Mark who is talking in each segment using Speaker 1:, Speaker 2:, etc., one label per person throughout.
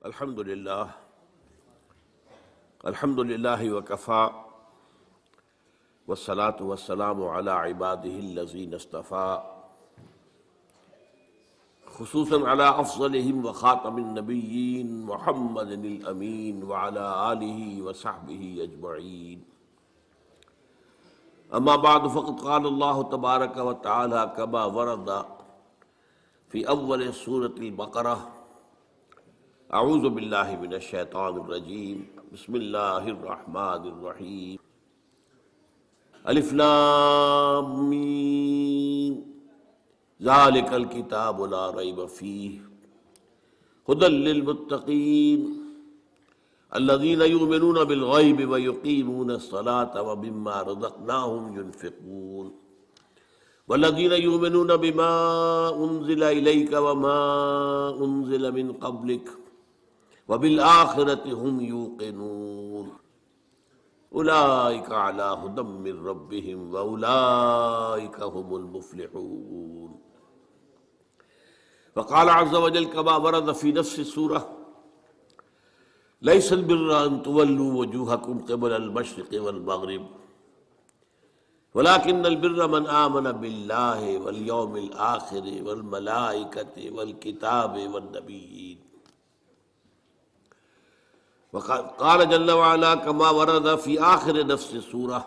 Speaker 1: الحمد للہ وکفا والصلاة والسلام علی عباده الذین اصطفیٰ خصوصاً علی افضلهم وخاتم النبیین محمد الامین وعلی آلہ وصحبہ اجمعین. اما بعد فقد قال اللہ تبارک وتعالی کما ورد فی اول سورۃ البقرہ: اعوذ باللہ من الشیطان الرجیم، بسم اللہ الرحمن الرحیم. الف لام میم ذالک الکتاب لا ریب فیہ ھدی للمتقین الذین یؤمنون بالغیب ویقیمون الصلاۃ ومما رزقناہم ینفقون والذین یؤمنون بما انزل الیک وما انزل من قبلک وبالآخرۃ ہم یوقنون اولئک علی ھدی من ربہم واولئک هم المفلحون. وقال عز وجل كما ورد في نفس السورة: ليس البر أن تولوا وجوهكم قبل المشرق والمغرب ولكن البر من آمن بالله واليوم الآخر والملائكة والكتاب والنبيين. وقال جل وعلا كما ورد في آخر نفس السورة: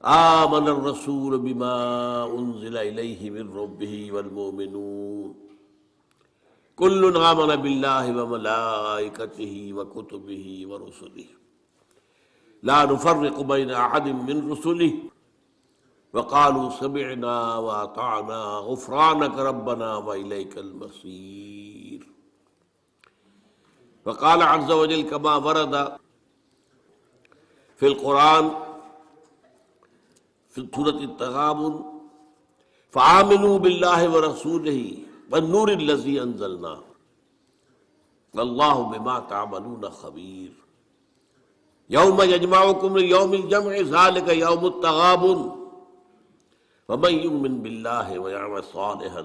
Speaker 1: آمن الرسول بما أنزل إليه من ربه والمؤمنون كل آمن بالله وملائكته وكتبه ورسله لا نفرق بين أحد من رسله وقالوا سمعنا وأطعنا غفرانك ربنا وإليك المصير. وقال عز وجل كما ورد في القرآن في سورة التغابن: فآمنوا بالله ورسوله والنور الذي أنزلنا والله بما تعملون خبير. يوم يجمعكم ليوم الجمع ذلك يوم التغابن ومن يؤمن بالله ويعمل صالحا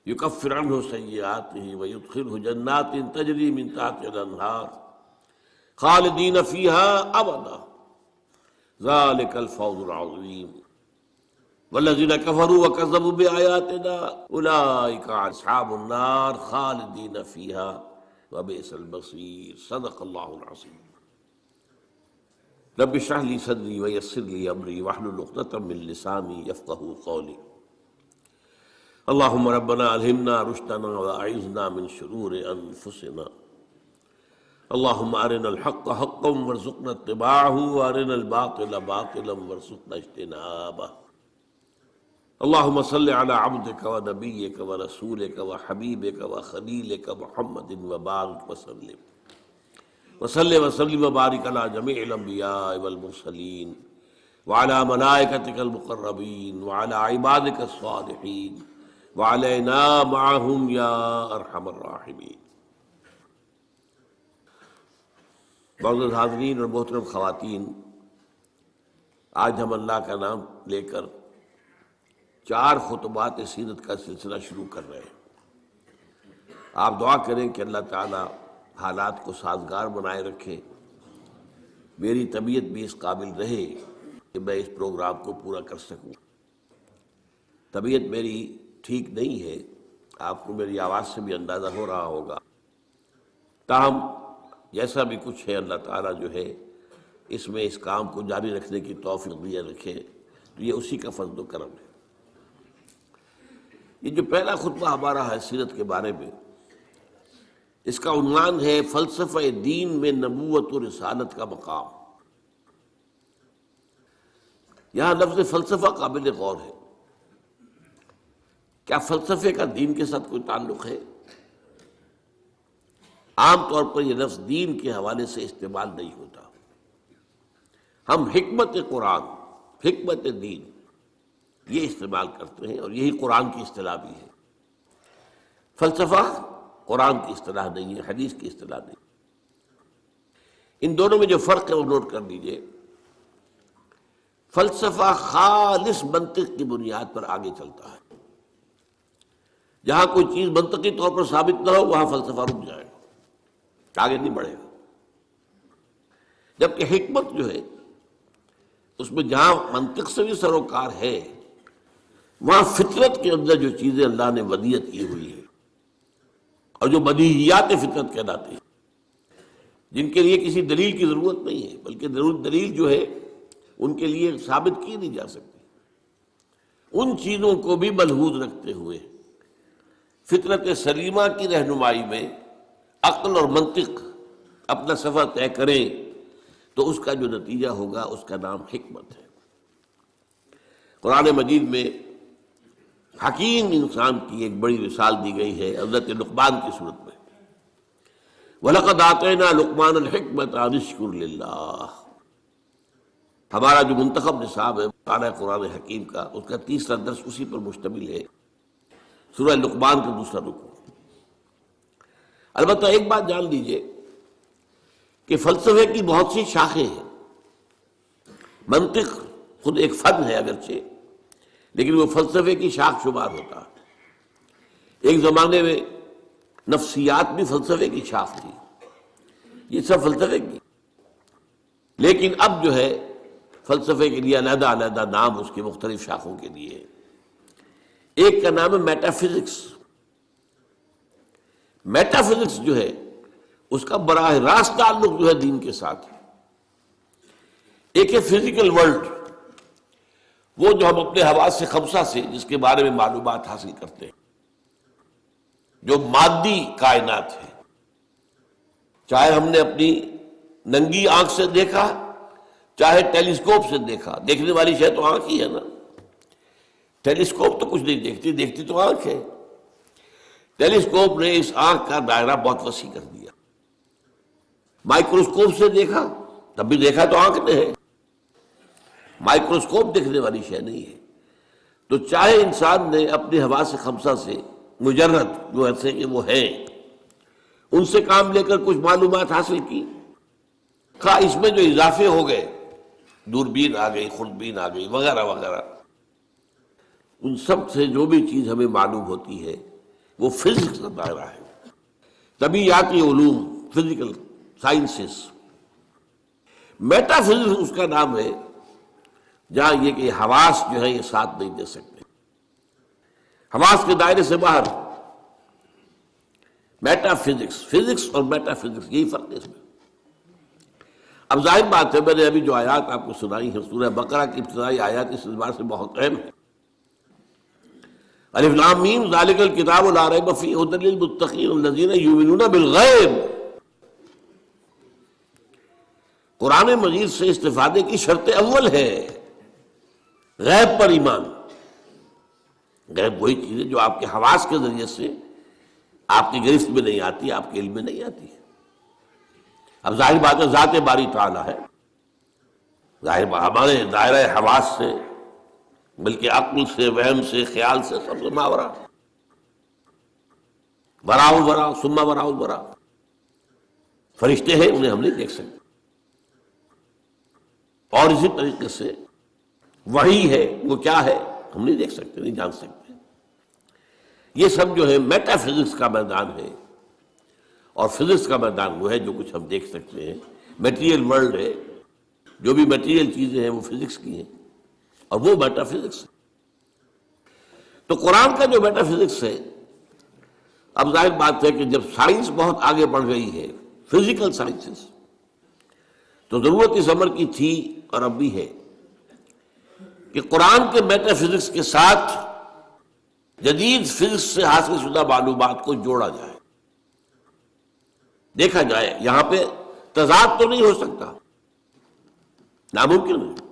Speaker 1: يكفر عنه سيئاته ويدخله جنات تجري من تحتها الأنهار خالدين فيها أبدا ذلك الفوز العظيم. والذين كفروا وكذبوا بآياتنا أولئك أصحاب النار خالدين فيها وبئس المصير. صدق الله العظيم. رب اشرح لي صدري ويسر لي أمري واحلل عقدة من لساني يفقهوا قولي. اللهم ربنا ألهمنا رشدنا وأعذنا من شرور أنفسنا. اللهم أرنا الحق حقا وارزقنا اتباعه وأرنا الباطل باطلا وارزقنا اجتنابه. اللهم صل على عبدك ونبيك ورسولك وحبيبك وخليلك محمد وبارك وسلم وبارك على جميع الأنبياء والمرسلين وعلى ملائكتك المقربين وعلى عبادك الصالحين وعلينا معهم يا أرحم الراحمين. معزز حاضرین اور محترم خواتین، آج ہم اللہ کا نام لے کر 4 خطبات سیرت کا سلسلہ شروع کر رہے ہیں. آپ دعا کریں کہ اللہ تعالی حالات کو سازگار بنائے رکھے، میری طبیعت بھی اس قابل رہے کہ میں اس پروگرام کو پورا کر سکوں. طبیعت میری ٹھیک نہیں ہے، آپ کو میری آواز سے بھی اندازہ ہو رہا ہوگا. تاہم جیسا بھی کچھ ہے، اللہ تعالیٰ جو ہے اس میں اس کام کو جاری رکھنے کی توفیق دیے رکھے، تو یہ اسی کا فضل و کرم ہے. یہ جو پہلا خطبہ ہمارا ہے سیرت کے بارے میں، اس کا عنوان ہے فلسفہ دین میں نبوت و رسالت کا مقام. یہاں لفظ فلسفہ قابل غور ہے. کیا فلسفے کا دین کے ساتھ کوئی تعلق ہے؟ عام طور پر یہ لفظ دین کے حوالے سے استعمال نہیں ہوتا. ہم حکمت قرآن، حکمت دین یہ استعمال کرتے ہیں، اور یہی قرآن کی اصطلاح بھی ہے. فلسفہ قرآن کی اصطلاح نہیں ہے، حدیث کی اصطلاح نہیں. ان دونوں میں جو فرق ہے وہ نوٹ کر لیجئے. فلسفہ خالص منطق کی بنیاد پر آگے چلتا ہے. جہاں کوئی چیز منطقی طور پر ثابت نہ ہو وہاں فلسفہ رک جائے گا، آگے نہیں بڑھے گا۔ جبکہ حکمت جو ہے اس میں جہاں منطق سے بھی سروکار ہے، وہاں فطرت کے اندر جو چیزیں اللہ نے ودیعت کی ہوئی ہے اور جو بدیہیات فطرت کہلاتے ہیں، جن کے لیے کسی دلیل کی ضرورت نہیں ہے، بلکہ دلیل جو ہے ان کے لیے ثابت کی نہیں جا سکتی، ان چیزوں کو بھی ملحوظ رکھتے ہوئے فطرت سلیمہ کی رہنمائی میں عقل اور منطق اپنا سفر طے کریں تو اس کا جو نتیجہ ہوگا اس کا نام حکمت ہے۔ قرآن مجید میں حکیم انسان کی ایک بڑی مثال دی گئی ہے حضرت لقمان کی صورت میں، وَلَقَدْ آتَيْنَا لُقْمَانَ الْحِكْمَةَ أَنِ اشْكُرْ لِلَّهِ۔ ہمارا جو منتخب نصاب ہے مطالعہ قرآن حکیم کا، اس کا تیسرا درس اسی پر مشتمل ہے، سورہ لقمان کا دوسرا رکوع۔ البتہ ایک بات جان لیجئے کہ فلسفے کی بہت سی شاخیں ہیں۔ منطق خود ایک فن ہے اگرچہ، لیکن وہ فلسفے کی شاخ شمار ہوتا ہے۔ ایک زمانے میں نفسیات بھی فلسفے کی شاخ تھی، یہ سب فلسفے کی، لیکن اب جو ہے فلسفے کے لیے علیحدہ علیحدہ نام اس کی مختلف شاخوں کے لیے۔ ایک کا نام ہے میٹا فزکس۔ میٹا فزکس جو ہے اس کا براہ راست تعلق جو ہے دین کے ساتھ ہے۔ ایک ہے فزیکل ورلڈ، وہ جو ہم اپنے حواس خمسہ سے جس کے بارے میں معلومات حاصل کرتے ہیں، جو مادی کائنات ہے، چاہے ہم نے اپنی ننگی آنکھ سے دیکھا چاہے ٹیلیسکوپ سے دیکھا، دیکھنے والی شے تو آنکھ ہی ہے نا۔ ٹیلیسکوپ تو کچھ نہیں دیکھتی، دیکھتی تو آنکھ ہے۔ ٹیلیسکوپ نے اس آنکھ کا دائرہ بہت وسیع کر دیا۔ مائکروسکوپ سے دیکھا تب بھی دیکھا تو آنکھ نے ہے، مائکروسکوپ دیکھنے والی شے نہیں ہے۔ تو چاہے انسان نے اپنے حواس خمسہ سے مجرد جو ایسے کہ وہ ہیں ان سے کام لے کر کچھ معلومات حاصل کی، خواہ اس میں جو اضافے ہو گئے، دوربین آ گئی، خوردبین آ گئی وغیرہ وغیرہ، ان سب سے جو بھی چیز ہمیں معلوم ہوتی ہے وہ فزکس کا دائرہ ہے، طبیعیاتی علوم، فزیکل سائنسز۔ میٹا فزکس اس کا نام ہے جہاں یہ کہ حواس جو ہے یہ ساتھ نہیں دے سکتے، حواس کے دائرے سے باہر۔ میٹا فزکس، فزکس اور میٹا فزکس یہی فرق ہے اس میں۔ اب ظاہر بات ہے، میں نے ابھی جو آیات آپ کو سنائی ہیں سورہ بقرہ کی ابتدائی آیات اس اعتبار سے بہت اہم ہے۔ الف لام میم ذالک الکتاب لا ریب فیہ ھدی للمتقین الذین یؤمنون بالغیب۔ قرآن مجید سے استفادے کی شرط اول ہے غیب پر ایمان۔ غیب وہی چیز ہے جو آپ کے حواس کے ذریعے سے آپ کی گرفت میں نہیں آتی، آپ کے علم میں نہیں آتی۔ اب ظاہر بات ہے ذات باری تعالیٰ ہے، ظاہر ہمارے دائرہ حواس سے بلکہ عقل سے، وہم سے، خیال سے سب سے ماورا، وراء الورا ثم وراء الورا۔ فرشتے ہیں انہیں ہم نہیں دیکھ سکتے، اور اسی طریقے سے وحی ہے وہ کیا ہے ہم نہیں دیکھ سکتے، نہیں جان سکتے۔ یہ سب جو ہے میٹا فزکس کا میدان ہے، اور فزکس کا میدان وہ ہے جو کچھ ہم دیکھ سکتے ہیں۔ میٹیریل ورلڈ ہے، جو بھی میٹیریل چیزیں ہیں وہ فزکس کی ہیں، اور وہ میٹا فزکس ہے۔ تو قرآن کا جو میٹا فزکس ہے، اب ظاہر بات ہے کہ جب سائنس بہت آگے بڑھ گئی ہے، فزیکل سائنسز، تو ضرورت اس امر کی تھی اور اب بھی ہے کہ قرآن کے میٹا فزکس کے ساتھ جدید فزکس سے حاصل شدہ معلومات کو جوڑا جائے، دیکھا جائے۔ یہاں پہ تضاد تو نہیں ہو سکتا، ناممکن ہے۔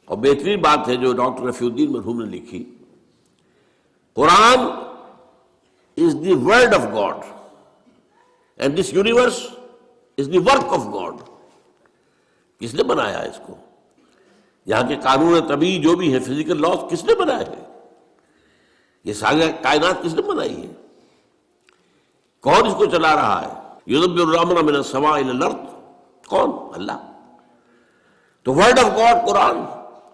Speaker 1: اور بہترین بات ہے جو ڈاکٹر رفیع الدین مرحوم نے لکھی، Quran is the word of God and this universe is the work of God. کس نے بنایا اس کو؟ یہاں کے قانون طبیعی جو بھی ہے، فزیکل لاز کس نے بنائے ہیں؟ یہ ساری کائنات کس نے بنائی ہے؟ کون اس کو چلا رہا ہے؟ یدبر الامر من السماء الی الارض، کون؟ اللہ۔ تو word of God Quran,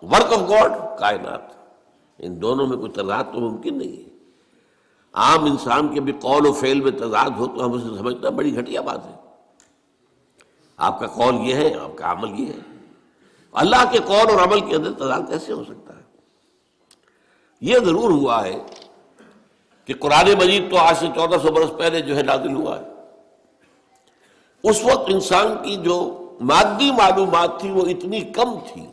Speaker 1: work of God کائنات، ان دونوں میں کوئی تضاد تو ممکن نہیں ہے۔ عام انسان کے بھی قول و فعل میں تضاد ہو تو ہم اسے سمجھنا بڑی گھٹیا بات ہے. آپ کا قول یہ ہے، آپ کا عمل یہ ہے. اللہ کے قول اور عمل کے اندر تضاد کیسے ہو سکتا ہے؟ یہ ضرور ہوا ہے کہ قرآن مجید تو آج سے 1400 برس پہلے جو ہے نازل ہوا ہے. اس وقت انسان کی جو مادی معلومات تھی وہ اتنی کم تھی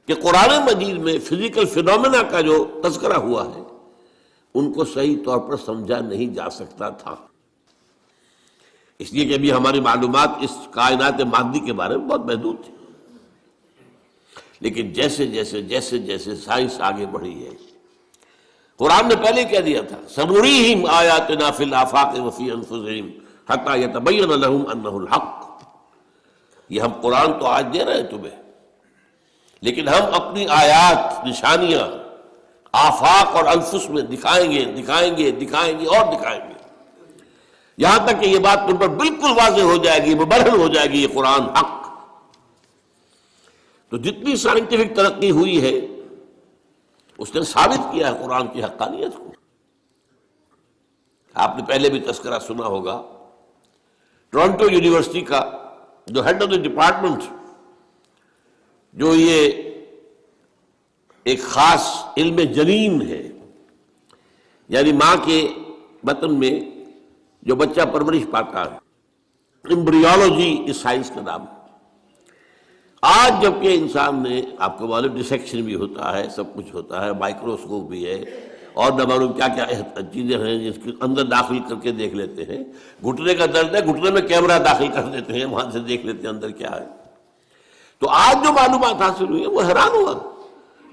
Speaker 1: کہ قرآن مجید میں فزیکل فینومینا کا جو تذکرہ ہوا ہے ان کو صحیح طور پر سمجھا نہیں جا سکتا تھا. اس لیے کہ ابھی ہماری معلومات اس کائنات مادی کے بارے میں بہت محدود تھی. لیکن جیسے جیسے جیسے جیسے سائنس آگے بڑھی ہے، قرآن نے پہلے کہہ دیا تھا سنریہم آیاتنا فی الآفاق وفی انفسہم حتی یتبین لہم انہ الحق. یہ ہم قرآن تو آج دے رہے ہیں تمہیں، لیکن ہم اپنی آیات، نشانیاں آفاق اور انفس میں دکھائیں گے دکھائیں گے دکھائیں گے اور دکھائیں گے، یہاں تک کہ یہ بات تم پر بالکل واضح ہو جائے گی، مبرہن ہو جائے گی یہ قرآن حق. تو جتنی سائنٹیفک ترقی ہوئی ہے اس نے ثابت کیا ہے قرآن کی حقانیت کو. آپ نے پہلے بھی تذکرہ سنا ہوگا، ٹورنٹو یونیورسٹی کا جو ہیڈ آف دی ڈپارٹمنٹ، جو یہ ایک خاص علم جنین ہے، یعنی ماں کے بطن میں جو بچہ پرورش پاتا ہے، امبریولوجی اس سائنس کا نام ہے. آج جبکہ انسان نے، آپ کو معلوم ڈسیکشن بھی ہوتا ہے، سب کچھ ہوتا ہے، مائکروسکوپ بھی ہے اور نہ معلوم کیا کیا چیزیں ہیں جس کے اندر داخل کر کے دیکھ لیتے ہیں. گھٹنے کا درد ہے، گھٹنے میں کیمرہ داخل کر دیتے ہیں، وہاں سے دیکھ لیتے ہیں اندر کیا ہے. تو آج جو معلومات حاصل ہوئی ہے وہ حیران ہوا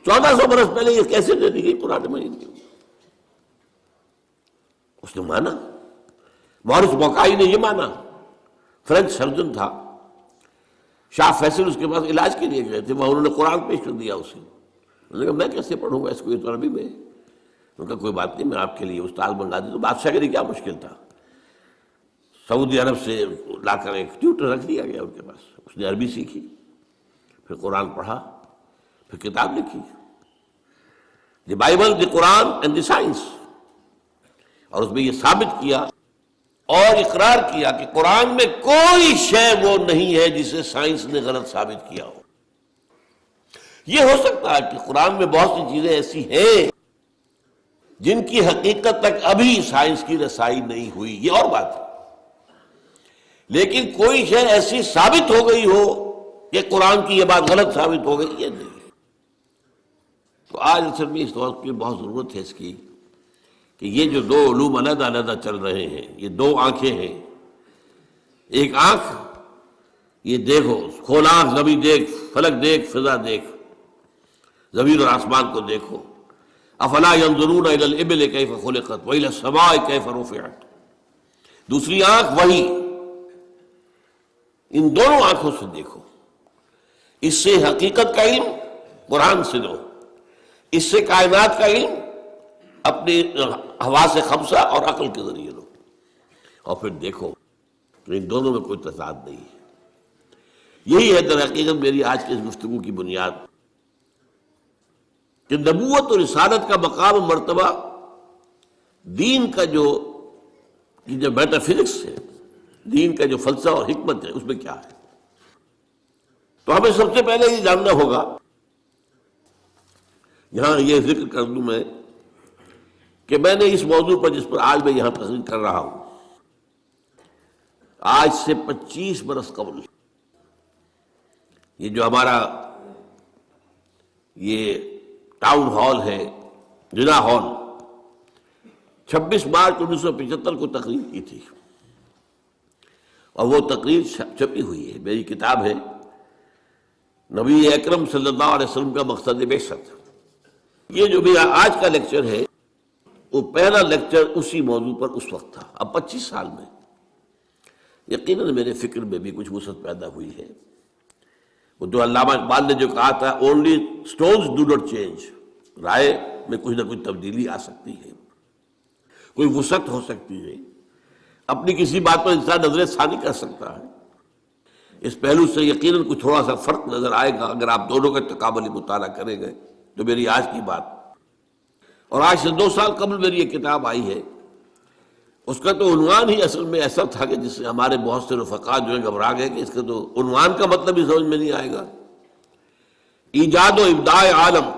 Speaker 1: 1400 برس پہلے یہ کیسے دے دی گئی قرآن مجید کی. اس نے مانا، مورس بوکائی نے یہ مانا. فرینچ سرجن تھا، شاہ فیصل اس کے پاس علاج کے لیے گئے تھے، وہاں انہوں نے قرآن پیش کر دیا اسے. انہوں نے کہا میں کیسے پڑھوں گا اس کو، یہ تو عربی میں. انہوں نے کہا کوئی بات نہیں، میں آپ کے لیے استاد منگا دوں. تو بادشاہ کے لیے کیا مشکل تھا، سعودی عرب سے لا کر ایک ٹیوٹر رکھ دیا گیا ان کے پاس. اس نے عربی سیکھی، پھر قرآن پڑھا، پھر کتاب لکھی، the Bible, the Quran and the science. اور اس میں یہ ثابت کیا اور اقرار کیا کہ قرآن میں کوئی شے وہ نہیں ہے جسے سائنس نے غلط ثابت کیا ہو. یہ ہو سکتا ہے کہ قرآن میں بہت سی چیزیں ایسی ہیں جن کی حقیقت تک ابھی سائنس کی رسائی نہیں ہوئی، یہ اور بات ہے. لیکن کوئی شے ایسی ثابت ہو گئی ہو کہ قرآن کی یہ بات غلط ثابت ہو گئی، یہ نہیں. تو آج اصل میں اس وقت کی بہت ضرورت ہے اس کی کہ یہ جو دو علوم علیحدہ علیحدہ چل رہے ہیں، یہ دو آنکھیں ہیں. ایک آنکھ یہ دیکھو، کھول آنکھ، زمین دیکھ، فلک دیکھ، فضا دیکھ، زمین اور آسمان کو دیکھو. افلا ينظرون الى الابل كيف خلقت والى السماء كيف رفعت. دوسری آنکھ وہی. ان دونوں آنکھوں سے دیکھو. اس سے حقیقت کا علم قرآن سے لو، اس سے کائنات کا علم اپنی حواس خمسہ اور عقل کے ذریعے لو، اور پھر دیکھو کہ ان دونوں میں کوئی تضاد نہیں ہے. یہی ہے در حقیقت میری آج کی اس گفتگو کی بنیاد، کہ نبوت اور رسالت کا مقام و مرتبہ دین کا جو میٹا فزکس ہے، دین کا جو فلسفہ اور حکمت ہے، اس میں کیا ہے. تو ہمیں سب سے پہلے یہ جاننا ہوگا، یہاں یہ ذکر کر دوں میں کہ میں نے اس موضوع پر جس پر آج میں یہاں تقریر کر رہا ہوں، آج سے 25 برس قبل یہ جو ہمارا یہ ٹاؤن ہال ہے، جنا ہال، 26 مارچ 1975 کو تقریر کی تھی. اور وہ تقریر چھپی ہوئی ہے، میری کتاب ہے نبی اکرم صلی اللہ علیہ وسلم کا مقصد بعثت. یہ جو میرا آج کا لیکچر ہے وہ پہلا لیکچر اسی موضوع پر اس وقت تھا. اب 25 سال میں یقیناً میرے فکر میں بھی کچھ وسعت پیدا ہوئی ہے. وہ جو علامہ اقبال نے جو کہا تھا only stones do not change, رائے میں کچھ نہ کچھ تبدیلی آ سکتی ہے، کوئی وسعت ہو سکتی ہے، اپنی کسی بات پر انسان نظر ثانی کر سکتا ہے. اس پہلو سے یقیناً کچھ تھوڑا سا فرق نظر آئے گا اگر آپ دونوں کا تقابلی مطالعہ کریں گے تو میری آج کی بات. اور آج سے 2 سال قبل میری یہ کتاب آئی ہے، اس کا تو عنوان ہی اصل میں ایسا تھا کہ جس سے ہمارے بہت سے رفقا جو ہے گھبرا گئے کہ اس کا تو عنوان کا مطلب ہی سمجھ میں نہیں آئے گا۔ ایجاد و ابداع عالم،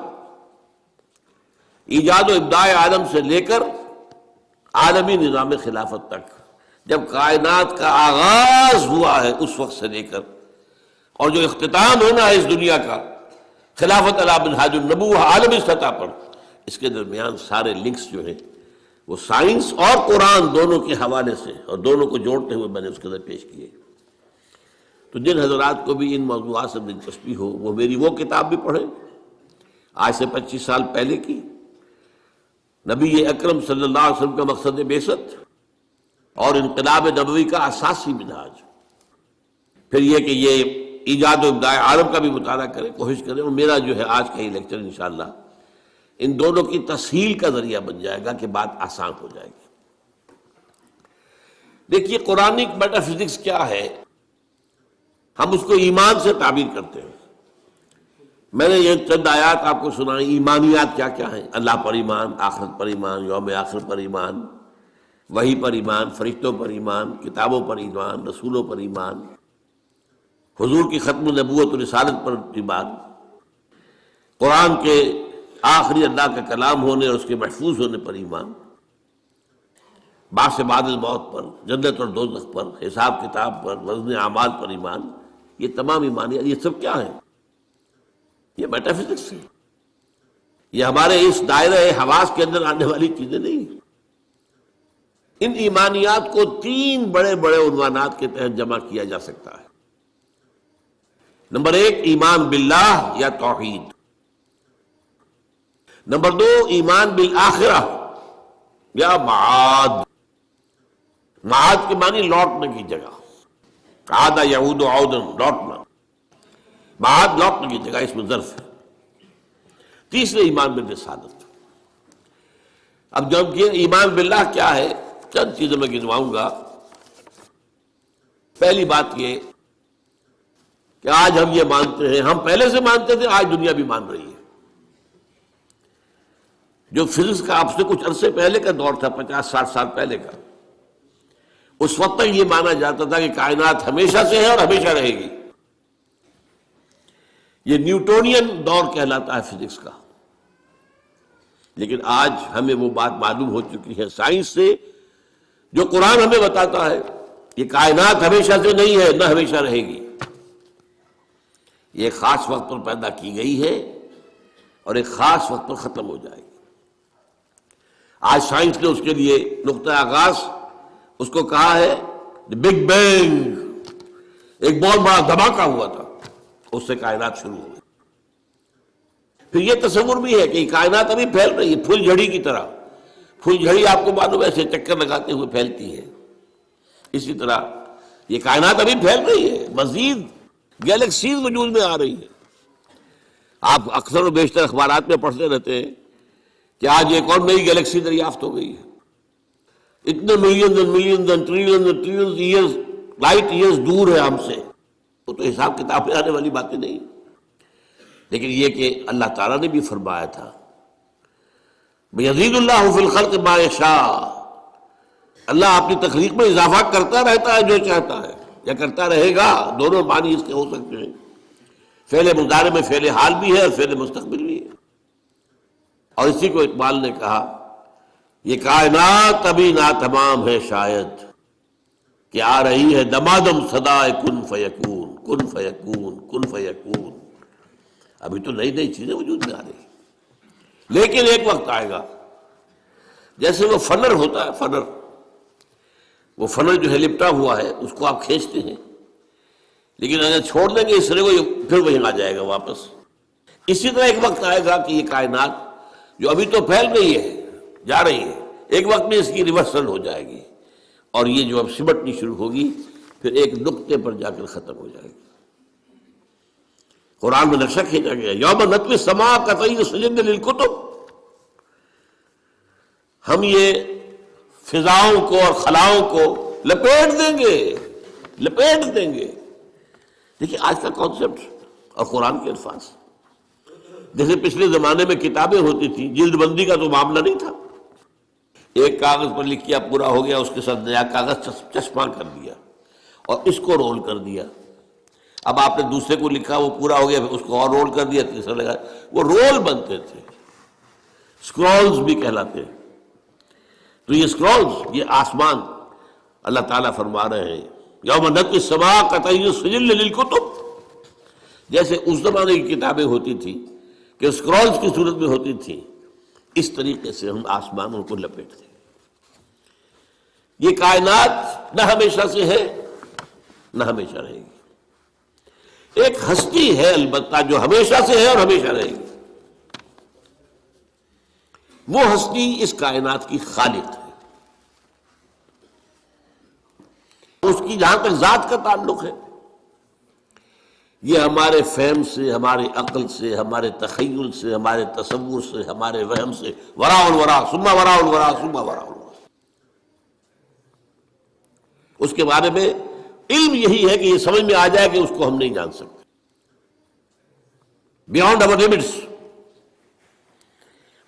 Speaker 1: ایجاد و ابداع عالم سے لے کر عالمی نظام خلافت تک، جب کائنات کا آغاز ہوا ہے اس وقت سے لے کر اور جو اختتام ہونا ہے اس دنیا کا خلافت علی منہاج النبوہ عالمی سطح پر، اس کے درمیان سارے لنکس جو ہیں وہ سائنس اور قرآن دونوں کے حوالے سے اور دونوں کو جوڑتے ہوئے میں نے اس کے اندر پیش کیے۔ تو جن حضرات کو بھی ان موضوعات سے دلچسپی ہو وہ میری وہ کتاب بھی پڑھیں، آج سے 25 سال پہلے کی، نبی اکرم صلی اللہ علیہ وسلم کا مقصد بعثت اور انقلاب نبوی کا اساسی منہاج۔ پھر یہ کہ یہ ایجاد و ابداع عالم کا بھی مطالعہ کریں، کوشش کریں، اور میرا جو ہے آج کا یہ لیکچر انشاءاللہ ان دونوں کی تسہیل کا ذریعہ بن جائے گا کہ بات آسان ہو جائے گی۔ دیکھیے قرآنک میٹا فزکس کیا ہے، ہم اس کو ایمان سے تعبیر کرتے ہیں۔ میں نے یہ چند آیات آپ کو سنائی، ایمانیات کیا کیا ہیں؟ اللہ پر ایمان، آخرت پر ایمان، یوم آخر پر ایمان، وحی پر ایمان، فرشتوں پر ایمان، کتابوں پر ایمان، رسولوں پر ایمان، حضور کی ختم نبوت و رسالت پر ایمان، قرآن کے آخری اللہ کا کلام ہونے اور اس کے محفوظ ہونے پر ایمان، بعث بعد الموت پر، جنت اور دوزخ پر، حساب کتاب پر، وزن اعمال پر ایمان۔ یہ تمام ایمانیات، یہ سب کیا ہیں؟ یہ میٹا فزکس ہے، یہ ہمارے اس دائرہ حواس کے اندر آنے والی چیزیں نہیں۔ ان ایمانیات کو 3 بڑے بڑے عنوانات کے تحت جمع کیا جا سکتا ہے۔ نمبر 1 ایمان باللہ یا توحید، نمبر 2 ایمان بالآخرہ یا معاد، معاد کے معنی لوٹنے کی جگہ، عاد یعود عودا، لوٹنا، معاد لوٹنے کی جگہ، اس میں ظرف ہے۔ تیسرے ایمان بالرسالت۔ اب جب یہ ایمان باللہ کیا ہے، چند چیزیں میں گنواؤں گا۔ پہلی بات یہ کہ آج ہم یہ مانتے ہیں، ہم پہلے سے مانتے تھے، آج دنیا بھی مان رہی ہے۔ جو فزکس کا اب سے کچھ عرصے پہلے کا دور تھا، 50-60 سال پہلے کا، اس وقت تک یہ مانا جاتا تھا کہ کائنات ہمیشہ سے ہے اور ہمیشہ رہے گی۔ یہ نیوٹونین دور کہلاتا ہے فزکس کا۔ لیکن آج ہمیں وہ بات معلوم ہو چکی ہے سائنس سے، جو قرآن ہمیں بتاتا ہے، یہ کائنات ہمیشہ سے نہیں ہے، نہ ہمیشہ رہے گی۔ یہ ایک خاص وقت پر پیدا کی گئی ہے اور ایک خاص وقت پر ختم ہو جائے گی۔ آج سائنس نے اس کے لیے نقطہ آغاز اس کو کہا ہے بگ بینگ، ایک بہت بڑا دھماکہ ہوا تھا، اس سے کائنات شروع ہوئی۔ پھر یہ تصور بھی ہے کہ یہ کائنات ابھی پھیل رہی ہے، پھول جھڑی کی طرح۔ پھول جھڑی آپ کو معلوم ہے ایسے چکر لگاتے ہوئے پھیلتی ہے، اسی طرح یہ کائنات ابھی پھیل رہی ہے، مزید گیلیکسیز وجود میں آ رہی ہے۔ آپ اکثر و بیشتر اخبارات میں پڑھتے رہتے ہیں کہ آج ایک اور نئی گیلیکسی دریافت ہو گئی ہے، اتنے millions and millions and trillions and trillions years, light years دور ہے ہم سے۔ وہ تو حساب کتاب میں آنے والی باتیں نہیں، لیکن یہ کہ اللہ تعالیٰ نے بھی فرمایا تھا یزید اللہ فی الخلق ما یشاء، اللہ اپنی تخلیق میں اضافہ کرتا رہتا ہے جو چاہتا ہے، یا کرتا رہے گا، دونوں معنی اس کے ہو سکتے ہیں۔ فعل مضارع میں فعل حال بھی ہے اور فعل مستقبل بھی ہے۔ اور اسی کو اقبال نے کہا یہ کائنات ابھی ناتمام ہے شاید، کہ آ رہی ہے دمادم صدائے کن فیکون، کن فیکون، کن فیکون۔ ابھی تو نئی نئی چیزیں وجود میں آ رہی ہیں، لیکن ایک وقت آئے گا، جیسے وہ فنر ہوتا ہے، فنر، وہ فنر جو ہے لپٹا ہوا ہے، اس کو آپ کھینچتے ہیں، لیکن اگر چھوڑ دیں گے اس طرح کو، پھر وہیں آ جائے گا واپس۔ اسی طرح ایک وقت آئے گا کہ یہ کائنات جو ابھی تو پھیل رہی ہے، جا رہی ہے، ایک وقت میں اس کی ریورسل ہو جائے گی، اور یہ جو اب سمٹنی شروع ہوگی پھر ایک نقطے پر جا کر ختم ہو جائے گی۔ قرآن میں نقشہ کھینچا گیا، یوم نطوی السماء کطی سجل للکتب، ہم یہ فضاؤں کو اور خلاؤں کو لپیٹ دیں گے، لپیٹ دیں گے۔ دیکھیے آج کا کانسیپٹ اور قرآن کے الفاظ، جیسے پچھلے زمانے میں کتابیں ہوتی تھیں، جلد بندی کا تو معاملہ نہیں تھا، ایک کاغذ پر لکھ کیا پورا ہو گیا، اس کے ساتھ نیا کاغذ چسپاں کر دیا اور اس کو رول کر دیا۔ اب آپ نے دوسرے کو لکھا، وہ پورا ہو گیا، پھر اس کو اور رول کر دیا، تیسرا لگا، وہ رول بنتے تھے، سکرولز بھی کہلاتے ہیں۔ تو یہ سکرولز، یہ آسمان، اللہ تعالیٰ فرما رہے ہیں یوم نطوی السماء کطی السجل للکتب، جیسے اس زمانے کی کتابیں ہوتی تھیں کہ سکرولز کی صورت میں ہوتی تھیں، اس طریقے سے ہم آسمانوں کو لپیٹتے ہیں۔ یہ کائنات نہ ہمیشہ سے ہے نہ ہمیشہ رہے گی، ایک ہستی ہے البتہ جو ہمیشہ سے ہے اور ہمیشہ رہے گی، وہ ہستی اس کائنات کی خالق ہے، اس کی جہاں تک ذات کا تعلق ہے، یہ ہمارے فہم سے، ہماری عقل سے، ہمارے تخیل سے، ہمارے تصور سے، ہمارے وہم سے وراء الورا ثم وراء الورا ثم وراء الورا، اس کے بارے میں علم یہی ہے کہ یہ سمجھ میں آ جائے کہ اس کو ہم نہیں جان سکتے، بیانڈ اور لمٹس۔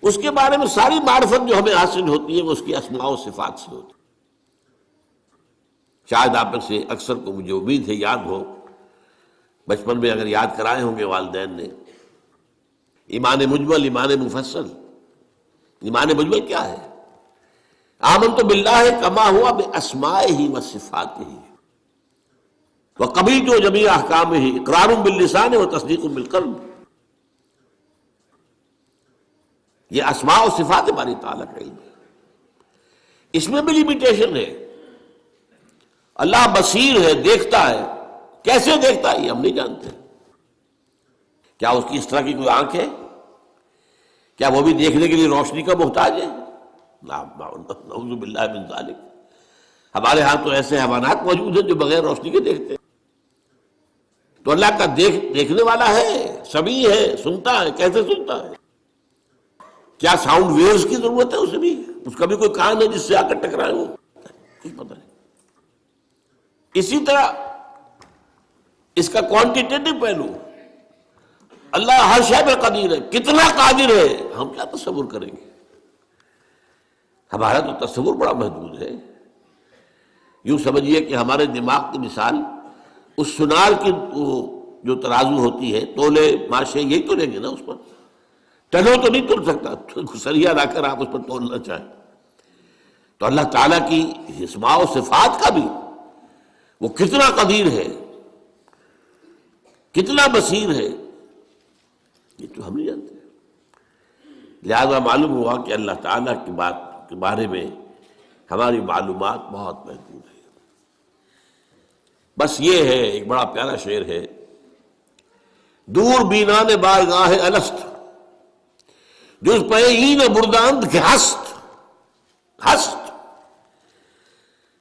Speaker 1: اس کے بارے میں ساری معرفت جو ہمیں حاصل ہوتی ہے وہ اس کی اسماء و صفات سے ہوتی ہے۔ شاید آپ میں سے اکثر کو مجھے امید ہے یاد ہو، بچپن میں اگر یاد کرائے ہوں گے والدین نے، ایمان مجمل، ایمان مفصل۔ ایمان مجمل کیا ہے؟ آمنت باللہ کما ہوا باسمائہ و صفاتہ وقبلت جمیع احکامہ اقرار باللسان و تصدیق بالقلب۔ یہ اسماء و صفات باری تعالیٰ کا علم ہے، اس میں بھی لمیٹیشن ہے۔ اللہ بصیر ہے، دیکھتا ہے، کیسے دیکھتا ہے یہ ہم نہیں جانتے۔ کیا اس کی اس طرح کی کوئی آنکھ ہے؟ کیا وہ بھی دیکھنے کے لیے روشنی کا محتاج ہے؟ نعوذ باللہ من ذالک۔ ہمارے ہاں تو ایسے حیوانات موجود ہیں جو بغیر روشنی کے دیکھتے ہیں، تو اللہ کا دیکھنے والا ہے، سمیع ہے، سنتا ہے، کیسے سنتا ہے؟ کیا ساؤنڈ ویوز کی ضرورت ہے اسے بھی؟ اس کا بھی کوئی کان ہے جس سے آ کر ٹکرائے وہ؟ کچھ پتہ نہیں۔ اسی طرح اس کا کوانٹیٹیو پہلو، اللہ ہر شے پہ قدیر ہے، کتنا قادر ہے ہم کیا تصور کریں گے؟ ہمارا تو تصور بڑا محدود ہے۔ یوں سمجھیے کہ ہمارے دماغ کی مثال اس سنار کی جو ترازو ہوتی ہے، تولے ماشے یہی تو لیں گے نا، اس پر ٹنوں تو نہیں تل سکتا، سریا لا کر آپ اس پر تولنا چاہیں۔ تو اللہ تعالیٰ کی اسماء و صفات کا بھی وہ کتنا قدیر ہے، کتنا بصیر ہے، یہ تو ہم نہیں جانتے۔ لہذا معلوم ہوا کہ اللہ تعالیٰ کی بات کے بارے میں ہماری معلومات بہت محدود ہے۔ بس یہ ہے، ایک بڑا پیارا شعر ہے، دور بینان بارگاہ الست جز پہ این برداند کے ہست۔ ہست،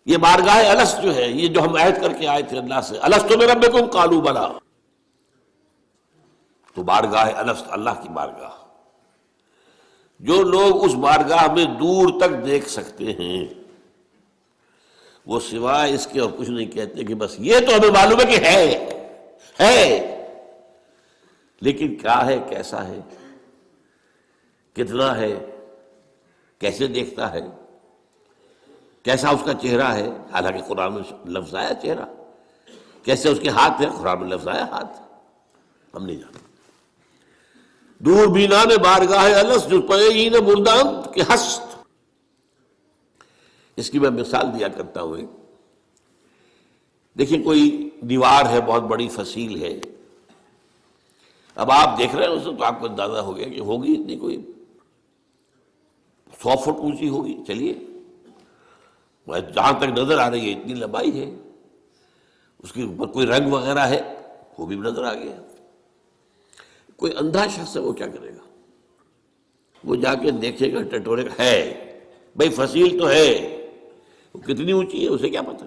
Speaker 1: یہ بارگاہ الست جو ہے، یہ جو ہم عہد کر کے آئے تھے اللہ سے، الست بربکم قالوا بلی، تو بارگاہ الست، اللہ کی بارگاہ، جو لوگ اس بارگاہ میں دور تک دیکھ سکتے ہیں وہ سوائے اس کے اور کچھ نہیں کہتے کہ بس یہ تو ہمیں معلوم ہے کہ ہے، لیکن کیا ہے، کیسا ہے، کتنا ہے، کیسے دیکھتا ہے، کیسا اس کا چہرہ ہے، حالانکہ قرآن میں لفظ آیا چہرہ، کیسے اس کے ہاتھ ہے، قرآن میں لفظ آیا ہاتھ، ہم نہیں جانتے۔ دور بینان بارگاہ الست جو پئین بردان کے ہست، اس کی میں مثال دیا کرتا ہوں۔ دیکھیں کوئی دیوار ہے، بہت بڑی فصیل ہے، اب آپ دیکھ رہے ہیں اسے تو آپ کو اندازہ ہو گیا کہ ہوگی اتنی کوئی 100 فٹ اونچی ہوگی، چلیے جہاں تک نظر آ رہی ہے اتنی لمبائی ہے، اس کے اوپر کوئی رنگ وغیرہ ہے وہ بھی نظر آ گیا۔ کوئی اندھا شخص ہے وہ کیا کرے گا؟ وہ جا کے دیکھے گا، ٹٹورے گا، ہے بھائی فصیل تو ہے، وہ کتنی اونچی ہے اسے کیا پتہ،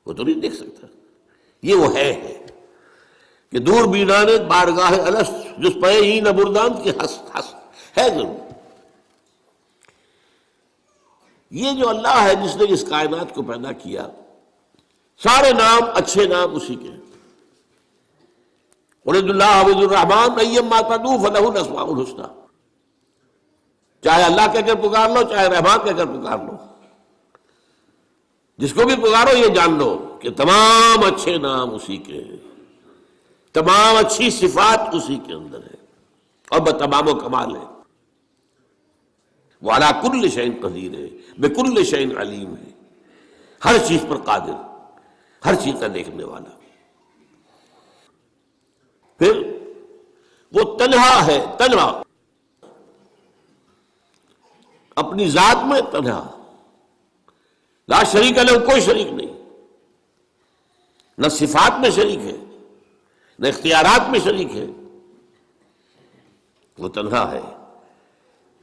Speaker 1: وہ تو نہیں دیکھ سکتا۔ یہ وہ ہے کہ دور بینان بارگاہ الست جس پہ ہی نہ بردان کی ہست ہے ضرور۔ یہ جو اللہ ہے جس نے اس کائنات کو پیدا کیا، سارے نام اچھے نام اسی کے ہیں، قل اللہ عبد الرحمن ایما تدعوا فلہ الاسماء الحسنی، چاہے اللہ کہہ کر پکار لو چاہے رحمان کہہ کر پکار لو، جس کو بھی پکارو یہ جان لو کہ تمام اچھے نام اسی کے ہیں، تمام اچھی صفات اسی کے اندر ہے اور بتمام و کمال ہے، وہ علی کل شیء قدیر ہے، بکل شیء علیم ہے، ہر چیز پر قادر، ہر چیز کا دیکھنے والا۔ پھر وہ تنہا ہے، تنہا اپنی ذات میں تنہا، لا شریک لہ، کوئی شریک نہیں، نہ صفات میں شریک ہے نہ اختیارات میں شریک ہے، وہ تنہا ہے،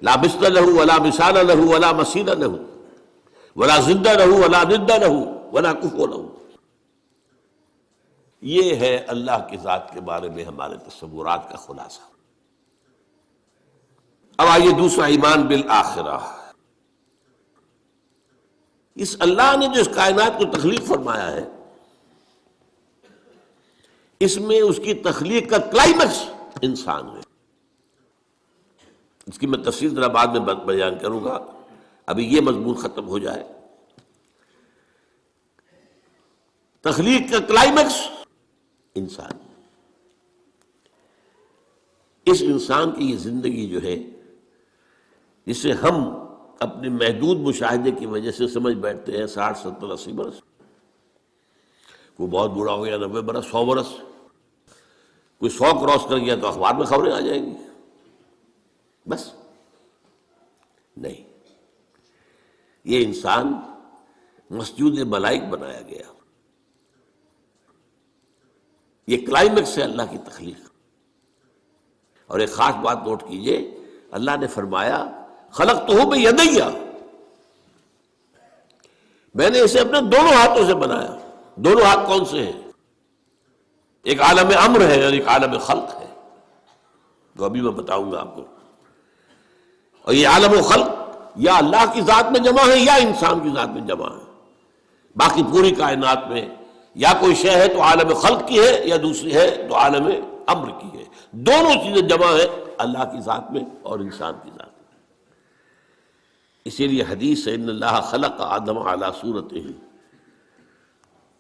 Speaker 1: لا مثل لہ ولا مثال لہ ولا مثیل لہ ولا ضد لہ ولا ند لہ ولا کفو لہ۔ یہ ہے اللہ کی ذات کے بارے میں ہمارے تصورات کا خلاصہ۔ اب آئیے دوسرا، ایمان بالآخرہ۔ اس اللہ نے جو اس کائنات کو تخلیق فرمایا ہے، اس میں اس کی تخلیق کا کلائمیکس انسان ہے۔ اس کی میں تفصیل ذرا بعد میں بیان کروں گا، ابھی یہ مضمون ختم ہو جائے۔ تخلیق کا کلائمیکس انسان، اس انسان کی یہ زندگی جو ہے، جسے ہم اپنے محدود مشاہدے کی وجہ سے سمجھ بیٹھتے ہیں 60 70 80 برس، کوئی بہت بوڑھا ہو گیا 90 برس 100 برس، کوئی 100 کراس کر گیا تو اخبار میں خبریں آ جائیں گی، بس نہیں، یہ انسان مسجود ملائک بنایا گیا۔ یہ کلائمیکس ہے اللہ کی تخلیق۔ اور ایک خاص بات نوٹ کیجئے، اللہ نے فرمایا خلقتہ بیدی، میں نے اسے اپنے دونوں ہاتھوں سے بنایا۔ دونوں ہاتھ کون سے ہیں؟ ایک عالم امر ہے اور ایک عالم خلق ہے، تو ابھی میں بتاؤں گا آپ کو۔ اور یہ عالم و خلق یا اللہ کی ذات میں جمع ہے یا انسان کی ذات میں جمع ہے۔ باقی پوری کائنات میں یا کوئی شے ہے تو عالم خلق کی ہے یا دوسری ہے تو عالم امر کی ہے، دونوں چیزیں جمع ہے اللہ کی ذات میں اور انسان کی ذات میں۔ اسی لیے حدیث ہے ان اللہ خلق آدم علی صورتہ،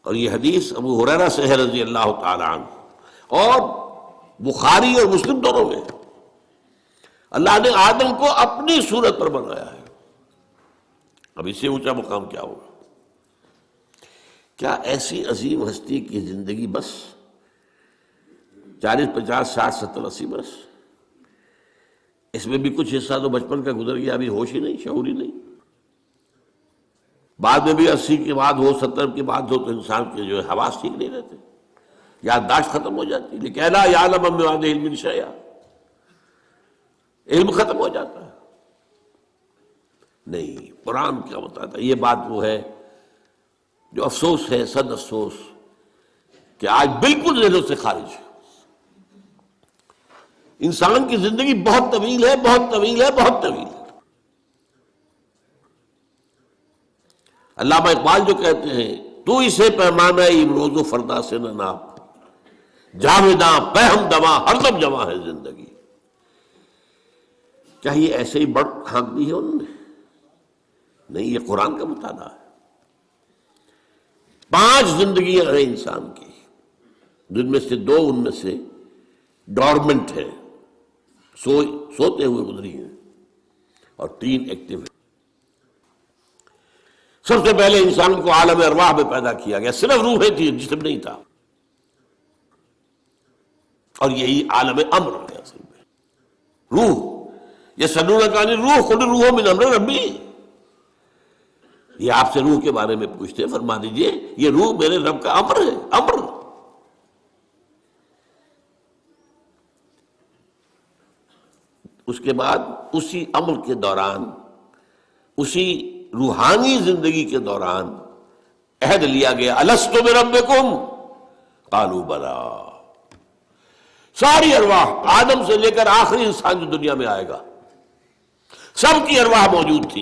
Speaker 1: اور یہ حدیث ابو ہریرہ سے ہے رضی اللہ تعالی عنہ، اور بخاری اور مسلم دونوں میں اللہ نے آدم کو اپنی صورت پر بنایا ہے۔ اب اس سے اونچا مقام کیا ہوگا؟ کیا ایسی عظیم ہستی کی زندگی بس 40 50 60 70 80 برس؟ اس میں بھی کچھ حصہ تو بچپن کا گزر گیا، ابھی ہوش ہی نہیں، شعور ہی نہیں، بعد میں بھی 80 کے بعد ہو 70 کے بعد ہو تو انسان کے جو ہے حواس ٹھیک نہیں رہتے، یادداشت ختم ہو جاتی، لیکن لا یعلم من بعد علم شیئا، علم ختم ہو جاتا ہے۔ نہیں، قرآن کیا بتاتا ہے؟ یہ بات وہ ہے جو افسوس ہے، صد افسوس، کہ آج بالکل ذہنوں سے خارج ہے۔ انسان کی زندگی بہت طویل ہے، بہت طویل ہے، بہت طویل ہے۔ علامہ اقبال جو کہتے ہیں تو اسے پیمانہ امروز و فردا سے نہ ناپ، جاویداں پہم دماں ہر دم جمع ہے زندگی۔ کیا یہ ایسے ہی بڑھ ہانک دی ہے انہوں نے؟ نہیں، یہ قرآن کا مطالعہ ہے۔ 5 زندگیاں ہیں انسان کی، جن میں سے 2 ان میں سے ڈورمنٹ ہے، سوتے ہوئے گزری ہیں، اور 3 ایکٹیو ہیں۔ سب سے پہلے انسان کو عالم ارواح میں پیدا کیا گیا، صرف روحیں تھی، جسم نہیں تھا، اور یہی عالم امر ہے اصل میں۔ روح، یسألونک عن الروح قل الروح من امر ربی، یہ آپ سے روح کے بارے میں پوچھتے ہیں، فرما دیجئے یہ روح میرے رب کا امر ہے، امر۔ اس کے بعد اسی امر کے دوران، اسی روحانی زندگی کے دوران عہد لیا گیا، الست بربکم قالوا بلی۔ ساری ارواح، آدم سے لے کر آخری انسان جو دنیا میں آئے گا، سب کی ارواح موجود تھی،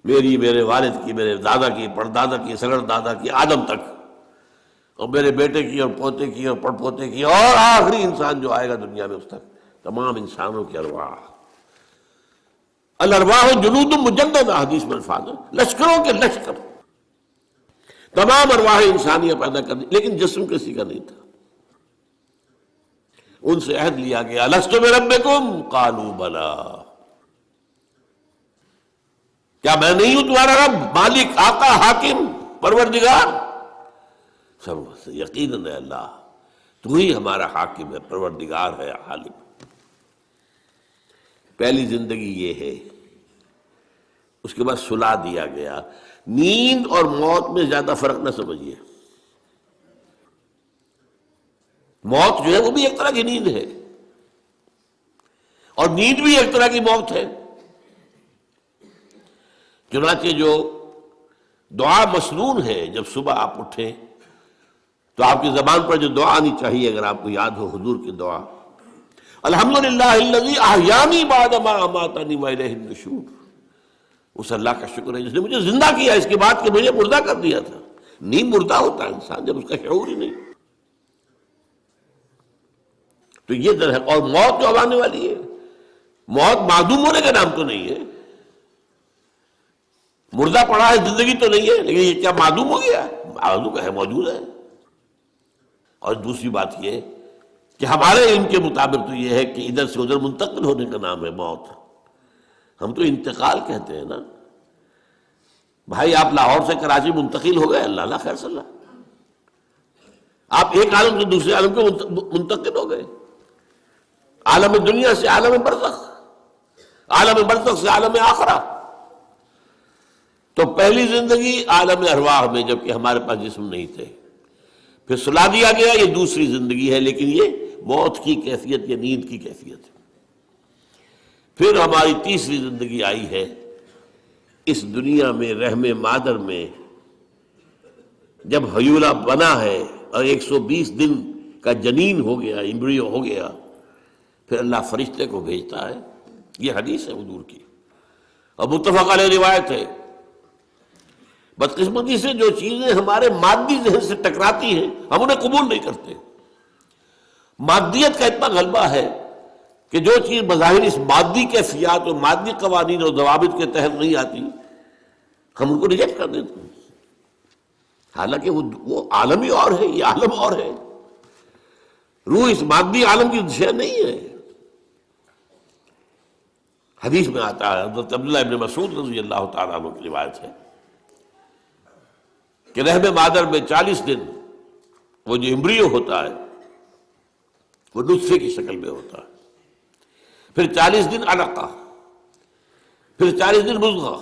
Speaker 1: میری، میرے والد کی، میرے دادا کی، پردادا کی، سگڑ دادا کی، آدم تک، اور میرے بیٹے کی اور پوتے کی اور پڑ پوتے کی اور آخری انسان جو آئے گا دنیا میں اس تک تمام انسانوں کی ارواح. الارواح جنود مجندہ حدیث میں الفاظ ہے، لشکروں کے لشکر، تمام ارواح انسانیہ پیدا کر دی، لیکن جسم کسی کا نہیں تھا. ان سے عہد لیا گیا الست بربکم قالوا بلا، کیا میں نہیں ہوں تمہارا رب، مالک، آقا، حاکم، پروردگار؟ سب یقیناً ہے اللہ، تو ہی ہمارا حاکم ہے، پروردگار ہے، عالم. پہلی زندگی یہ ہے. اس کے بعد سلا دیا گیا. نیند اور موت میں زیادہ فرق نہ سمجھیے. موت جو ہے وہ بھی ایک طرح کی نیند ہے، اور نیند بھی ایک طرح کی موت ہے. چنانچہ جو دعا مسنون ہے، جب صبح آپ اٹھیں تو آپ کی زبان پر جو دعا آنی چاہیے، اگر آپ کو یاد ہو حضور کی دعا، الحمدللہ الذی احیانی بعد ما اماتنی والیہ النشور. اس اللہ کا شکر ہے جس نے مجھے زندہ کیا اس کے بعد کہ مجھے مردہ کر دیا تھا. نیند مردہ ہوتا ہے انسان جب اس کا شعور ہی نہیں. تو یہ در ہے. اور موت جو اب آنے والی ہے، موت معدوم ہونے کا نام تو نہیں ہے. مردہ پڑا ہے، زندگی تو نہیں ہے، لیکن یہ کیا معدوم ہو گیا؟ معدوم ہے، موجود ہے. اور دوسری بات یہ کہ ہمارے علم کے مطابق تو یہ ہے کہ ادھر سے ادھر منتقل ہونے کا نام ہے موت. ہم تو انتقال کہتے ہیں نا. بھائی آپ لاہور سے کراچی منتقل ہو گئے، اللہ خیر صلی اللہ، آپ ایک عالم سے دوسرے عالم کو منتقل ہو گئے. عالم دنیا سے عالم برزخ، عالم برزخ سے عالم آخرہ. تو پہلی زندگی عالم ارواح میں، جبکہ ہمارے پاس جسم نہیں تھے. پھر سلا دیا گیا، یہ دوسری زندگی ہے، لیکن یہ موت کی کیفیت یا نیند کی کیفیت ہے. پھر ہماری تیسری زندگی آئی ہے اس دنیا میں، رحم مادر میں جب حیولہ بنا ہے اور 120 دن کا جنین ہو گیا، ایمبریو ہو گیا، پھر اللہ فرشتے کو بھیجتا ہے. یہ حدیث ہے حضور کی اور متفق علیہ روایت ہے. بدقسمتی سے جو چیزیں ہمارے مادی ذہن سے ٹکراتی ہیں ہم انہیں قبول نہیں کرتے. مادیت کا اتنا غلبہ ہے کہ جو چیز بظاہر اس مادی کیفیات اور مادی قوانین اور ضوابط کے تحت نہیں آتی ہم ان کو ریجیکٹ کر دیتے ہیں، حالانکہ وہ عالم ہی اور ہے، یہ عالم اور ہے. روح اس مادی عالم کی شے نہیں ہے. حدیث میں آتا ہے، حضرت عبداللہ ابن مسعود رضی اللہ تعالیٰ عنہ کی روایت ہے کہ رحم مادر میں 40 دن وہ جو ایمبریو ہوتا ہے وہ نطفے کی شکل میں ہوتا ہے، پھر 40 دن علقہ، پھر 40 دن مضغہ،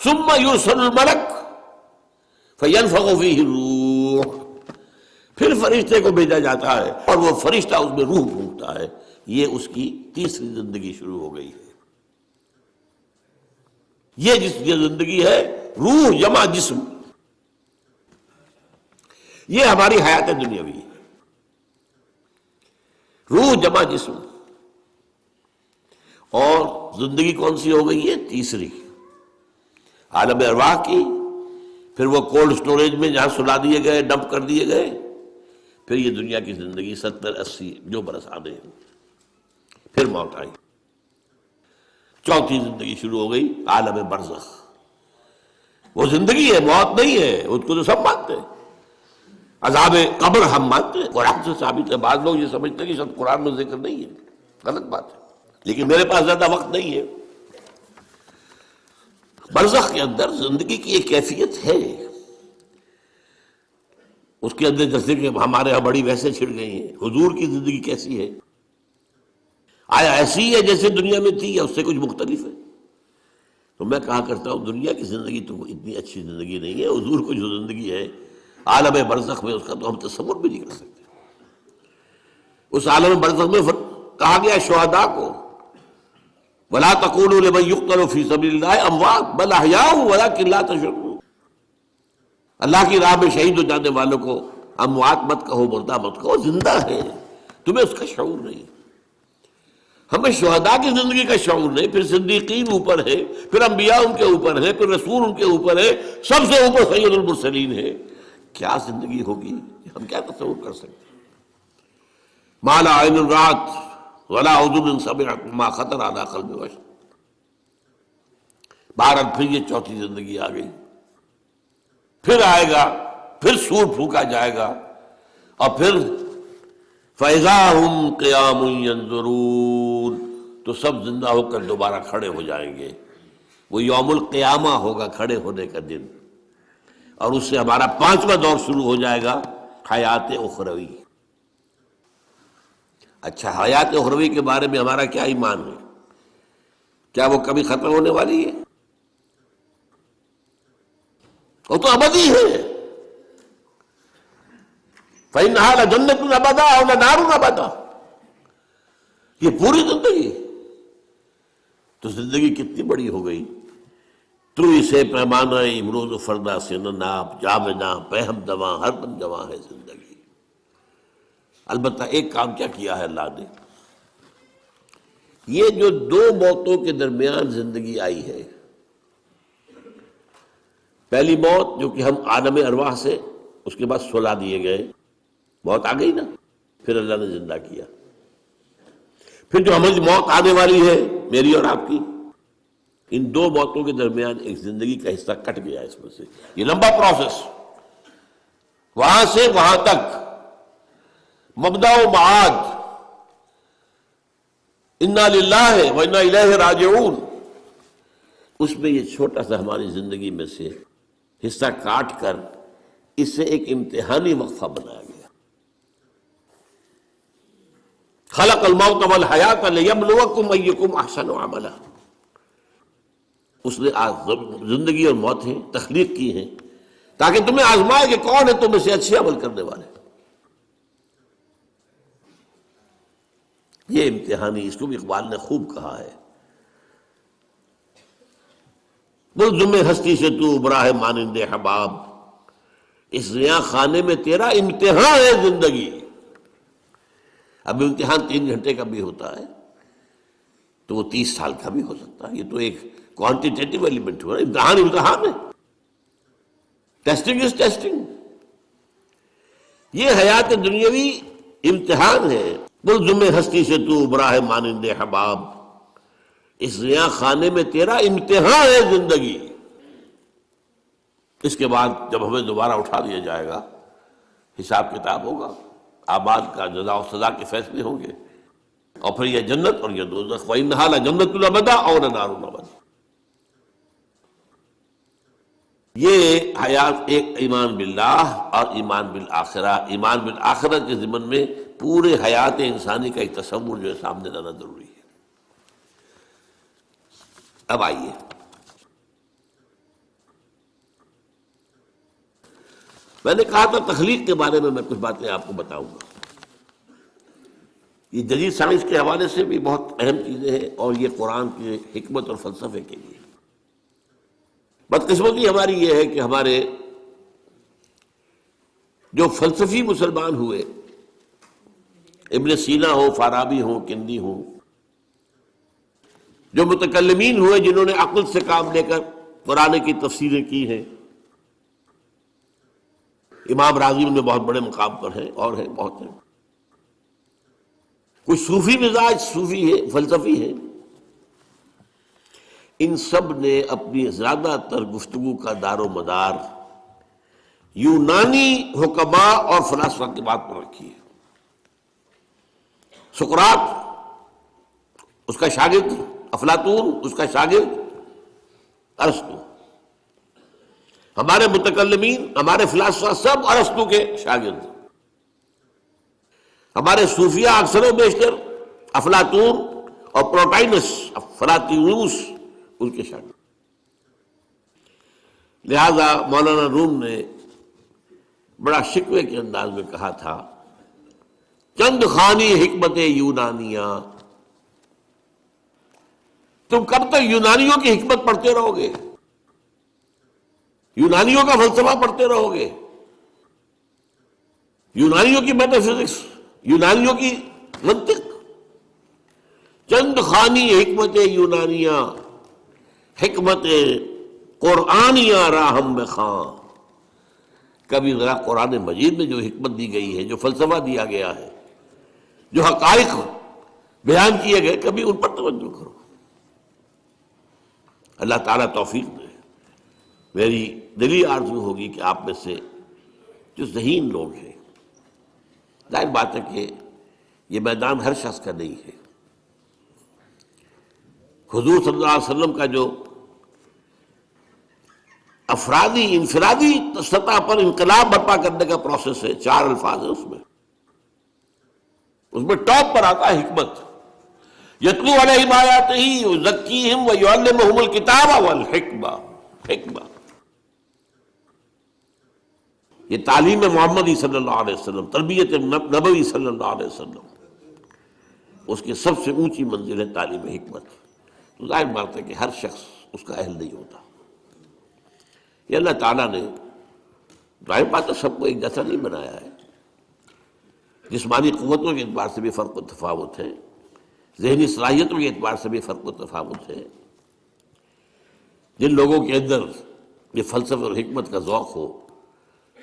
Speaker 1: ثم یرسل الملک فینفخ فیہ الروح، پھر فرشتے کو بھیجا جاتا ہے اور وہ فرشتہ اس میں روح پھونکتا ہے. یہ اس کی تیسری زندگی شروع ہو گئی ہے. یہ جس یہ زندگی ہے روح جمع جسم، یہ ہماری حیات دنیاوی ہے. روح جمع جسم. اور زندگی کون سی ہو گئی ہے؟ تیسری، عالم ارواح کی. پھر وہ کولڈ سٹوریج میں جہاں سلا دیے گئے، ڈمپ کر دیے گئے. پھر یہ دنیا کی زندگی 70-80 جو برس آنے ہیں. پھر موت آئی. چوتھی زندگی شروع ہو گئی، عالم برزخ. وہ زندگی ہے، موت نہیں ہے. اس کو تو سب مانتے ہیں. عذاب قبر ہم مانتے ہیں، قرآن سے ثابت ہے. بعض لوگ یہ سمجھتے ہیں کہ سب قرآن میں ذکر نہیں ہے، غلط بات ہے. لیکن میرے پاس زیادہ وقت نہیں ہے. برزخ کے اندر زندگی کی ایک کیفیت ہے. اس کے اندر جیسے کہ ہمارے یہاں بڑی ویسے چھڑ گئی ہیں. حضور کی زندگی کیسی ہے؟ آیا ایسی ہے جیسے دنیا میں تھی یا اس سے کچھ مختلف ہے؟ تو میں کہا کرتا ہوں دنیا کی زندگی تو اتنی اچھی زندگی نہیں ہے. حضور کو جو زندگی ہے عالم برزخ میں، اس کا تو ہم تصور بھی نہیں کر سکتے. اس عالم برزخ میں کہا گیا شہداء کو وَلَا تَقُولُوا لِمَن يُقْتَلُ فِي سَبِيلِ اللَّهِ أَمْوَاتٌ بَلْ أَحْيَاءٌ وَلَٰكِن لَا تَشْعُرُونَ. اللہ کی راہ میں شہید ہو جانے والوں کو اموات مت کہو، مردہ مت کہو، زندہ ہے. تمہیں اس کا شعور نہیں. ہمیں شہداء کی زندگی کا شعور نہیں. پھر صدیقین اوپر ہے، پھر انبیاء ان کے اوپر ہے، پھر رسول ان کے اوپر ہے، سب سے اوپر سید المرسلین ہے. کیا زندگی ہوگی ہم کیا تصور کر سکتے ہیں؟ ما لا عین رات ولا اذن سمعت ما خطر علی قلب بشر. بہرحال پھر یہ چوتھی زندگی آ گئی، پھر آئے گا، پھر سور پھونکا جائے گا، اور پھر فَإِذَا هُمْ قِيَامٌ يَنظُرُونَ، تو سب زندہ ہو کر دوبارہ کھڑے ہو جائیں گے. وہ یوم القیامہ ہوگا، کھڑے ہونے کا دن، اور اس سے ہمارا 5واں دور شروع ہو جائے گا، حیات اخروی. اچھا، حیات اخروی کے بارے میں ہمارا کیا ایمان ہے؟ کیا وہ کبھی ختم ہونے والی ہے؟ وہ تو ابدی ہے. فَإِنَّهَا لَجَنَّةٌ أَبَدًا أَوْ لَنَارٌ أَبَدًا. یہ پوری زندگی تو زندگی کتنی بڑی ہو گئی. تو اسے پیمانہ امروز و فردا سے نہ ناپ، جامداں پہم دواں ہر دم جواں ہے زندگی. البتہ ایک کام کیا کیا ہے اللہ نے، یہ جو دو موتوں کے درمیان زندگی آئی ہے، پہلی موت جو کہ ہم عالم ارواح سے، اس کے بعد سلا دیے گئے، موت آ گئی نا، پھر اللہ نے زندہ کیا. پھر جو ہماری موت آنے والی ہے میری اور آپ کی، ان دو موتوں کے درمیان ایک زندگی کا حصہ کٹ گیا اس میں سے. یہ لمبا پروسیس، وہاں سے وہاں تک، مبدأ و معاد، انا للہ و انا الیہ راجعون، اس میں یہ چھوٹا سا ہماری زندگی میں سے حصہ کاٹ کر اس سے ایک امتحانی وقفہ بنایا گیا. خلق الموت والحیات لیبلوکم ایکم احسن عملا. اس نے زندگی اور موتیں تخلیق کی ہیں تاکہ تمہیں آزمائے کہ کون ہے تم میں سے اچھے عمل کرنے والے. یہ امتحانی، اس کو بھی اقبال نے خوب کہا ہے، ملزم ہستی سے تو ابرا ہے مانند حباب، اس ریا خانے میں تیرا امتحان ہے زندگی. اب امتحان 3 گھنٹے کا بھی ہوتا ہے تو وہ 30 سال کا بھی ہو سکتا ہے. یہ تو ایک کوانٹیٹیو ایلیمنٹ ہوا، امتحان ہے. Testing is testing. یہ حیات دنیاوی امتحان ہے. ملزم ہستی سے تو ابرا ہے مانند حباب، اس ریا خانے میں تیرا امتحان ہے زندگی. اس کے بعد جب ہمیں دوبارہ اٹھا دیا جائے گا، حساب کتاب ہوگا، اعمال کا جزا و سزا کے فیصلے ہوں گے، اور پھر یہ جنت اور یہ دوزخ. وَإِنَّهَا لَجَنَّةٌ أَبَدًا أَوْ لَنَارٌ أَبَدًا. یہ حیات ایک ایمان باللہ اور ایمان بالآخرہ. ایمان بالآخرہ کے ضمن میں پورے حیات انسانی کا ایک تصور جو ہے سامنے لانا ضروری ہے. اب آئیے، میں نے کہا تھا تخلیق کے بارے میں کچھ باتیں آپ کو بتاؤں گا. یہ جدید سائنس کے حوالے سے بھی بہت اہم چیزیں ہیں، اور یہ قرآن کی حکمت اور فلسفے کے لیے. بدقسمتی ہماری یہ ہے کہ ہمارے جو فلسفی مسلمان ہوئے، ابن سینا ہو، فارابی ہو، کندی ہو، جو متکلمین ہوئے جنہوں نے عقل سے کام لے کر قرآن کی تفسیریں کی ہیں، امام راضی میں بہت بڑے مقام پر ہیں، اور ہیں بہت ہیں. کچھ صوفی مزاج صوفی ہے، فلسفی ہے. ان سب نے اپنی زیادہ تر گفتگو کا دار و مدار یونانی حکماء اور فلاسفہ کی بات پر رکھی ہے. سقراط اس کا شاگرد، افلاطون اس کا شاگرد، ارسطو. ہمارے متکلمین، ہمارے فلاسفہ سب ارسطو کے شاگرد. ہمارے صوفیہ اکثر و بیشتر افلاطون اور پروٹائنس، فلاطینوس ان کے شاگرد. لہذا مولانا روم نے بڑا شکوے کے انداز میں کہا تھا، چند خانی حکمت یونانیہ. تم کب تک یونانیوں کی حکمت پڑھتے رہو گے، یونانیوں کا فلسفہ پڑھتے رہو گے، یونانیوں کی میٹا فزکس، یونانیوں کی منطق. چند خانی حکمت یونانیہ، حکمت قرآنیہ راہم بخاں. کبھی ذرا قرآن مجید میں جو حکمت دی گئی ہے، جو فلسفہ دیا گیا ہے، جو حقائق بیان کیے گئے، کبھی ان پر توجہ کرو۔ اللہ تعالیٰ توفیق دے۔ میری دلی آرزو ہوگی کہ آپ میں سے جو ذہین لوگ ہیں، ظاہر بات ہے کہ یہ میدان ہر شخص کا نہیں ہے، حضور صلی اللہ علیہ وسلم کا جو افرادی انفرادی سطح پر انقلاب برپا کرنے کا پروسیس ہے، 4 الفاظ ہیں اس میں ٹاپ پر آتا ہے حکمت۔ یتلو علیہم آیاتہ یزکیہم ویعلمہم الکتاب والحکمہ، حکمہ، یہ تعلیم محمدی صلی اللہ علیہ وسلم، تربیت نبوی صلی اللہ علیہ وسلم، اس کی سب سے اونچی منزل ہے تعلیم حکمت۔ تو ظاہر بات ہے کہ ہر شخص اس کا اہل نہیں ہوتا۔ یہ اللہ تعالیٰ نے ظاہر بات ہے سب کو ایک جیسا نہیں بنایا ہے، جسمانی قوتوں کے اعتبار سے بھی فرق و تفاوت ہے، ذہنی صلاحیتوں کے اعتبار سے بھی فرق و تفاوت ہے۔ جن لوگوں کے اندر یہ فلسفہ اور حکمت کا ذوق ہو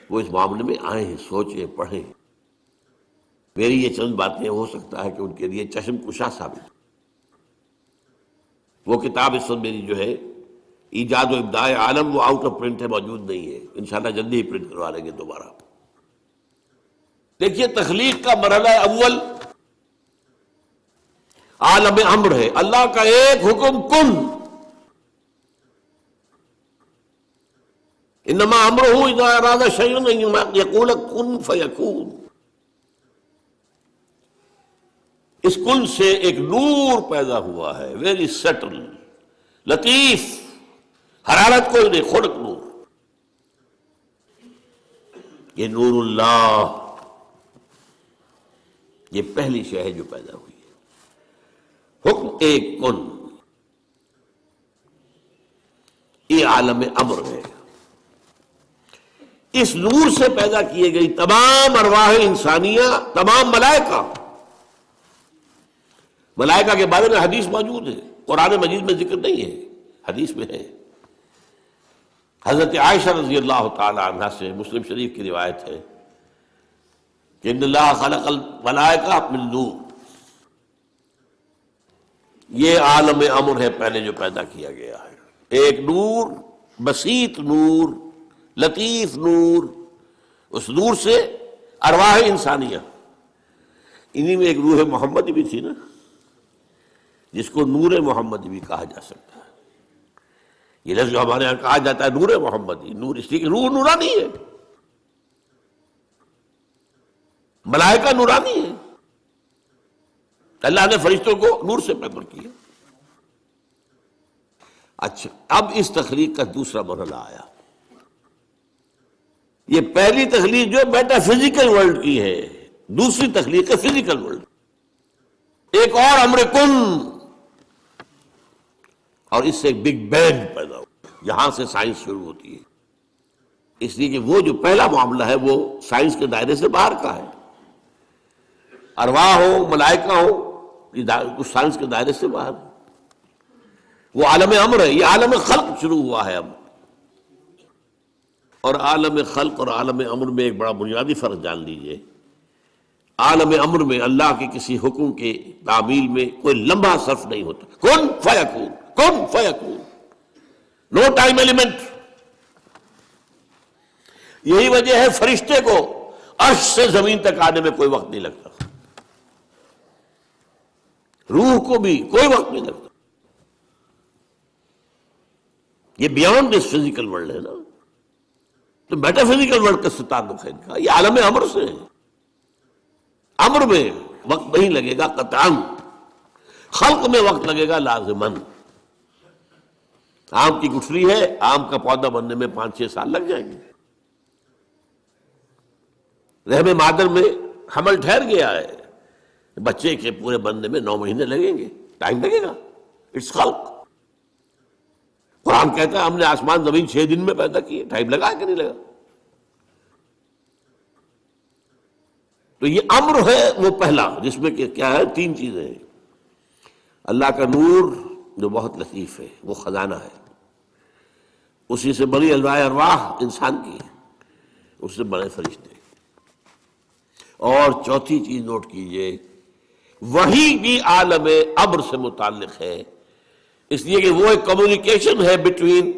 Speaker 1: وہ اس معاملے میں آئیں، سوچیں، پڑھیں۔ میری یہ چند باتیں ہو سکتا ہے کہ ان کے لیے چشم کشا ثابت۔ وہ کتاب اس وقت میری جو ہے ایجاد و ابداع عالم، وہ آؤٹ آف پرنٹ ہے، موجود نہیں ہے، انشاءاللہ جلدی ہی پرنٹ کروا لیں گے دوبارہ۔ دیکھیے تخلیق کا مرحلہ اول عالم امر ہے، اللہ کا ایک حکم کن، انما امرہ اذا اراد شیئا ان یقول کن فیکون۔ اس کن سے ایک نور پیدا ہوا ہے، ویری سٹل، لطیف، حرارت کوئی نہیں، خلق نور۔ یہ نور اللہ، یہ پہلی شے ہے جو پیدا ہوئی ہے۔ حکم ایک کن، یہ عالم امر ہے۔ اس نور سے پیدا کیے گئی تمام ارواح انسانیہ، تمام ملائکہ۔ ملائکہ کے بارے میں حدیث موجود ہے، قرآن مجید میں ذکر نہیں ہے، حدیث میں ہے۔ حضرت عائشہ رضی اللہ تعالی عنہ سے مسلم شریف کی روایت ہے کہ ان اللہ خلق الملائکہ من نور، یہ عالم امر ہے پہلے جو پیدا کیا گیا ہے، ایک نور، بسیط نور، لطیف نور۔ اس نور سے ارواح انسانیہ، انہی میں ایک روح محمدی بھی تھی نا، جس کو نور محمدی بھی کہا جا سکتا ہے۔ یہ لفظ جو ہمارے یہاں کہا جاتا ہے نور محمدی، نور اس لیے کہ روح نورانی ہے، ملائکہ نورانی ہے، اللہ نے فرشتوں کو نور سے پیدا کیا۔ اچھا، اب اس تخلیق کا دوسرا مرحلہ آیا۔ یہ پہلی تخلیق جو میٹا فزیکل ورلڈ کی ہے، دوسری تخلیق ہے فزیکل ورلڈ۔ ایک اور امر کن، اور اس سے ایک بگ بینگ پیدا ہو، یہاں سے سائنس شروع ہوتی ہے۔ اس لیے کہ وہ جو پہلا معاملہ ہے وہ سائنس کے دائرے سے باہر کا ہے، ارواح ہو، ملائکہ ہو، یہ سائنس کے دائرے سے باہر ہے، وہ عالم امر ہے۔ یہ عالم خلق شروع ہوا ہے اب، اور عالم خلق اور عالم امر میں ایک بڑا بنیادی فرق جان لیجئے۔ عالم امر میں اللہ کے کسی حکم کے تعمیل میں کوئی لمحہ صرف نہیں ہوتا، کن فیکون، کن فیکون، نو ٹائم ایلیمنٹ۔ یہی وجہ ہے فرشتے کو عرش سے زمین تک آنے میں کوئی وقت نہیں لگتا، روح کو بھی کوئی وقت نہیں لگتا۔ یہ بیانڈ دس فزیکل ورلڈ ہے نا، تو میٹا فزیکل ورلڈ کا سے تعلق ہے ان کا، یہ عالم امر سے ہے۔ امر میں وقت نہیں لگے گا قطعاً، خلق میں وقت لگے گا لازماً۔ آم کی گٹھلی ہے، آم کا پودا بننے میں 5-6 سال لگ جائیں گے، رحم مادر میں حمل ٹھہر گیا ہے، بچے کے پورے بننے میں 9 مہینے لگیں گے، ٹائم لگے گا، اٹس خلق۔ قرآن کہتا ہے ہم نے آسمان زمین 6 دن میں پیدا کیے، ٹائم لگا کہ نہیں لگا؟ تو یہ امر ہے وہ پہلا، جس میں کہ کیا ہے 3 چیزیں ہیں۔ اللہ کا نور جو بہت لطیف ہے، وہ خزانہ ہے، اسی سے بڑی الواح ارواح انسان کی ہے، اس سے بنے فرشتے. اور چوتھی چیز نوٹ کیجئے، وہی بھی عالم امر سے متعلق ہے، اس لیے کہ وہ ایک کمیونیکیشن ہے بٹوین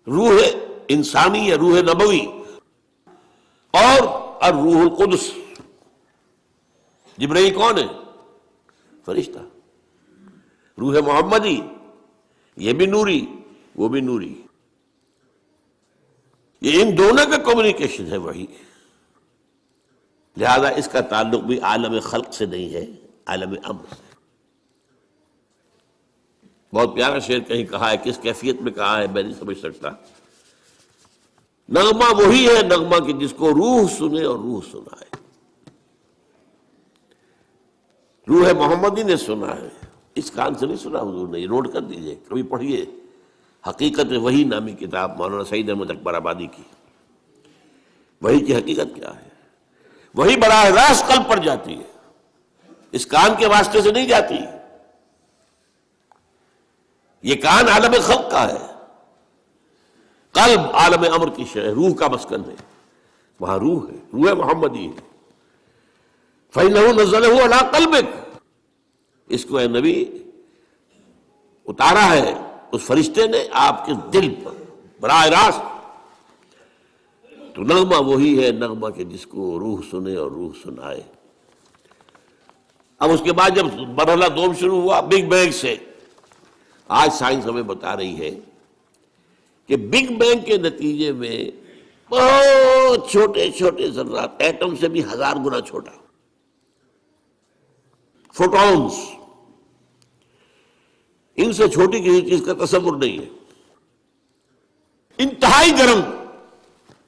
Speaker 1: روح انسانی یا روح نبوی اور الروح القدس. جبرائیل کون ہے؟ فرشتہ. روح محمدی یہ بھی نوری وہ بھی نوری. یہ ان دونوں کا کمیونیکیشن ہے وہی. لہذا اس کا تعلق بھی عالم خلق سے نہیں ہے، عالم امر سے. بہت پیارا شعر کہیں کہا ہے، کس کیفیت میں کہا ہے میں نہیں سمجھ سکتا. نغمہ وہی ہے نغمہ کہ جس کو روح سنے اور روح سنائے. روح محمدی نے سنا ہے، اس کان سے نہیں سنا حضور نے. یہ نوٹ کر دیجئے، کبھی پڑھیے حقیقت وحی نامی کتاب مولانا سعید احمد اکبر آبادی کی. وحی کی حقیقت کیا ہے؟ وہی براہ راست قلب پر جاتی ہے، اس کان کے واسطے سے نہیں جاتی. یہ کان عالم خلق کا ہے، قلب عالم امر کی شے، روح کا مسکن ہے. وہاں روح ہے، روح محمدی ہے. فَإِنَّهُ نَزَّلَهُ عَلَىٰ قَلْبِكَ، اس کو اے نبی اتارا ہے اس فرشتے نے آپ کے دل پر براہ راست. تو نغمہ وہی ہے نغمہ کہ جس کو روح سنے اور روح سنائے. اب اس کے بعد جب مرحلہ دوم شروع ہوا بگ بینگ سے، آج سائنس ہمیں بتا رہی ہے کہ بگ بینگ کے نتیجے میں بہت چھوٹے چھوٹے ذرات، ایٹم سے بھی 1000 گنا چھوٹا، فوٹونز، ان سے چھوٹی کسی چیز کا تصور نہیں ہے. انتہائی گرم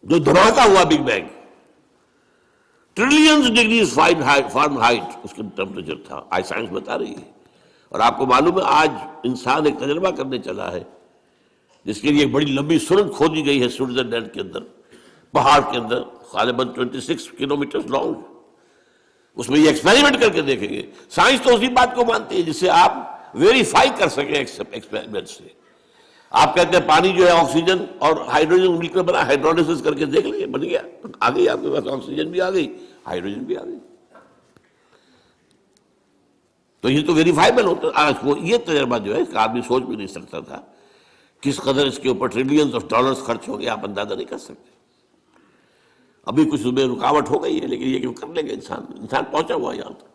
Speaker 1: جو دھماکہ ہوا big bang, trillions degrees Fahrenheit اس کا ٹیمپریچر تھا، آج سائنس بتا رہی ہے. اور آپ کو معلوم ہے آج انسان ایک تجربہ کرنے چلا ہے جس کے لیے ایک بڑی لمبی سرنگ کھودی گئی ہے سوئٹزرلینڈ کے اندر، پہاڑ کے اندر، غالباً 26 کلومیٹر لانگ. اس میں یہ ایکسپیریمنٹ کر کے دیکھیں گے. سائنس تو اسی بات کو مانتی ہے جس سے آپ ویریفائی کر سکیں ایکسپیریمنٹ سے. آپ کہتے ہیں پانی جو ہے آکسیجن اور ہائیڈروجن مل کر بنا، ہائیڈرولسس کر کے دیکھ لیں بن گیا، آ گئی آپ کے پاس آکسیجن بھی آ گئی، ہائیڈروجن بھی آ گئی. تو یہ تو ویریفائبل ہوتا ہے. یہ تجربہ جو ہے اس کا آدمی سوچ بھی نہیں سکتا تھا. کس قدر اس کے اوپر ٹریلینز آف ڈالرز خرچ ہو گیا آپ اندازہ نہیں کر سکتے. ابھی کچھ صبح رکاوٹ ہو گئی ہے لیکن یہ کہ کر لے گا انسان پہنچا ہوا یہاں تک.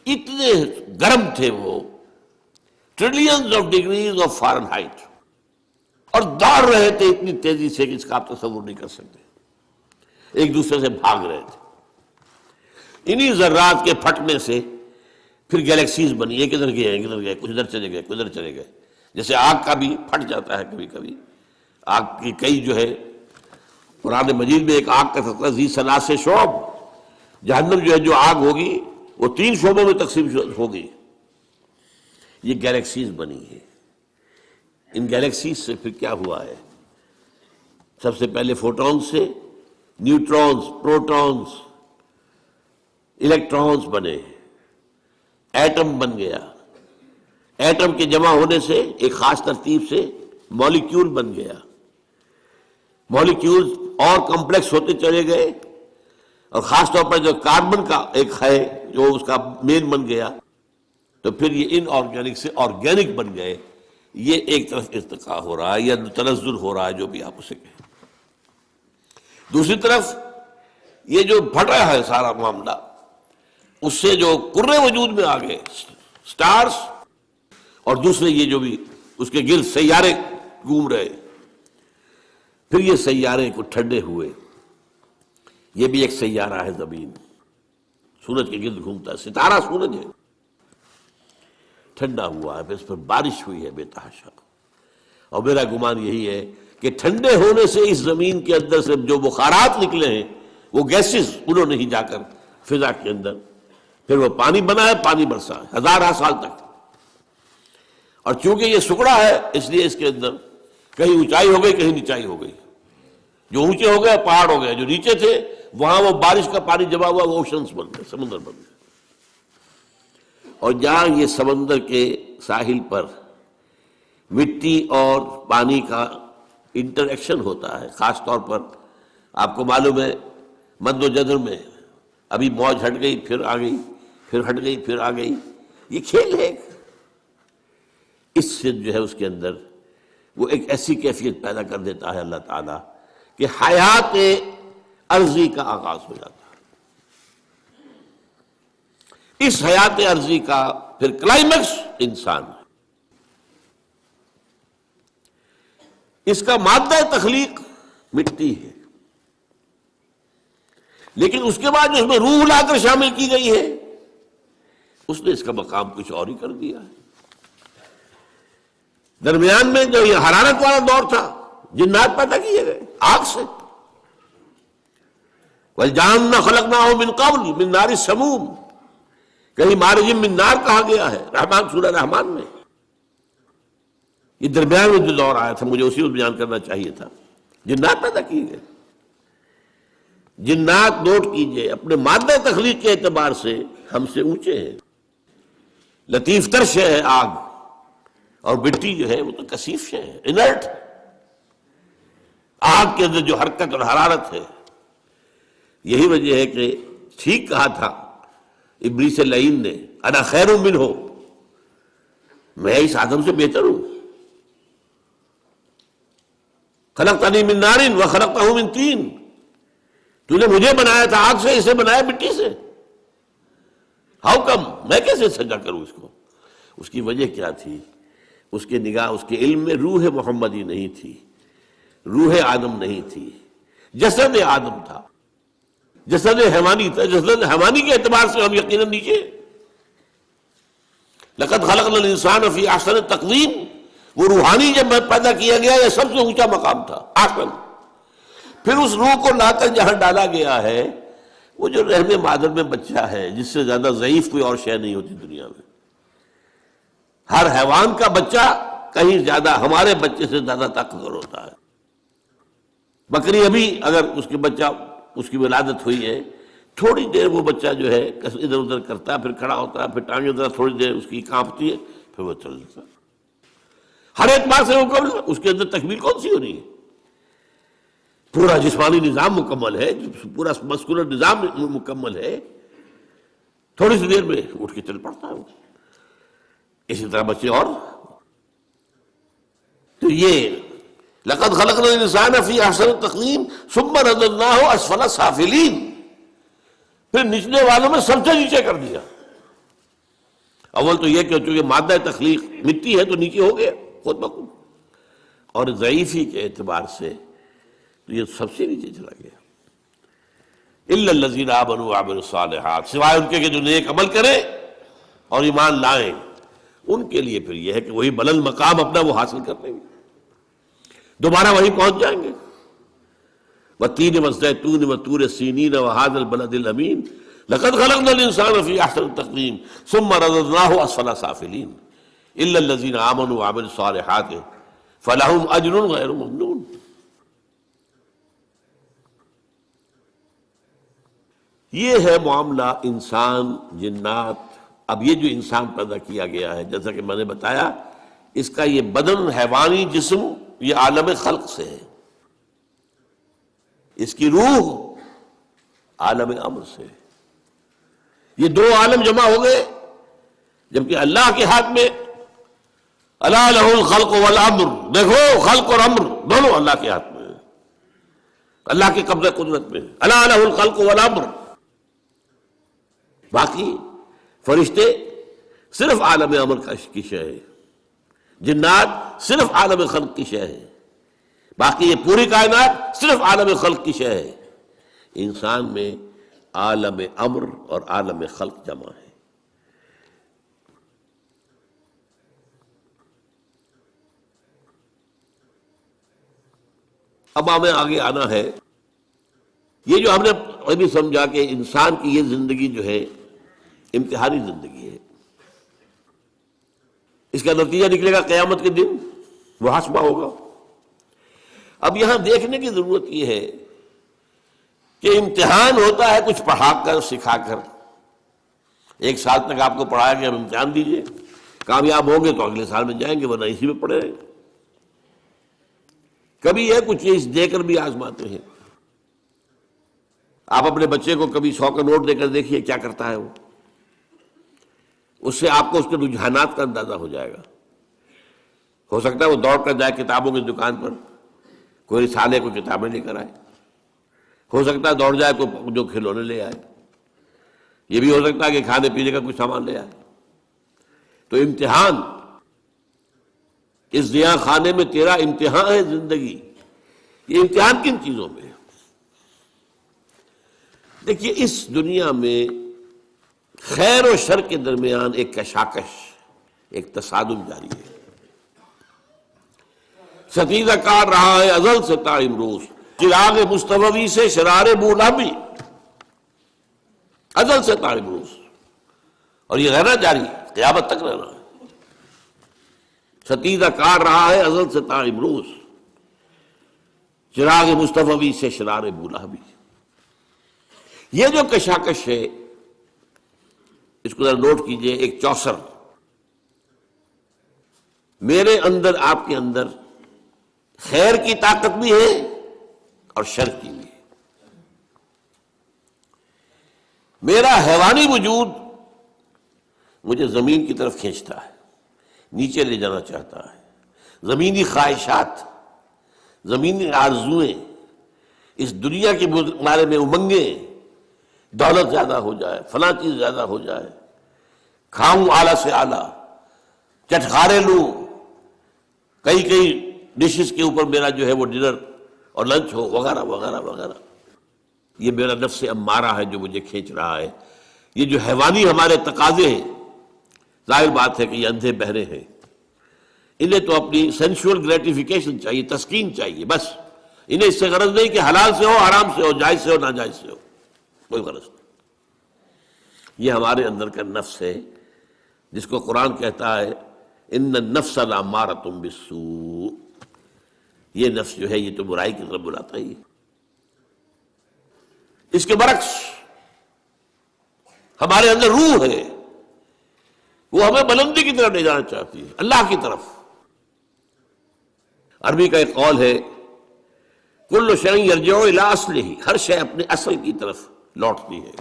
Speaker 1: اتنے گرم تھے وہ، trillions of degrees of Fahrenheit, اور دوڑ رہے تھے اتنی تیزی سے کہ اس کا آپ تصور نہیں کر سکتے. ایک دوسرے سے بھاگ رہے تھے. انہی ذرات کے پھٹنے سے پھر گیلیکسیز بنی. ایک ادھر گئے کدھر گئے، کچھ ادھر چلے گئے کچھ ادھر چلے گئے. جیسے آگ کا بھی پھٹ جاتا ہے کبھی کبھی. آگ کی کئی جو ہے قرآن مجید میں ایک آگ کا تذکرہ ذی ثلاث شعب، جہنم جو ہے جو آگ ہوگی وہ 3 شعبوں میں تقسیم ہوگی. یہ گیلیکسیز بنی ہے. ان گیلیکسیز سے پھر کیا ہوا ہے؟ سب سے پہلے فوٹونز سے نیوٹرونز، پروٹونز، الیکٹرونز بنے، ایٹم بن گیا. ایٹم کے جمع ہونے سے ایک خاص ترتیب سے مولیکیول بن گیا. مولیکیول اور کمپلیکس ہوتے چلے گئے، اور خاص طور پر جو کاربن کا ایک ہے جو اس کا مین بن گیا، تو پھر یہ ان آرگینک سے آرگینک بن گئے. یہ ایک طرف ارتقاء ہو رہا ہے یا تنزل ہو رہا ہے جو بھی آپ اسے کہیں. دوسری طرف یہ جو پھٹا ہے سارا معاملہ، اس سے جو قرے وجود میں آ گئے سٹارز، اور دوسرے یہ جو بھی اس کے گرد سیارے گھوم رہے. پھر یہ سیارے کو ٹھنڈے ہوئے. یہ بھی ایک سیارہ ہے زمین، سورج کے گرد گھومتا ہے، ستارہ سورج ہے. ٹھنڈا ہوا ہے، پھر اس پر بارش ہوئی ہے بے تحاشا. اور میرا گمان یہی ہے کہ ٹھنڈے ہونے سے اس زمین کے اندر سے جو بخارات نکلے ہیں وہ گیسز، انہوں نے ہی جا کر فضا کے اندر پھر وہ پانی بنا ہے، پانی برسا ہے 1000 سال تک. اور چونکہ یہ سکڑا ہے اس لیے اس کے اندر کہیں اونچائی ہو گئی کہیں نیچائی ہو گئی. جو اونچے ہو گئے پہاڑ ہو گئے، جو نیچے تھے وہاں وہ بارش کا پانی جمع ہوا، وہ اوشنز بن گئے، سمندر بن گئے. اور جہاں یہ سمندر کے ساحل پر مٹی اور پانی کا انٹریکشن ہوتا ہے، خاص طور پر آپ کو معلوم ہے مد و جزر میں ابھی موج ہٹ گئی پھر آ گئی، پھر ہٹ گئی پھر آ گئی، یہ کھیل ہے۔ اس سے جو ہے اس کے اندر وہ ایک ایسی کیفیت پیدا کر دیتا ہے اللہ تعالیٰ کہ حیات عرضی کا آغاز ہو جاتا ہے۔ اس حیات عرضی کا پھر کلائمیکس انسان ہے۔ اس کا مادہ تخلیق مٹی ہے، لیکن اس کے بعد جو اس میں روح لا کر شامل کی گئی ہے، اس نے اس کا مقام کچھ اور ہی کر دیا ہے۔ درمیان میں جو یہ حرارت والا دور تھا، جنات پیدا کیے گئے آگ سے، وَالْجَانَّ خَلَقْنَاهُ مِنْ قَبْلُ مِنْ نَارِ السَّمُومِ، کہیں مارج من نار کہا گیا ہے رحمان سورہ رحمان میں۔ یہ درمیان میں جو دور آیا تھا مجھے اسی کو بیان کرنا چاہیے تھا۔ جنات پیدا کیے گئے، جنات نوٹ کیجئے اپنے مادہ تخلیق کے اعتبار سے ہم سے اونچے ہیں، لطیف تر شے ہے آگ، اور مٹی جو ہے وہ تو کثیف شے ہے، انرٹ۔ آگ کے اندر جو حرکت اور حرارت ہے، یہی وجہ ہے کہ ٹھیک کہا تھا ابلیس لعین نے، انا خیر منہ، میں اس آدم سے بہتر ہوں، خلقتنی من نار وخلقتہ من طین، تو نے مجھے بنایا تھا آگ سے، اسے بنایا مٹی سے، ہاؤ کم، میں کیسے سجا کروں اس کو؟ اس کی وجہ کیا تھی؟ اس کے نگاہ، اس کے علم میں روح محمدی نہیں تھی، روح آدم نہیں تھی، جسد آدم تھا، جسد حیوانی تھا۔ جسد حیوانی کے اعتبار سے ہم یقیناً نیچے۔ لقد خلقنا الانسان فی احسن تقویم، وہ روحانی جب پیدا کیا گیا یہ سب سے اونچا مقام تھا، احسن۔ پھر اس روح کو لا کر جہاں ڈالا گیا ہے، وہ جو رحم مادر میں بچہ ہے، جس سے زیادہ ضعیف کوئی اور شے نہیں ہوتی دنیا میں۔ ہر حیوان کا بچہ کہیں زیادہ ہمارے بچے سے زیادہ طاقتور ہوتا ہے۔ بکری ابھی اگر اس کے بچہ، اس کی ولادت ہوئی ہے، تھوڑی دیر وہ بچہ جو ہے ادھر ادھر کرتا ہے، پھر کھڑا ہوتا ہے، پھر ٹانگیں ذرا تھوڑی دیر اس کی کانپتی ہے، پھر وہ چل دیتا ہے۔ ہر اعتبار سے مکمل، اس کے اندر تکمیل کون سی ہو رہی ہے؟ پورا جسمانی نظام مکمل ہے، پورا مسکولر نظام مکمل ہے، تھوڑی سی دیر میں اٹھ کے چل پڑتا ہے وہ۔ اسی طرح بچے اور۔ تو یہ لقد خلقنا الانسان فی احسن تقویم ثم رددناہ اسفل سافلین، پھر نچلے والوں میں سب سے نیچے کر دیا۔ اول تو یہ کہ چونکہ مادہ تخلیق مٹی ہے تو نیچے ہو گیا خود بخود، اور ضعیفی کے اعتبار سے تو یہ سب سے نیچے چلا گیا۔ الا الذین آمنوا وعملوا الصالحات، سوائے ان کے کہ جو نیک عمل کریں اور ایمان لائیں، ان کے لیے پھر یہ ہے کہ وہی بلند مقام اپنا وہ حاصل کر لیں گے، دوبارہ وہیں پہنچ جائیں گے۔ والتین والزیتون وطور سینین وہذا البلد الامین لقد خلقنا الانسان فی احسن تقویم ثم رددناہ اسفل سافلین الا الذین آمنوا وعملوا الصالحات فلہم اجر غیر ممنون۔ یہ ہے معاملہ انسان جنات۔ اب یہ جو انسان پیدا کیا گیا ہے، جیسا کہ میں نے بتایا، اس کا یہ بدن حیوانی جسم یہ عالم خلق سے ہے، اس کی روح عالم امر سے ہے۔ یہ دو عالم جمع ہو گئے، جبکہ اللہ کے ہاتھ میں الا لہ الخلق والامر، دیکھو خلق اور امر دونوں اللہ کے ہاتھ میں ہے، اللہ کے قبضہ قدرت میں، الا لہ الخلق والامر۔ باقی فرشتے صرف عالم امر کی شے ہے، جنات صرف عالم خلق کی شے ہے، باقی یہ پوری کائنات صرف عالم خلق کی شے ہے۔ انسان میں عالم امر اور عالم خلق جمع ہے۔ اب ہمیں آگے آنا ہے، یہ جو ہم نے ابھی سمجھا کہ انسان کی یہ زندگی جو ہے امتحانی زندگی ہے، اس کا نتیجہ نکلے گا قیامت کے دن، محاسبہ ہوگا۔ اب یہاں دیکھنے کی ضرورت یہ ہے کہ امتحان ہوتا ہے کچھ پڑھا کر سکھا کر۔ ایک سال تک آپ کو پڑھایا گیا، اب امتحان دیجئے، کامیاب ہوں گے تو اگلے سال میں جائیں گے، ورنہ اسی میں پڑے رہیں۔ کبھی ایک کچھ چیز دے کر بھی آزماتے ہیں. آپ اپنے بچے کو کبھی 100 کا نوٹ دے کر دیکھیے کیا کرتا ہے وہ. اس سے آپ کو اس کے رجحانات کا اندازہ ہو جائے گا. ہو سکتا ہے وہ دوڑ کر جائے کتابوں کی دکان پر, کوئی رسالے کو کتابیں لے کر آئے. ہو سکتا ہے دوڑ جائے کوئی جو کھلونے لے آئے. یہ بھی ہو سکتا ہے کہ کھانے پینے کا کچھ سامان لے آئے. تو امتحان, اس ضیاء خانے میں تیرا امتحان ہے زندگی. یہ امتحان کن چیزوں میں ہے؟ دیکھیے, اس دنیا میں خیر و شر کے درمیان ایک کشاکش, ایک تصادم جاری ہے. ستیزہ کار رہا ہے ازل سے تا امروز, چراغ مصطفی سے شرار بولابی, ازل سے تا امروز. اور یہ رہنا جاری ہے, قیامت تک رہنا ہے. ستیزہ کار رہا ہے ازل سے تا امروز, چراغ مصطفی سے شرار بولابی. یہ جو کشاکش ہے اس کو ذرا نوٹ کیجئے. ایک چوسر, میرے اندر آپ کے اندر خیر کی طاقت بھی ہے اور شر کی بھی ہے. میرا حیوانی وجود مجھے زمین کی طرف کھینچتا ہے, نیچے لے جانا چاہتا ہے. زمینی خواہشات, زمینی آرزوئیں, اس دنیا کے بارے میں امنگیں, دولت زیادہ ہو جائے, فلاں چیز زیادہ ہو جائے, کھاؤں اعلیٰ سے اعلیٰ, چٹخارے لوں, کئی ڈشز کے اوپر میرا جو ہے وہ ڈنر اور لنچ ہو, وغیرہ وغیرہ وغیرہ. یہ میرا نفس امارہ ہے جو مجھے کھینچ رہا ہے. یہ جو حیوانی ہمارے تقاضے ہیں, ظاہر بات ہے کہ یہ اندھے بہرے ہیں. انہیں تو اپنی سینشول گریٹیفیکیشن چاہیے, تسکین چاہیے, بس. انہیں اس سے غرض نہیں کہ حلال سے ہو, حرام سے ہو, جائز سے ہو, ناجائز سے ہو, کوئی غرض نہیں. یہ ہمارے اندر کا نفس ہے جس کو قرآن کہتا ہے ان النفس لامارۃ بالسوء. یہ نفس جو ہے یہ تو برائی کی طرف بلاتا ہی ہے. اس کے برعکس ہمارے اندر روح ہے, وہ ہمیں بلندی کی طرف لے جانا چاہتی ہے, اللہ کی طرف. عربی کا ایک قول ہے کل شیء یرجع الی اصلہ, ہر شے اپنے اصل کی طرف لوٹتی ہے.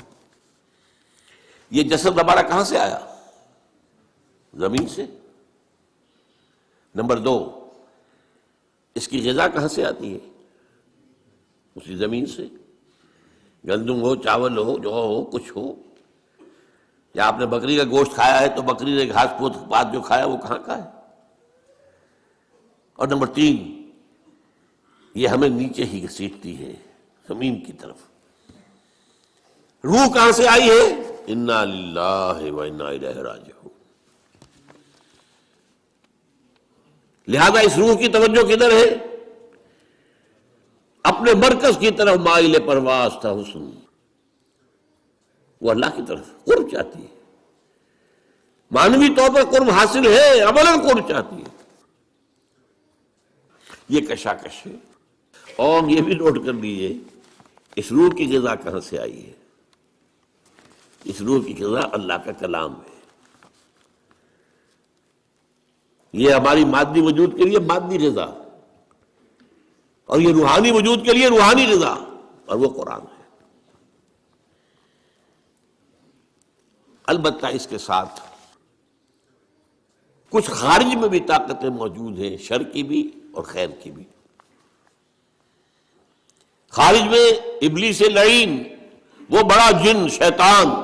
Speaker 1: یہ جسد ہمارا کہاں سے آیا؟ زمین سے. نمبر 2, اس کی غذا کہاں سے آتی ہے؟ اسی زمین سے. گندم ہو, چاول ہو, جو ہو, کچھ ہو. یا آپ نے بکری کا گوشت کھایا ہے تو بکری نے گھاس پھوس پات جو کھایا وہ کہاں کا ہے؟ اور نمبر 3, یہ ہمیں نیچے ہی گھسیٹتی ہے, زمین کی طرف. روح کہاں سے آئی ہے؟ انا للہ و انا الیہ راجعون. لہذا اس روح کی توجہ کدھر ہے؟ اپنے مرکز کی طرف مائل پرواز تھا حسن. وہ اللہ کی طرف قرب چاہتی ہے. معنوی طور پر قرب حاصل ہے, عملاً قرب چاہتی ہے. یہ کشاکش ہے. اور یہ بھی نوٹ کر لیجیے اس روح کی غذا کہاں سے آئی ہے. اس روح کی غذا اللہ کا کلام ہے. یہ ہماری مادی وجود کے لیے مادی غذا, اور یہ روحانی وجود کے لیے روحانی غذا, اور وہ قرآن ہے. البتہ اس کے ساتھ کچھ خارج میں بھی طاقتیں موجود ہیں, شر کی بھی اور خیر کی بھی. خارج میں ابلیس لعین, وہ بڑا جن شیطان,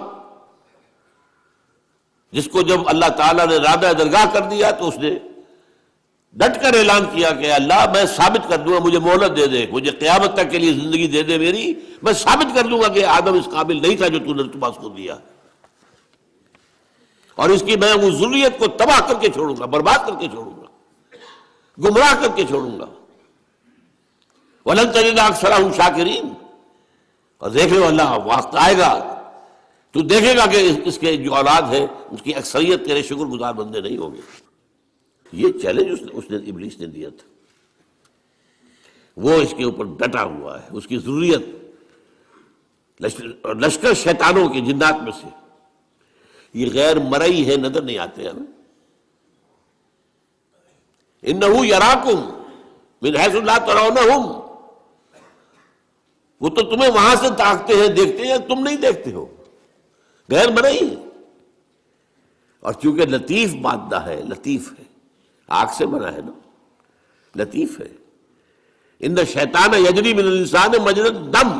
Speaker 1: جس کو جب اللہ تعالیٰ نے رادہ درگاہ کر دیا تو اس نے ڈٹ کر اعلان کیا کہ اللہ میں ثابت کر دوں گا, مجھے مہلت دے دے, مجھے قیامت تک کے لیے زندگی دے دے میری, میں ثابت کر دوں گا کہ آدم اس قابل نہیں تھا جو تو نے پاس کو دیا, اور اس کی میں وہ ذریت کو تباہ کر کے چھوڑوں گا, برباد کر کے چھوڑوں گا, گمراہ کر کے چھوڑوں گا. وَلَن تَجِدَ أَكْثَرَهُمْ شَاكِرِينَ. اور دیکھ لو اللہ وقت آئے گا تو دیکھے گا کہ اس کے جو اولاد ہے اس کی اکثریت تیرے شکر گزار بندے نہیں ہوں گے. یہ چیلنج اس نے ابلیس نے دیا تھا, وہ اس کے اوپر ڈٹا ہوا ہے. اس کی ضروریت لشکر شیطانوں کے جنات میں سے, یہ غیر مرئی ہے, نظر نہیں آتے ہمیں. انہو یراکم من حیث لا ترونہم، وہ تو تمہیں وہاں سے تاکتے ہیں، دیکھتے ہیں، تم نہیں دیکھتے ہو، غیر مرئی ہے۔ اور چونکہ لطیف مادہ ہے، لطیف ہے، آگ سے بنا ہے نا، لطیف ہے۔ ان الشیطان یجری من الانسان مجری الدم،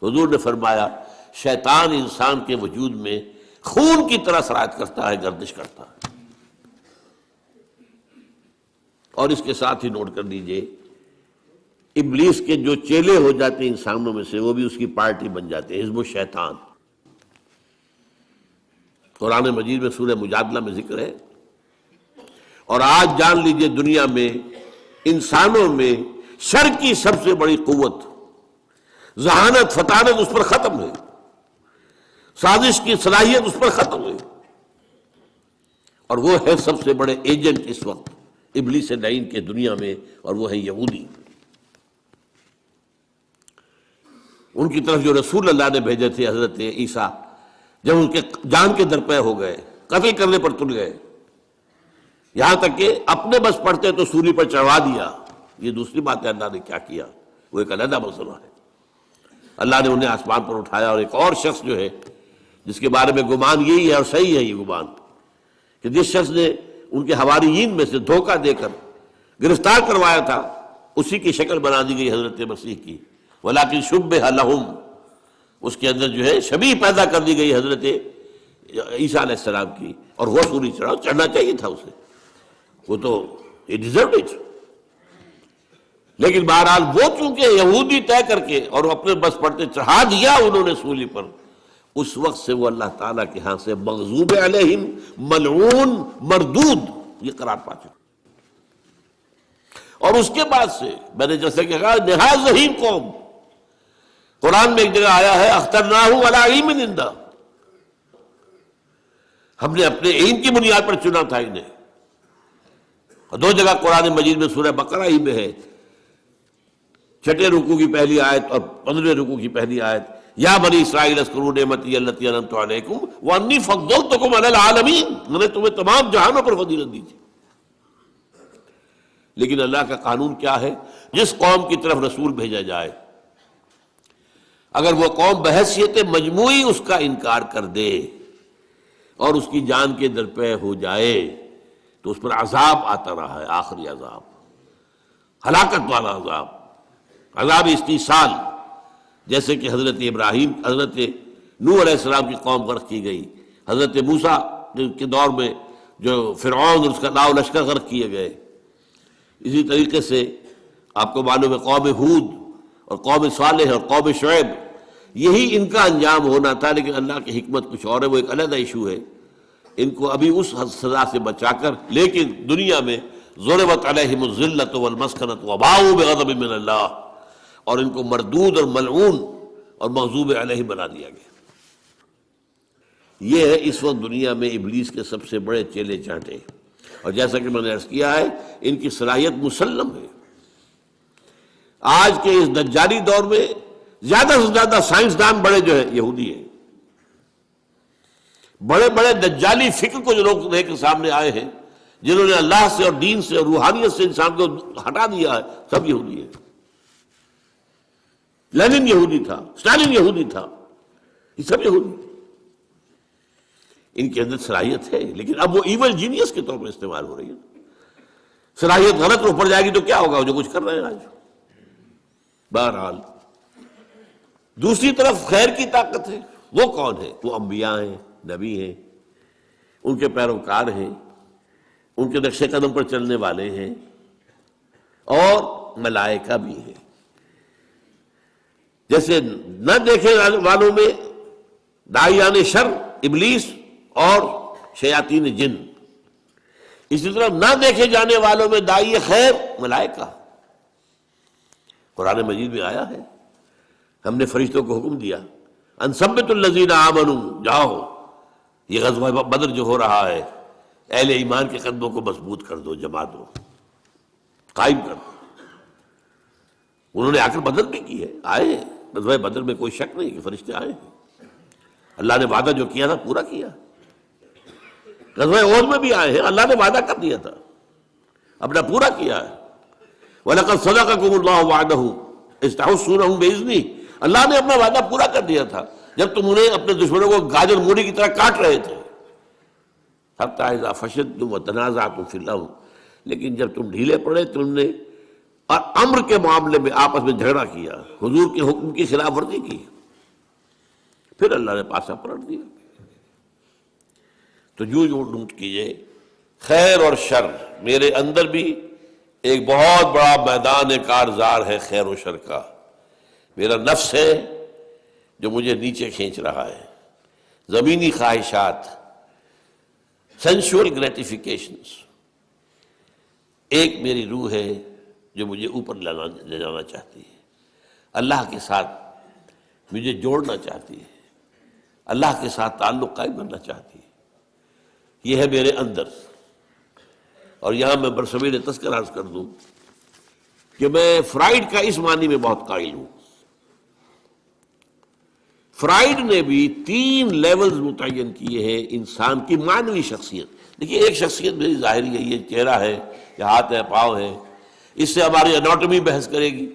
Speaker 1: حضور نے فرمایا شیطان انسان کے وجود میں خون کی طرح سرایت کرتا ہے، گردش کرتا ہے۔ اور اس کے ساتھ ہی نوٹ کر لیجئے، ابلیس کے جو چیلے ہو جاتے ہیں انسانوں میں سے، وہ بھی اس کی پارٹی بن جاتے ہیں، حزب الشیطان۔ قرآن مجید میں سورہ مجادلہ میں ذکر ہے۔ اور آج جان لیجئے دنیا میں انسانوں میں شر کی سب سے بڑی قوت، ذہانت، فطانت اس پر ختم ہے، سازش کی صلاحیت اس پر ختم ہے، اور وہ ہے سب سے بڑے ایجنٹ اس وقت ابلیس لعین کے دنیا میں، اور وہ ہے یہودی۔ ان کی طرف جو رسول اللہ نے بھیجے تھے حضرت عیسیٰ، جب ان کے جان کے درپے ہو گئے، قتل کرنے پر تل گئے، یہاں تک کہ اپنے بس پڑتے تو سولی پر چڑھوا دیا۔ یہ دوسری بات ہے اللہ نے کیا کیا، وہ ایک علیحدہ مسئلہ ہے۔ اللہ نے انہیں آسمان پر اٹھایا، اور ایک اور شخص جو ہے جس کے بارے میں گمان یہی ہے، اور صحیح ہے یہ گمان، کہ جس شخص نے ان کے حواریین میں سے دھوکہ دے کر گرفتار کروایا تھا، اسی کی شکل بنا دی گئی حضرت مسیح کی، ولیکن شبہ لہم، اس کے اندر جو ہے شبیہ پیدا کر دی گئی حضرت عیسیٰ علیہ السلام کی، اور وہ سولی چڑھنا چاہیے تھا اسے، وہ تو he deserved it۔ لیکن بہرحال وہ چونکہ یہودی طے کر کے اور اپنے بس پڑتے چڑھا دیا انہوں نے سولی پر، اس وقت سے وہ اللہ تعالیٰ کے ہاں سے مغضوب علیہم، ملعون، مردود یہ قرار پا چکا۔ اور اس کے بعد سے میں نے جیسے کہ کہا نہایت ذہین قوم، قرآن میں ایک جگہ آیا ہے اخترناہ علی علم عندنا، ہم نے اپنے علم کی بنیاد پر چنا تھا انہیں۔ اور دو جگہ قرآن مجید میں سورہ بقرہ ہی میں ہے، چھٹے رکوع کی پہلی آیت اور 15ویں رکوع کی پہلی آیت، یا بنی اسرائیل اذکروا نعمتی التی انعمت علیکم وانی فضلتکم علی العالمین، میں نے تمہیں تمام جہانوں پر فضیلت دی تھی۔ لیکن اللہ کا قانون کیا ہے، جس قوم کی طرف رسول بھیجا جائے، اگر وہ قوم بحیثیت مجموعی اس کا انکار کر دے اور اس کی جان کے درپے ہو جائے، تو اس پر عذاب آتا رہا ہے، آخری عذاب، ہلاکت والا عذاب، عذاب استیصال، جیسے کہ حضرت ابراہیم، حضرت نوح علیہ السلام کی قوم غرق کی گئی، حضرت موسیٰ کے دور میں جو فرعون اور اس کا لاؤ لشکر غرق کیے گئے۔ اسی طریقے سے آپ کو معلوم ہے قوم ہود اور قوم صالح اور قوم شعیب، یہی ان کا انجام ہونا تھا، لیکن اللہ کی حکمت کچھ اور ہے، وہ ایک علیحدہ ایشو ہے۔ ان کو ابھی اس سزا سے بچا کر، لیکن دنیا میں ضربت علیہم الذلۃ والمسکنۃ وباؤوا بغضب من اللہ، اور ان کو مردود اور ملعون اور مغضوب علیہ بنا دیا گیا۔ یہ ہے اس وقت دنیا میں ابلیس کے سب سے بڑے چیلے چانٹے، اور جیسا کہ میں نے عرض کیا ہے ان کی صلاحیت مسلم ہے۔ آج کے اس دجالی دور میں زیادہ سے زیادہ سائنسدان بڑے جو ہیں یہودی ہیں، بڑے بڑے دجالی فکر کو جو لوگ لے کے سامنے آئے ہیں، جنہوں نے اللہ سے اور دین سے اور روحانیت سے انسان کو ہٹا دیا ہے، سب یہودی ہیں۔ لینن یہودی تھا، اسٹالن یہودی تھا، یہ سب یہودی۔ ان کے اندر صلاحیت ہے، لیکن اب وہ ایول جینیس کے طور پر استعمال ہو رہی ہے۔ صلاحیت غلط رو پڑ جائے گی تو کیا ہوگا، جو کچھ کر رہے ہیں آج۔ بہرحال دوسری طرف خیر کی طاقت ہے، وہ کون ہے؟ وہ انبیاء ہیں، نبی ہیں، ان کے پیروکار ہیں، ان کے نقش قدم پر چلنے والے ہیں، اور ملائکہ بھی ہیں۔ جیسے نہ دیکھے والوں میں داعیان شر ابلیس اور شیاطین جن، اسی طرح نہ دیکھے جانے والوں میں داعی خیر ملائکہ۔ قرآن مجید میں آیا ہے، ہم نے فرشتوں کو حکم دیا ان ثبتوا الذین آمنوا، جاؤ یہ غزوہ بدر جو ہو رہا ہے، اہل ایمان کے قدموں کو مضبوط کر دو، جما دو، قائم کر دو۔ انہوں نے آ کر بدر بھی کی ہے، آئے ہیں غزوہ بدر میں، کوئی شک نہیں کہ فرشتے آئے ہیں۔ اللہ نے وعدہ جو کیا تھا پورا کیا۔ غزوہ احد میں بھی آئے ہیں، اللہ نے وعدہ کر دیا تھا، اپنا پورا کیا ہے۔ وَلَقَدْ صَدَقَكُمُ اللَّهُ وَعْدَهُ إِذْ تَحُسُّونَهُم بِإِذْنِهِ، اللہ نے اپنا وعدہ پورا کر دیا تھا جب تم انہیں اپنے دشمنوں کو گاجر مولی کی طرح کاٹ رہے تھے. حَتَّىٰ إِذَا فَشِلْتُمْ وَتَنَازَعْتُمْ فِي الْأَمْرِ، لیکن جب تم ڈھیلے پڑے تم نے اور امر کے معاملے میں آپس میں جھگڑا کیا، حضور کے حکم کی خلاف ورزی کی، پھر اللہ نے پاسا پلٹ دیا. تو جو نوٹ کیجئے خیر اور شر، میرے اندر بھی ایک بہت بڑا میدان کارزار ہے خیر و شر کا. میرا نفس ہے جو مجھے نیچے کھینچ رہا ہے، زمینی خواہشات، سینشول گریٹیفیکیشنز. ایک میری روح ہے جو مجھے اوپر لے جانا چاہتی ہے، اللہ کے ساتھ مجھے جوڑنا چاہتی ہے، اللہ کے ساتھ تعلق قائم کرنا چاہتی ہے. یہ ہے میرے اندر. اور یہاں میں برصغیر تذکرہ عرض کر دوں کہ میں فرائیڈ کا اس معنی میں بہت قائل ہوں. فرائیڈ نے بھی 3 لیولز متعین کیے ہیں انسان کی معنوی شخصیت. دیکھیے ایک شخصیت میری ظاہری ہے، یہ چہرہ ہے، یہ ہاتھ ہے، پاؤں ہے، اس سے ہماری اناٹومی بحث کرے گی.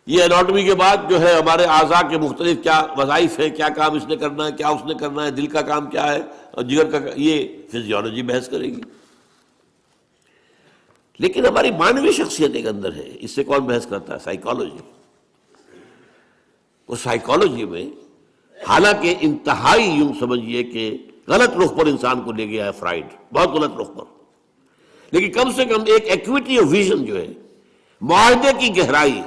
Speaker 1: یہ اناٹومی کے بعد جو ہے ہمارے اعضاء کے مختلف کیا وظائف ہیں، کیا کام اس نے کرنا ہے، کیا اس نے کرنا ہے، دل کا کام کیا ہے اور جگر کا یہ فزیولوجی بحث کرے گی. لیکن ہماری معنوی شخصیت ایک اندر ہے، اس سے کون بحث کرتا ہے؟ سائیکالوجی. وہ سائیکالوجی میں حالانکہ انتہائی یوں سمجھیے کہ غلط رخ پر انسان کو لے گیا ہے فرائیڈ، بہت غلط رخ پر، لیکن کم سے کم ایک ایکویٹی آف ویژن جو ہے، معاہدے کی گہرائی،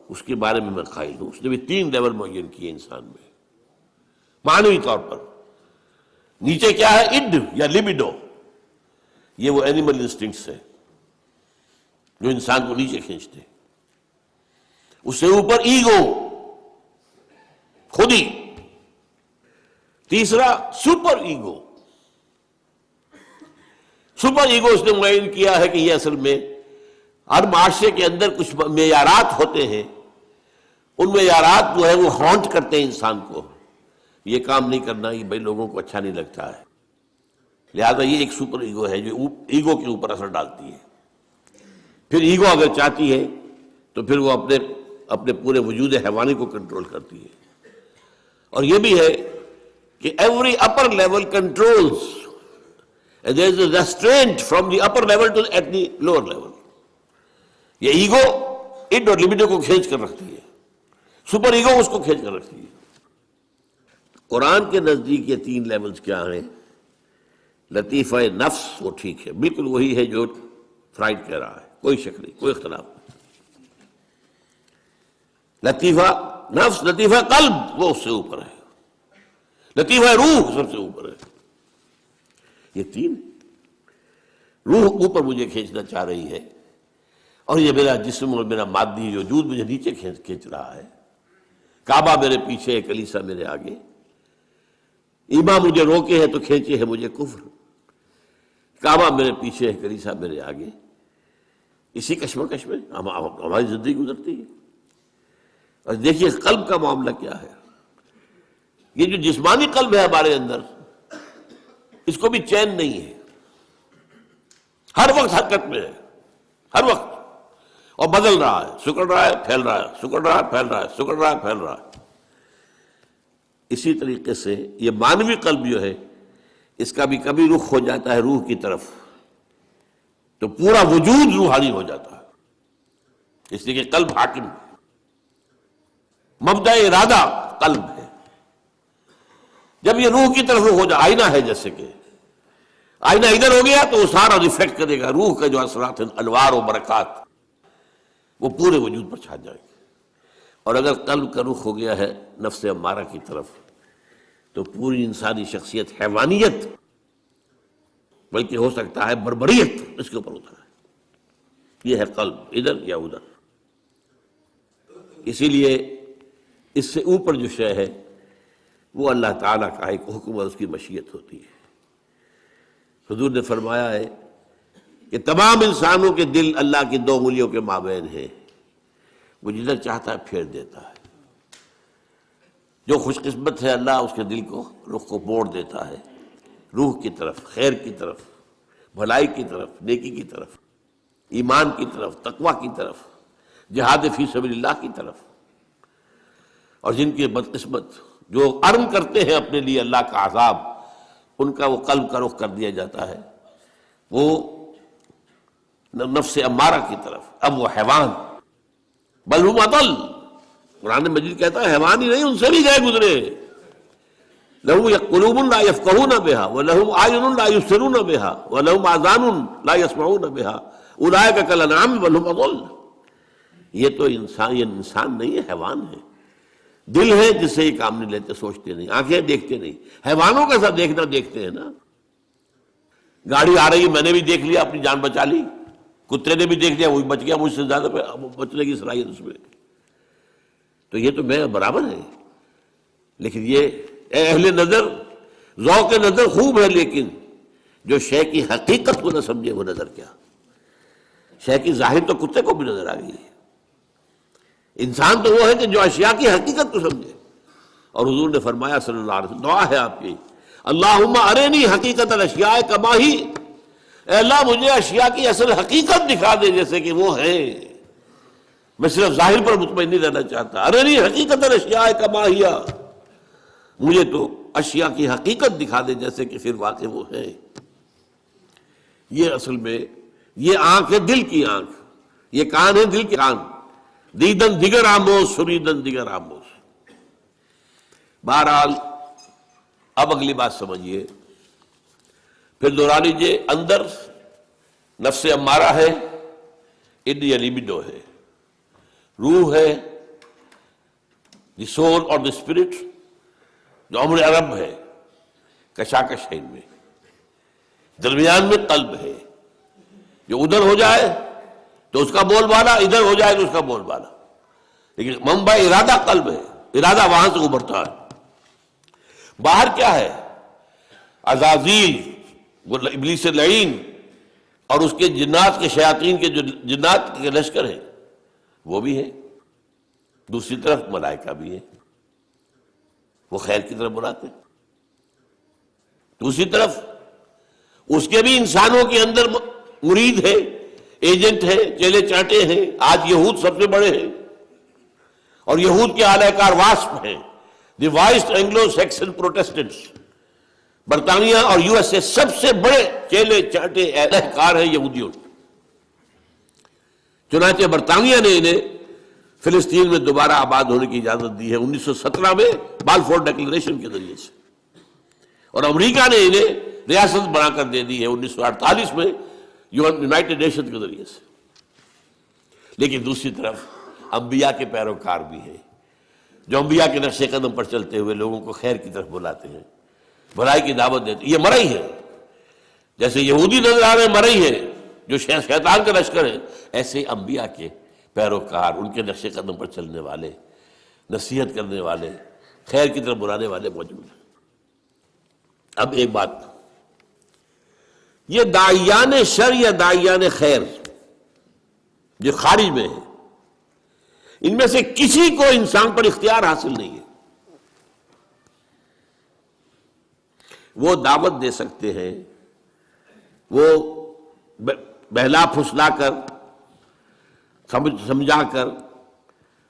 Speaker 1: اس کے بارے میں قائل ہوں. اس نے بھی 3 لیول معین کیے انسان میں معنوی طور پر. نیچے کیا ہے؟ اڈ یا لبیڈو، یہ وہ اینیمل انسٹنکٹس ہے جو انسان کو نیچے کھینچتے. اس سے اوپر ایگو، خودی. تیسرا سپر ایگو. سپر ایگو اس نے معین کیا ہے کہ یہ اصل میں ہر معاشرے کے اندر کچھ معیارات ہوتے ہیں، ان معیارات جو ہے وہ ہانٹ کرتے ہیں انسان کو. یہ کام نہیں کرنا، یہ بھائی لوگوں کو اچھا نہیں لگتا ہے، لہذا یہ ایک سپر ایگو ہے جو ایگو کے اوپر اثر ڈالتی ہے. پھر ایگو اگر چاہتی ہے تو پھر وہ اپنے پورے وجود حیوانی کو کنٹرول کرتی ہے. اور یہ بھی ہے کہ every upper level controls and there is a restraint from the upper level to at the lower level. یہ ایگو اڈ اور لبیڈو کو کھینچ کر رکھتی ہے، سپر ایگو اس کو کھینچ کر رکھتی ہے. قرآن کے نزدیک یہ 3 لیولز کیا ہیں؟ لطیفہ نفس وہ ٹھیک ہے، بالکل وہی ہے جو فرائیڈ کہہ رہا ہے، کوئی شک نہیں، کوئی اختلاف نہیں. لطیفہ نفس، لطیفہ قلب وہ اس سے اوپر ہے، لطیفہ روح سب سے اوپر ہے. یہ 3 روح اوپر مجھے کھینچنا چاہ رہی ہے، اور یہ میرا جسم اور میرا مادی وجود مجھے نیچے کھینچ رہا ہے. کعبہ میرے پیچھے ہے، کلیسا میرے آگے. ایمان مجھے روکے ہے تو کھینچے ہے مجھے کفر. کعبہ میرے پیچھے ہے، کلیسا میرے آگے. اسی کشمکش میں ہماری زندگی گزرتی ہے. اور دیکھیے قلب کا معاملہ کیا ہے. یہ جو جسمانی قلب ہے ہمارے اندر، اس کو بھی چین نہیں ہے، ہر وقت حرکت میں ہے، ہر وقت، اور بدل رہا ہے، سکڑ رہا ہے، پھیل رہا ہے، سکڑ رہا ہے، پھیل رہا ہے، سکڑ رہا ہے، پھیل رہا ہے. اسی طریقے سے یہ مانوی قلب جو ہے، اس کا بھی کبھی رخ ہو جاتا ہے روح کی طرف تو پورا وجود روحانی ہو جاتا ہے. اس لیے کہ قلب حاکم ہے، مبدأ ارادہ قلب ہے. جب یہ روح کی طرف رخ ہو جائے، آئینہ ہے جیسے کہ آئینہ ادھر ہو گیا تو وہ سارا ریفلیکٹ کرے گا، روح کا جو اثرات ہیں، انوار و برکات، وہ پورے وجود پر چھا جائیں گے. اور اگر قلب کا رخ ہو گیا ہے نفس امارہ کی طرف تو پوری انسانی شخصیت حیوانیت، بلکہ ہو سکتا ہے بربریت، اس کے اوپر ہوتا ہے. یہ ہے قلب، ادھر یا ادھر. اسی لیے اس سے اوپر جو شے ہے وہ اللہ تعالیٰ کا ایک حکم اور اس کی مشیت ہوتی ہے. حضور نے فرمایا ہے کہ تمام انسانوں کے دل اللہ کی 2 انگلیوں کے مابین ہیں، وہ جدھر چاہتا ہے پھیر دیتا ہے. جو خوش قسمت ہے اللہ اس کے دل کو، رخ کو موڑ دیتا ہے روح کی طرف، خیر کی طرف، بھلائی کی طرف، نیکی کی طرف. ایمان کی طرف، تقوی کی طرف، جہاد فی سبیل اللہ کی طرف. اور جن کے بدقسمت جو ارم کرتے ہیں اپنے لیے اللہ کا عذاب، ان کا وہ قلب کا رخ کر دیا جاتا ہے وہ نفس امارہ کی طرف. اب وہ حیوان، بل ہم اضل، قرآن مجید کہتا ہے حیوان ہی نہیں، ان سے بھی گئے گزرے. لہم قلوب لا یفقہون بہا ولہم اعین لا یبصرون بہا ولہم آذان لا یسمعون بہا اولئک کالانعام بل ہم اضل. یہ تو انسان نہیں ہے، حیوان ہے. دل ہے جس سے یہ کام نہیں لیتے، سوچتے نہیں، آنکھیں دیکھتے نہیں. حیوانوں کا ساتھ دیکھنا دیکھتے ہیں نا. گاڑی آ رہی ہے، میں نے بھی دیکھ لیا، اپنی جان بچا لی. کتے نے بھی دیکھ لیا، وہ بچ گیا، مجھ سے زیادہ بچنے کی صلاحیت اس میں. تو یہ تو میں برابر ہے. لیکن یہ اے اہل نظر، ذوق نظر خوب ہے، لیکن جو شے کی حقیقت کو نہ سمجھے وہ نظر کیا. شے کی ظاہر تو کتے کو بھی نظر آ گئی ہے. انسان تو وہ ہے کہ جو اشیاء کی حقیقت کو سمجھے. اور حضور نے فرمایا صلی اللہ علیہ وسلم، دعا ہے آپ کی، اللہم ارینی حقیقت الاشیاء کما ہی، اے اللہ مجھے اشیاء کی اصل حقیقت دکھا دے جیسے کہ وہ ہے. میں صرف ظاہر پر مطمئن نہیں رہنا چاہتا. ارینی حقیقت الاشیاء کما ہی، مجھے تو اشیاء کی حقیقت دکھا دے جیسے کہ پھر واقع وہ ہے. یہ اصل میں یہ آنکھ ہے دل کی آنکھ، یہ کان ہے دل کے کان. دیدن دیگر آموز سنیدن دیگر آموز. بہرحال اب اگلی بات سمجھیے، پھر دوہرا لیجیے. اندر نفس امارہ ہے، انڈیا لیبیڈو ہے، روح ہے، دی سول اور دی اسپرٹ، جو عمر عرب ہے، کشاکش ہے ان میں. درمیان میں قلب ہے، جو ادھر ہو جائے تو اس کا بول بالا، ادھر ہو جائے تو اس کا بول بالا. لیکن منبع ارادہ قلب ہے، ارادہ وہاں سے ابھرتا ہے. باہر کیا ہے؟ عزازیل، وہ ابلیس لعین اور اس کے جنات کے شیاطین کے جو جنات کے لشکر ہیں وہ بھی ہے. دوسری طرف ملائکہ بھی ہے، وہ خیر کی طرف بلاتے ہیں. دوسری طرف اس کے بھی انسانوں کے اندر مرید ہے، ایجنٹ ہے، چیلے چاٹے ہیں. آج یہود سب سے بڑے ہیں، اور یہود کے اعلی کار واسپ ہیں، دی وائسڈ اینگلو سیکسن پروٹیسٹنٹس. برطانیہ اور یو ایس اے سب سے بڑے چیلے چاٹے اعلی کار ہیں یہودیوں. چنانچہ برطانیہ نے انہیں فلسطین میں دوبارہ آباد ہونے کی اجازت دی ہے 1917 میں بالفور ڈکلریشن کے ذریعے سے، اور امریکہ نے انہیں ریاست بنا کر دے دی ہے 1948 میں یونائٹڈ نیشن کے ذریعے سے. لیکن دوسری طرف انبیاء کے پیروکار بھی ہیں، جو انبیاء کے نقش قدم پر چلتے ہوئے لوگوں کو خیر کی طرف بلاتے ہیں، بھلائی کی دعوت دیتے ہیں. یہ مرئی ہے، جیسے یہودی نظر آ رہے ہیں مرئی ہے جو شیطان کا لشکر ہے، ایسے انبیاء کے پیروکار، ان کے نقش قدم پر چلنے والے، نصیحت کرنے والے، خیر کی طرف بلانے والے موجود ہیں. اب ایک بات، یہ داعیان شر یا داعیان خیر جو خارج میں ہیں، ان میں سے کسی کو انسان پر اختیار حاصل نہیں ہے. وہ دعوت دے سکتے ہیں، وہ بہلا پھسلا کر، سمجھا کر،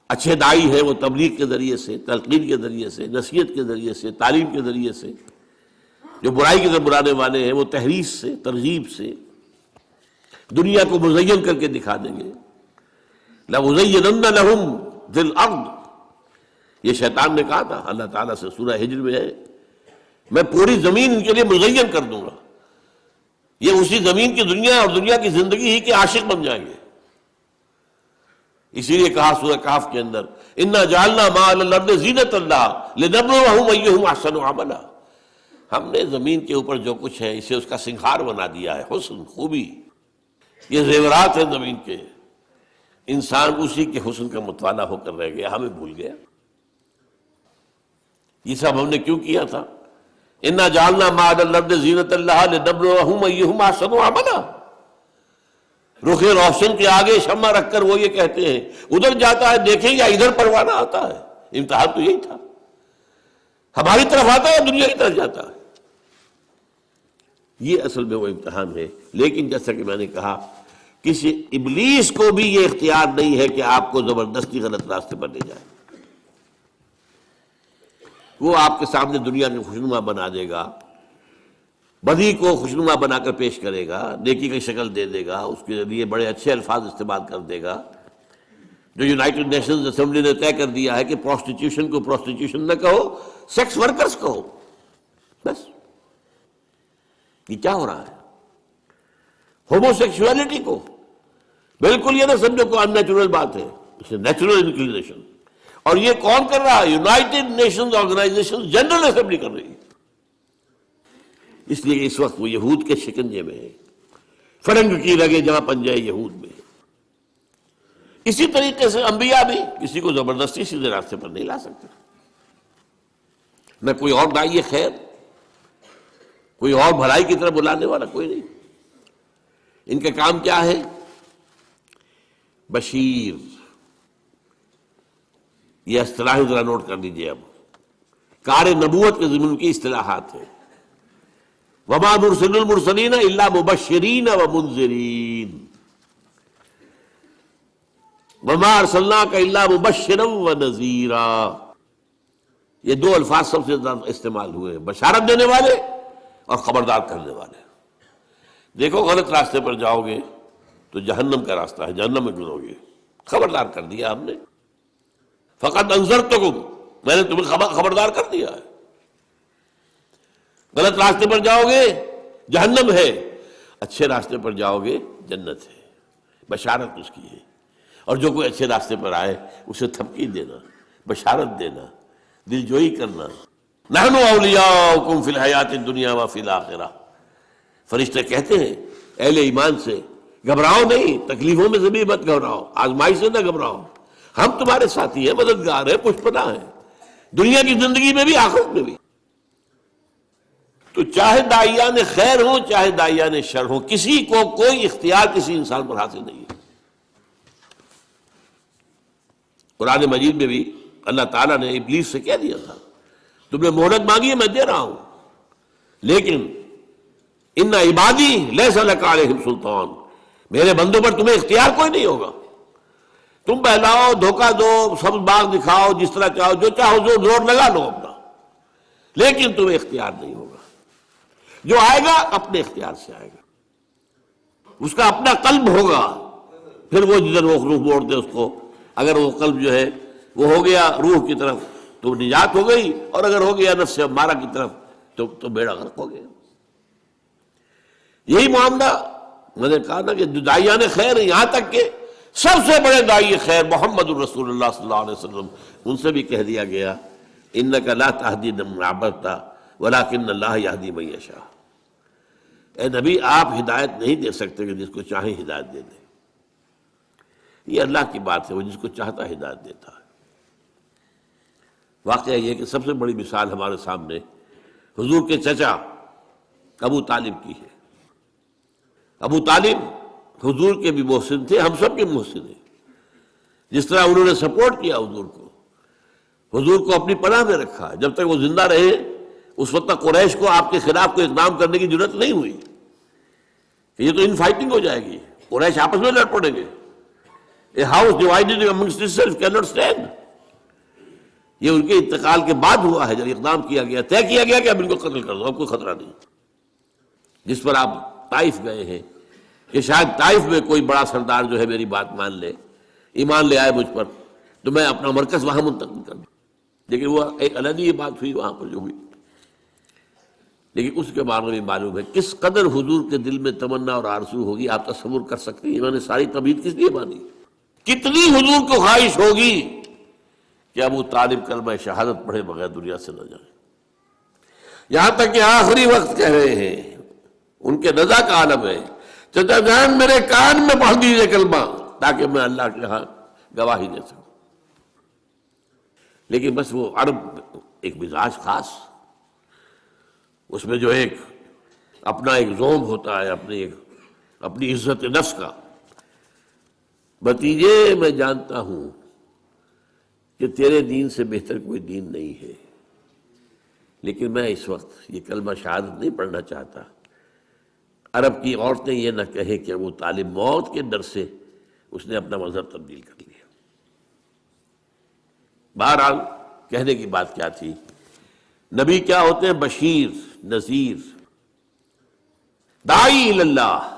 Speaker 1: اچھے داعی ہے وہ تبلیغ کے ذریعے سے، تلقین کے ذریعے سے، نصیحت کے ذریعے سے، تعلیم کے ذریعے سے. جو برائی کی طرف بلانے والے ہیں وہ تحریض سے، ترغیب سے دنیا کو مزین کر کے دکھا دیں گے. لَأُزَيِّنَنَّ لَهُمْ فِي الْأَرْضِ، یہ شیطان نے کہا تھا اللہ تعالیٰ سے، سورہ ہجر میں ہے، میں پوری زمین ان کے لیے مزین کر دوں گا. یہ اسی زمین کی دنیا اور دنیا کی زندگی ہی کے عاشق بن جائیں گے. اسی لیے کہا سورہ کہف کے اندر، اِنَّا جَعَلْنَا مَا عَلَى الْأَرْضِ زِینَةً لَهَا لِنَبْلُوَهُمْ أَيُّهُمْ أَحْسَنُ عَمَلًا. ہم نے زمین کے اوپر جو کچھ ہے اسے اس کا سنگھار بنا دیا ہے، حسن، خوبی، یہ زیورات ہیں زمین کے. انسان اسی کے حسن کا مطالعہ ہو کر رہ گیا، ہمیں بھول گیا. یہ سب ہم نے کیوں کیا تھا؟ اِنَّا جَعَلْنَا مَا عَلَى الْأَرْضِ زِینَةً لَهَا لِنَبْلُوَهُمْ أَيُّهُمْ أَحْسَنُ عَمَلًا. رخ روشن کے آگے شمع رکھ کر وہ یہ کہتے ہیں ادھر جاتا ہے دیکھیں یا ادھر پروانہ آتا ہے. امتحان تو یہی تھا، ہماری طرف آتا ہے دنیا کی طرف جاتا ہے. یہ اصل میں وہ امتحان ہے. لیکن جیسا کہ میں نے کہا کسی ابلیس کو بھی یہ اختیار نہیں ہے کہ آپ کو زبردستی غلط راستے پر لے جائے. وہ آپ کے سامنے دنیا کے خوشنما بنا دے گا، بدی کو خوشنما بنا کر پیش کرے گا، نیکی کی شکل دے دے گا، اس کے لیے بڑے اچھے الفاظ استعمال کر دے گا. جو یونائٹڈ نیشنز اسمبلی نے طے کر دیا ہے کہ پروسٹیٹیوشن کو پروسٹیٹیوشن نہ کہو، سیکس ورکرز کہو. بس یہ کیا ہو رہا ہے؟ ہومو سیکشولیٹی کو بالکل یہ نہ سمجھو کو ان نیچرل بات ہے، اسے نیچرل انکلینیشن. اور یہ کون کر رہا ہے؟ United Nations Organization General Assembly کر رہی ہے. اس لیے اس وقت وہ یہود کے شکنجے میں ہے، فرنگ کی رگے جہاں پنجہ یہود میں. اسی طریقے سے انبیاء بھی کسی کو زبردستی سیدھے راستے پر نہیں لا سکتے. نہ کوئی اور داعی خیر، کوئی اور بھلائی کی طرف بلانے والا کوئی نہیں. ان کا کام کیا ہے؟ بشیر. یہ اصطلاح ذرا نوٹ کر لیجیے. اب کار نبوت کے ضمن کی اصطلاحات ہیں. وما نرسل المرسلین الا مبشرین ومنذرین وما ارسلناک الا مبشرا ونذیرا. یہ دو الفاظ سب سے زیادہ استعمال ہوئے ہیں، بشارت دینے والے اور خبردار کرنے والے. دیکھو غلط راستے پر جاؤ گے تو جہنم کا راستہ ہے، جہنم میں گزرو گے. خبردار کر دیا ہم نے. فقط انذرتکم، میں نے تمہیں خبردار کر دیا ہے. غلط راستے پر جاؤ گے جہنم ہے، اچھے راستے پر جاؤ گے جنت ہے. بشارت اس کی ہے. اور جو کوئی اچھے راستے پر آئے اسے تھپکی دینا، بشارت دینا، دل جوئی کرنا. نحن اولیاؤکم فی الحیات الدنیا وفی الآخرہ. فرشتے کہتے ہیں اہل ایمان سے گھبراؤ نہیں، تکلیفوں میں سے بھی مت گھبراؤ، آزمائی سے نہ گھبراؤ، ہم تمہارے ساتھی ہیں، مددگار ہیں، پشپنا ہیں، دنیا کی زندگی میں بھی آخرت میں بھی. تو چاہے داعیان خیر ہوں چاہے داعیان شر ہوں، کسی کو کوئی اختیار کسی انسان پر حاصل نہیں ہے. قرآن مجید میں بھی اللہ تعالیٰ نے ابلیس سے کہہ دیا تھا تم نے مہلت مانگی ہے میں دے رہا ہوں، لیکن ان عبادی لیس لک علیہم سلطان، میرے بندوں پر تمہیں اختیار کوئی نہیں ہوگا. تم بہلاؤ، دھوکہ دو، سب باغ دکھاؤ، جس طرح چاہو، جو چاہو زور لگا لو اپنا، لیکن تمہیں اختیار نہیں ہوگا. جو آئے گا اپنے اختیار سے آئے گا، اس کا اپنا قلب ہوگا. پھر وہ جدھر وہ روح موڑ دے اس کو، اگر وہ قلب جو ہے وہ ہو گیا روح کی طرف تو نجات ہو گئی، اور اگر ہو گیا نفس امارہ کی طرف تو بیڑا غرق ہو گیا. یہی معاملہ میں نے کہا نا کہ داعیان خیر ہیں، یہاں تک کہ سب سے بڑے داعی خیر محمد الرسول اللہ صلی اللہ علیہ وسلم، ان سے بھی کہہ دیا گیا انک لا تہدی من احببت ولکن اللہ یہدی من یشاء. اے نبی آپ ہدایت نہیں دے سکتے کہ جس کو چاہیں ہدایت دے دیں. یہ اللہ کی بات ہے، وہ جس کو چاہتا ہدایت دیتا ہے. واقعہ یہ کہ سب سے بڑی مثال ہمارے سامنے حضور کے چچا ابو طالب کی ہے. ابو طالب حضور کے بھی محسن تھے، ہم سب کے محسن ہیں. جس طرح انہوں نے سپورٹ کیا حضور کو اپنی پناہ میں رکھا جب تک وہ زندہ رہے. اس وقت تک قریش کو آپ کے خلاف کوئی اقدام کرنے کی ضرورت نہیں ہوئی کہ یہ تو ان فائٹنگ ہو جائے گی، قریش آپس میں لڑ پڑیں گے. A house divided amongst itself cannot stand. یہ ان کے انتقال کے بعد ہوا ہے، جب اقدام کیا گیا، طے کیا گیا کہ اب ان کو قتل کر دو، اب کوئی خطرہ نہیں. جس پر آپ طائف گئے ہیں کہ شاید طائف میں کوئی بڑا سردار جو ہے میری بات مان لے، ایمان لے آئے مجھ پر، تو میں اپنا مرکز وہاں منتقل کر دوں. لیکن وہ ایک علیحدہ یہ بات ہوئی وہاں پر جو ہوئی. لیکن اس کے بارے میں معلوم ہے کس قدر حضور کے دل میں تمنا اور آرزو ہوگی. آپ تصور کر سکتے ہیں انہوں نے ساری طبیعت کس لیے مانی، کتنی حضور کو خواہش ہوگی کہ ابو طالب کلمہ شہادت پڑھے بغیر دنیا سے نہ جائیں. یہاں تک کہ آخری وقت کہہ رہے ہیں، ان کے نزا کا عالم ہے، چچا جان میرے کان میں پڑھ دیجیے کلمہ تاکہ میں اللہ کے ہاں گواہی دے سکوں. لیکن بس وہ عرب ایک مزاج خاص، اس میں جو ایک اپنا ایک زوم ہوتا ہے، اپنی عزت نفس کا. بھتیجے میں جانتا ہوں کہ تیرے دین سے بہتر کوئی دین نہیں ہے، لیکن میں اس وقت یہ کلمہ شہادت نہیں پڑھنا چاہتا. عرب کی عورتیں یہ نہ کہیں کہ وہ طالب موت کے ڈر سے اس نے اپنا مذہب تبدیل کر لیا۔ بہرحال کہنے کی بات کیا تھی، نبی کیا ہوتے ہیں؟ بشیر، نذیر، داعی اللہ۔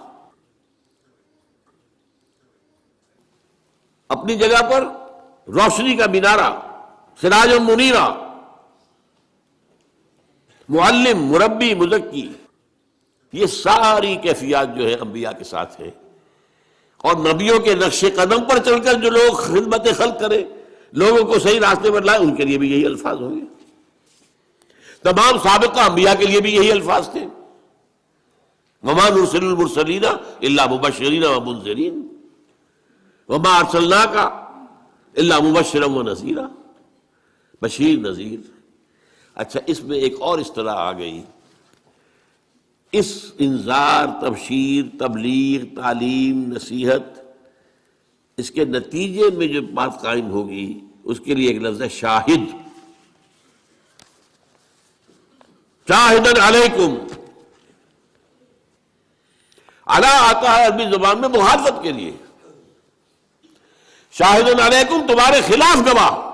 Speaker 1: اپنی جگہ پر روشنی کا مینارہ، سراج منیرہ، معلم، مربی، مزکی، یہ ساری کیفیات جو ہے انبیاء کے ساتھ ہیں۔ اور نبیوں کے نقش قدم پر چل کر جو لوگ خدمت خلق کرے، لوگوں کو صحیح راستے پر لائے، ان کے لیے بھی یہی الفاظ ہوں گے۔ تمام سابقہ انبیاء کے لیے بھی یہی الفاظ تھے، وما نرسل المرسلین الا مبشرین ومنذرین وما ارسلناک الا مبشرا ونذیرا، بشیر، نذیر۔ اچھا، اس میں ایک اور اصطلاح آ گئی، اس انذار، تبشیر، تبلیغ، تعلیم، نصیحت، اس کے نتیجے میں جو بات قائم ہوگی اس کے لیے ایک لفظ ہے شاہد۔ شاہدن علیکم، علی آتا ہے عربی زبان میں مخالفت کے لیے، شاہدن علیکم، تمہارے خلاف گواہ۔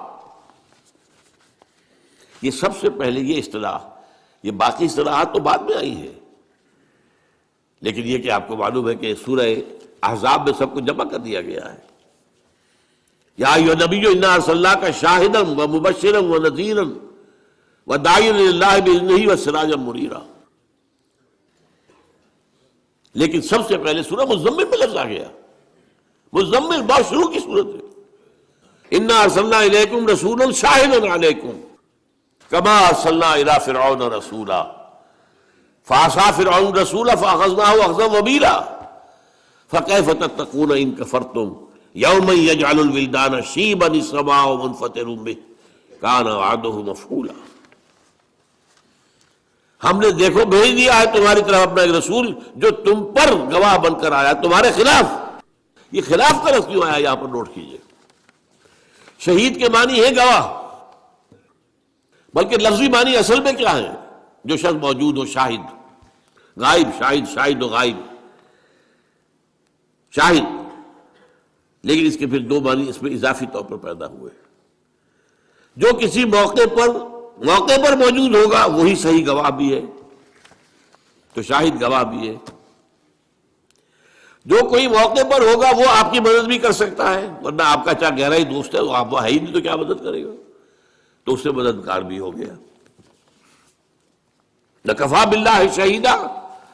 Speaker 1: یہ سب سے پہلے یہ اصطلاح، یہ باقی اصطلاحات تو بعد میں آئی ہیں، لیکن یہ کہ آپ کو معلوم ہے کہ سورہ احزاب میں سب کو جمع کر دیا گیا ہے۔ یا ایھا النبی انا ارسلناک شاہدا ومبشرا ونذیرا وداعیا الی اللہ باذنہ وسراجا منیرا۔ لیکن سب سے پہلے سورہ مزمل میں لفظ آ گیا، مزمل بہت شروع کی صورت ہے، انا ارسلنا الیکم رسولا شاہدا علیکم کما ارسلنا الی فرعون رسولا فعصى فرعون رسولا فاخذناه اخذا وبيلا فكيف تتقون ان كفرتم يوما يجعل الولدان شيبا السماء منفطر به كان وعده مفعولا۔ ہم نے دیکھو بھیج دیا ہے تمہاری طرف اپنا ایک رسول جو تم پر گواہ بن کر آیا تمہارے خلاف۔ یہ خلاف کا لفظ کیوں آیا یہاں پر نوٹ کیجئے۔ شہید کے معنی ہے گواہ، بلکہ لفظی معنی اصل میں کیا ہے؟ جو شخص موجود ہو، شاہد، غائب، شاہد، شاہد و غائب، شاہد۔ لیکن اس کے پھر دو معنی اس میں اضافی طور پر پیدا ہوئے، جو کسی موقع پر موجود ہوگا وہی صحیح گواہ بھی ہے، تو شاہد گواہ بھی ہے۔ جو کوئی موقع پر ہوگا وہ آپ کی مدد بھی کر سکتا ہے، ورنہ آپ کا چاہے گہرا ہی دوست ہے، آپ وہ ہے ہی نہیں تو کیا مدد کرے گا، تو اس سے مددگار بھی ہو گیا۔ لَكَفَىٰ بِاللَّهِ شَهِيدًا،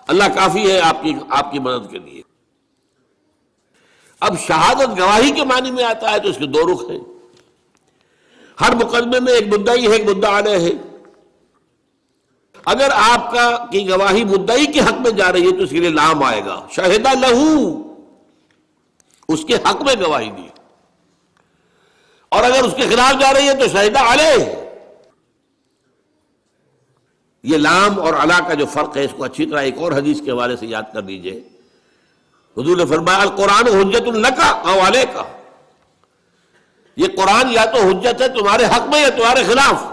Speaker 1: اللہ کافی ہے آپ کی مدد کے لیے۔ اب شہادت گواہی کے معنی میں آتا ہے تو اس کے دو رخ ہیں۔ ہر مقدمے میں ایک مدعی ہے، ایک مدعا علیہ ہے۔ اگر آپ کی گواہی مدعی کے حق میں جا رہی ہے تو اس کے لیے لام آئے گا، شہدہ لہو، اس کے حق میں گواہی دی، اور اگر اس کے خلاف جا رہی ہے تو شہدہ علیہ۔ یہ لام اور علا کا جو فرق ہے اس کو اچھی طرح ایک اور حدیث کے حوالے سے یاد کر لیجئے۔ حضور نے فرمایا القرآن حجت لک او علیک، یہ قرآن یا تو حجت ہے تمہارے حق میں یا تمہارے خلاف۔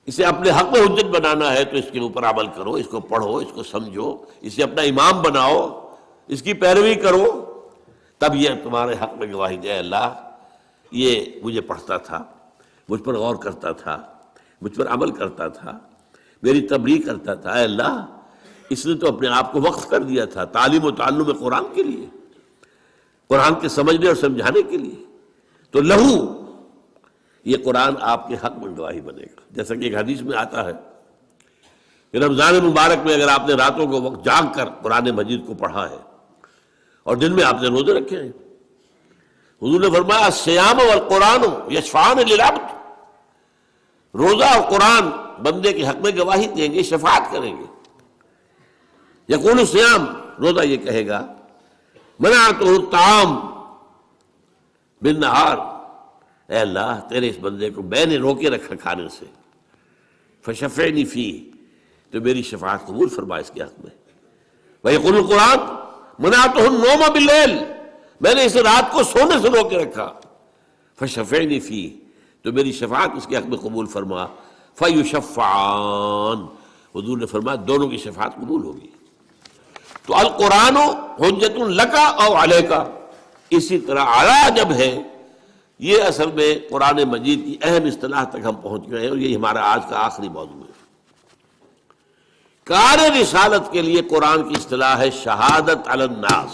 Speaker 1: اسے اپنے حق میں حجت بنانا ہے تو اس کے اوپر عمل کرو، اس کو پڑھو، اس کو سمجھو، اسے اپنا امام بناؤ، اس کی پیروی کرو، تب یہ تمہارے حق میں گواہی دے۔ اللہ یہ مجھے پڑھتا تھا، مجھ پر غور کرتا تھا، مجھ پر عمل کرتا تھا، میری تبلیغ کرتا تھا، اے اللہ اس نے تو اپنے آپ کو وقف کر دیا تھا تعلیم و تعلم قرآن کے لیے، قرآن کے سمجھنے اور سمجھانے کے لیے، تو لہو یہ قرآن آپ کے حق میں گواہی بنے گا۔ جیسا کہ ایک حدیث میں آتا ہے کہ رمضان مبارک میں اگر آپ نے راتوں کو وقت جاگ کر قرآن مجید کو پڑھا ہے اور دن میں آپ نے روزے رکھے ہیں، حضور نے فرمایا الصیام والقرآن یشفعان للعبد، روزہ اور قرآن بندے کے حق میں گواہی دیں گے، شفاعت کریں گے۔ یقول الصیام، روزہ یہ کہے گا منعتہ الطعام بالنہار، اے اللہ تیرے اس بندے کو میں نے روکے رکھا کھانے سے، فشفعنی فیہ، تو میری شفاعت قبول فرما اس کے حق میں۔ ویقول القرآن منعتہ النوم باللیل، میں نے اسے رات کو سونے سے روکے رکھا، فشفعنی فیہ، تو میری شفاعت اس کے حق میں قبول فرما۔ فیشفعان، حضور نے فرمایا دونوں کی شفاعت قبول ہوگی۔ تو القرآن حجت لک او علیک، اسی طرح علی جب ہے، یہ اصل میں قرآن مجید کی اہم اصطلاح تک ہم پہنچ گئے ہیں، اور یہ ہمارا آج کا آخری موضوع ہے۔ کار رسالت کے لیے قرآن کی اصطلاح ہے شہادت علی الناس۔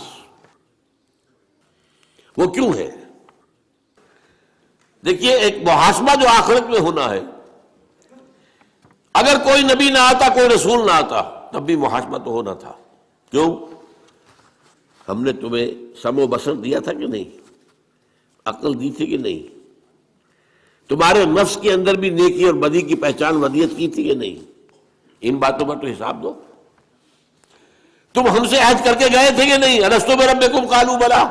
Speaker 1: وہ کیوں ہے؟ دیکھیے، ایک محاسبہ جو آخرت میں ہونا ہے، اگر کوئی نبی نہ آتا، کوئی رسول نہ آتا، تب بھی محاسبہ تو ہونا تھا۔ کیوں؟ ہم نے تمہیں سمع و بصر دیا تھا کہ نہیں؟ عقل دی تھی کہ نہیں؟ تمہارے نفس کے اندر بھی نیکی اور بدی کی پہچان ودیت کی تھی کہ نہیں؟ ان باتوں پر تو حساب دو۔ تم ہم سے عہد کر کے گئے تھے کہ نہیں؟ الستو بربکم قالوا بلی۔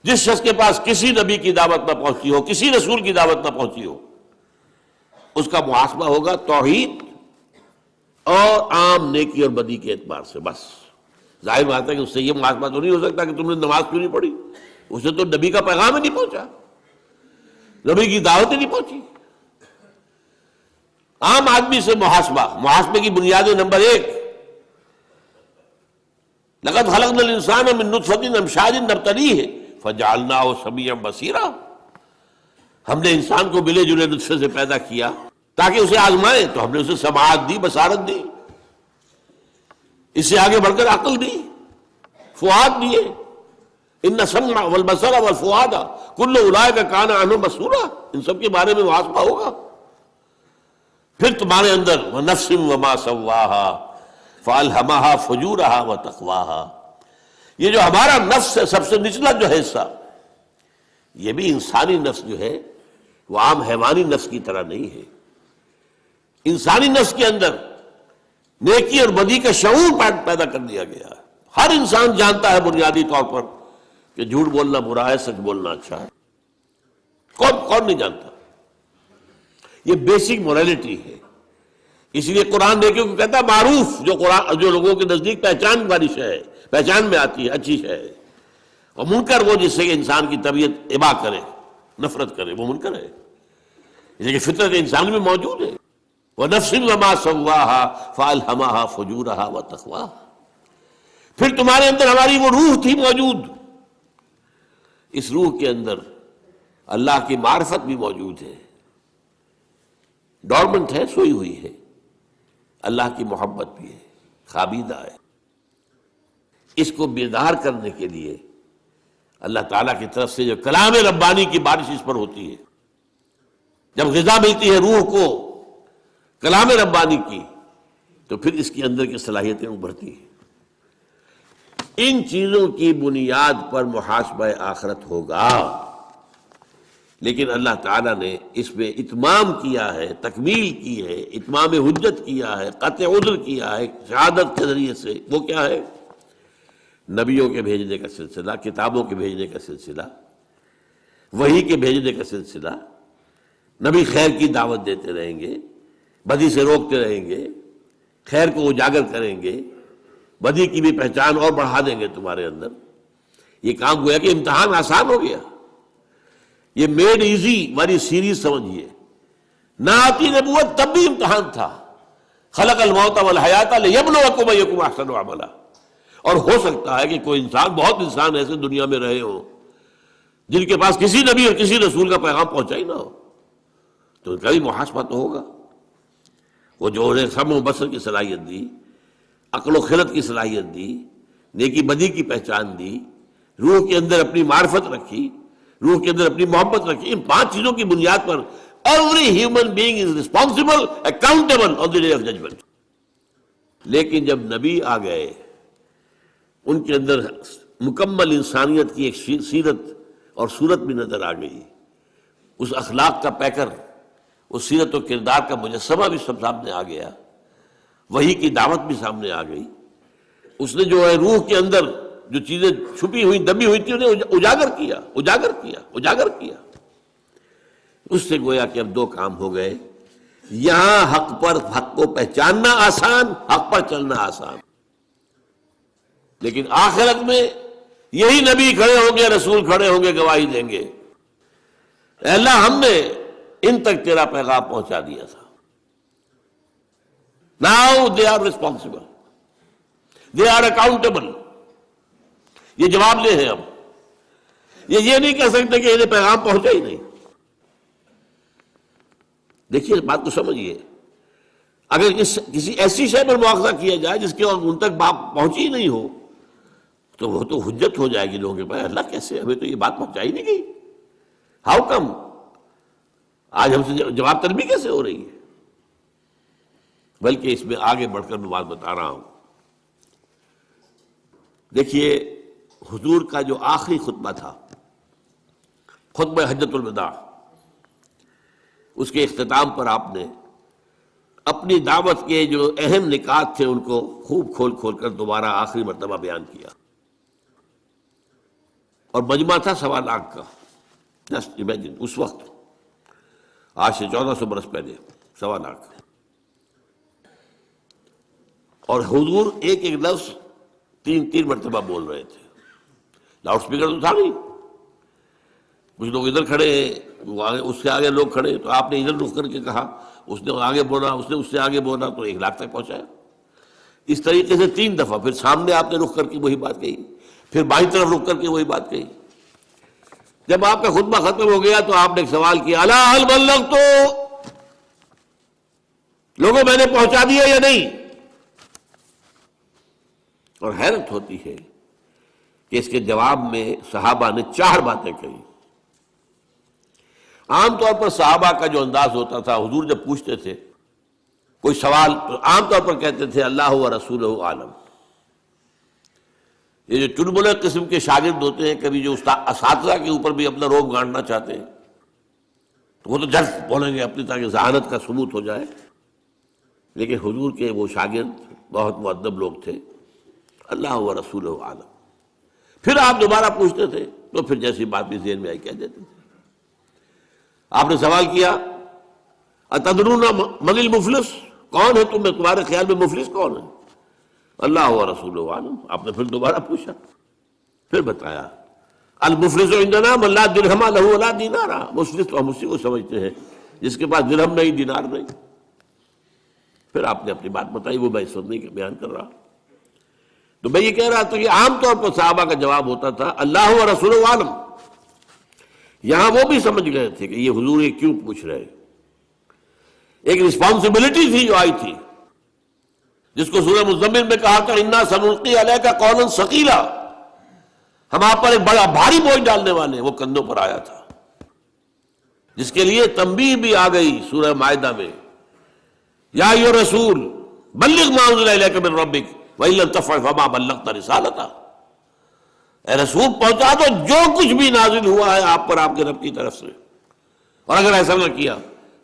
Speaker 1: جس شخص کے پاس کسی نبی کی دعوت نہ پہنچی ہو، کسی رسول کی دعوت نہ پہنچی ہو، اس کا محاسبہ ہوگا توحید اور عام نیکی اور بدی کے اعتبار سے، بس۔ ظاہر بات ہے کہ اس سے یہ محاسبہ تو نہیں ہو سکتا کہ تم نے نماز کیوں نہیں پڑھی، اسے تو نبی کا پیغام ہی نہیں پہنچا، نبی کی دعوت ہی نہیں پہنچی۔ عام آدمی سے محاسبے کی بنیادیں: نمبر 1، لقد خلقنا الانسان من نطفة امشاج نبتلیہ فجعلناہ سمیعا بصیرا۔ ہم نے انسان کو ملے جلے نطفے سے پیدا کیا تاکہ اسے آزمائیں، تو ہم نے اسے سماعت دی، بصارت دی، اس سے آگے بڑھ کر عقل دی، فؤاد دیے۔ ان السمع والبصر والفؤاد کل اولئک کان عنہ مسئولا، ان سب کے بارے میں محاسبہ ہوگا۔ پھر تمہارے اندر وَنَفْسٍ وَمَا سَوَّاهَا فَأَلْهَمَهَا فُجُورَهَا وَتَقْوَاهَا، یہ جو ہمارا نفس ہے، سب سے نچلا جو ہے حصہ، یہ بھی انسانی نفس جو ہے وہ عام حیوانی نفس کی طرح نہیں ہے۔ انسانی نفس کے اندر نیکی اور بدی کا شعور پیدا کر دیا گیا ہے۔ ہر انسان جانتا ہے بنیادی طور پر کہ جھوٹ بولنا برا ہے، سچ بولنا اچھا ہے۔ کون نہیں جانتا؟ یہ بیسک مورالٹی ہے۔ اس لیے قرآن دیکھو کہ کہتا ہے معروف، جو لوگوں کے نزدیک پہچان والی شے ہے، پہچان میں آتی ہے، اچھی شے ہے، اور منکر وہ جس سے کہ انسان کی طبیعت ابا کرے، نفرت کرے، وہ منکر ہے، اس لیے کہ فطرت انسان میں موجود ہے۔ وَنَفْسٍ وَمَا سَوَّاهَا فَأَلْهَمَهَا فُجُورَهَا وَتَقْوَاهَا، پھر تمہارے اندر ہماری وہ روح تھی موجود، اس روح کے اندر اللہ کی معرفت بھی موجود ہے، ڈورمنٹ ہے، سوئی ہوئی ہے، اللہ کی محبت بھی ہے، خوابیدہ ہے۔ اس کو بیدار کرنے کے لیے اللہ تعالیٰ کی طرف سے جو کلام ربانی کی بارش اس پر ہوتی ہے، جب غذا ملتی ہے روح کو کلام ربانی کی، تو پھر اس کے اندر کی صلاحیتیں ابھرتی ہیں۔ ان چیزوں کی بنیاد پر محاسبہ آخرت ہوگا، لیکن اللہ تعالیٰ نے اس میں اتمام کیا ہے، تکمیل کی ہے، اتمام حجت کیا ہے، قطع عذر کیا ہے شہادت کے ذریعے سے۔ وہ کیا ہے؟ نبیوں کے بھیجنے کا سلسلہ، کتابوں کے بھیجنے کا سلسلہ، وحی کے بھیجنے کا سلسلہ۔ نبی خیر کی دعوت دیتے رہیں گے، بدی سے روکتے رہیں گے، خیر کو اجاگر کریں گے، بدی کی بھی پہچان اور بڑھا دیں گے تمہارے اندر۔ یہ کام گویا کہ امتحان آسان ہو گیا، یہ میڈ ایزی والی سیریز سمجھیے۔ نہ آتی نبوت تب بھی امتحان تھا، خلق الموت والحیات لیبلوکم ایکم احسن عملا۔ اور ہو سکتا ہے کہ کوئی انسان، بہت انسان ایسے دنیا میں رہے ہوں جن کے پاس کسی نبی اور کسی رسول کا پیغام پہنچا ہی نہ ہو، تو ان کا بھی محاسبہ تو ہوگا۔ وہ جو انہیں سمع و بصر کی صلاحیت دی، عقل و خرد کی صلاحیت دی، نیکی بدی کی پہچان دی، روح کے اندر اپنی معرفت رکھی، روح کے اندر اپنی محبت رکھی، ان 5 چیزوں کی بنیاد پر every human being is responsible, accountable on the day of judgment۔ لیکن جب نبی آ گئے، ان کے اندر مکمل انسانیت کی ایک سیرت اور صورت بھی نظر آ گئی، اس اخلاق کا پیکر، اس سیرت و کردار کا مجسمہ بھی سب سامنے آ گیا، وحی کی دعوت بھی سامنے آ گئی۔ اس نے جو ہے روح کے اندر جو چیزیں چھپی ہوئی، دبی ہوئی تھی، انہیں اجاگر کیا۔ اس سے گویا کہ اب 2 کام ہو گئے، یہاں حق کو پہچاننا آسان، حق پر چلنا آسان، لیکن آخرت میں یہی نبی کھڑے ہوں گے، رسول کھڑے ہوں گے، گواہی دیں گے، اے اللہ ہم نے ان تک تیرا پیغام پہنچا دیا تھا۔ Now they are responsible۔ They are accountable, یہ جواب دہ ہیں. اب یہ نہیں کہہ سکتے کہ انہیں پیغام پہنچا ہی نہیں. دیکھیے بات کو سمجھیے، اگر کسی ایسی شے پر مواخذہ کیا جائے جس کے ان تک بات پہنچی ہی نہیں ہو تو وہ تو حجت ہو جائے گی لوگوں کے پاس. اللہ کیسے، ہمیں تو یہ بات پہنچائی نہیں گئی، ہاؤ کم، آج ہم سے جواب طلبی کیسے ہو رہی ہے؟ بلکہ اس میں آگے بڑھ کر میں بات بتا رہا ہوں. دیکھیے حضور کا جو آخری خطبہ تھا، خطبہ حجۃ الوداع، اس کے اختتام پر آپ نے اپنی دعوت کے جو اہم نکات تھے ان کو خوب کھول کھول کر دوبارہ آخری مرتبہ بیان کیا. اور مجمع تھا 1.25 لاکھ کا. جسٹ امیجن، اس وقت آج سے 1400 برس پہلے 1.25 لاکھ. اور حضور ایک ایک لفظ 3 مرتبہ بول رہے تھے. لاؤڈ اسپیکر تو تھا نہیں، کچھ لوگ ادھر کھڑے ہیں، اس سے آگے لوگ کھڑے، تو آپ نے ادھر رخ کر کے کہا، اس نے آگے بولا، اس نے اس سے آگے بولا، تو 1 لاکھ تک پہنچایا. اس طریقے سے 3 دفعہ، پھر سامنے آپ نے رخ کر کے وہی بات کہی، پھر بائیں طرف رخ کر کے وہی بات کہی. جب آپ کا خطبہ ختم ہو گیا تو آپ نے ایک سوال کیا، الا هل بلغت، لوگوں میں نے پہنچا دیا یا نہیں؟ اور حیرت ہوتی ہے کہ اس کے جواب میں صحابہ نے 4 باتیں کہی. عام طور پر صحابہ کا جو انداز ہوتا تھا، حضور جب پوچھتے تھے کوئی سوال تو عام طور پر کہتے تھے اللہ و رسولہ عالم. یہ جو چنبلے قسم کے شاگرد ہوتے ہیں، کبھی جو اساتذہ کے اوپر بھی اپنا روب گانٹنا چاہتے ہیں، تو وہ تو جلد بولیں گے اپنی، تاکہ ذہانت کا ثبوت ہو جائے. لیکن حضور کے وہ شاگرد بہت مؤدب لوگ تھے، اللہ و رسولہ عالم. پھر آپ دوبارہ پوچھتے تھے تو پھر جیسی بات بھی ذہن میں آئی کہہ دیتے تھے. آپ نے سوال کیا اتدرون من المفلس، کون ہے تمہارے خیال میں مفلس کون ہے؟ اللہ و رسولہ عالم. آپ نے پھر دوبارہ پوچھا، پھر بتایا المفلس عندنا من لا درہم لہ ولا دینار. مفلس تو ہم اسی کو سمجھتے ہیں جس کے پاس درہم نہیں، دینار نہیں. پھر آپ نے اپنی بات بتائی، وہ میں اس وقت نہیں بیان کر رہا. تو میں یہ کہہ رہا تھا کہ عام طور پر صحابہ کا جواب ہوتا تھا اللہ و رسولہ عالم. یہاں وہ بھی سمجھ گئے تھے کہ یہ حضور یہ کیوں پوچھ رہے. ایک رسپانسبلٹی تھی جو آئی تھی، جس کو سورہ مزمل میں کہا تھا انا سنلقی علیک قولا ثقیلا، ہم آپ پر ایک بڑا بھاری بوجھ ڈالنے والے ہیں. وہ کندھوں پر آیا تھا، جس کے لیے تنبیہ بھی آ گئی سورہ مائدہ میں، یا ایھا الرسول بلغ ما انزل الیک من ربک وَإِن لَّمْ تَفْعَلْ فَمَا بَلَّغْتَ رِسَالَتَهُ. اے رسول پہنچا دو جو کچھ بھی نازل ہوا ہے آپ پر آپ کے رب کی طرف سے، اور اگر ایسا نہ کیا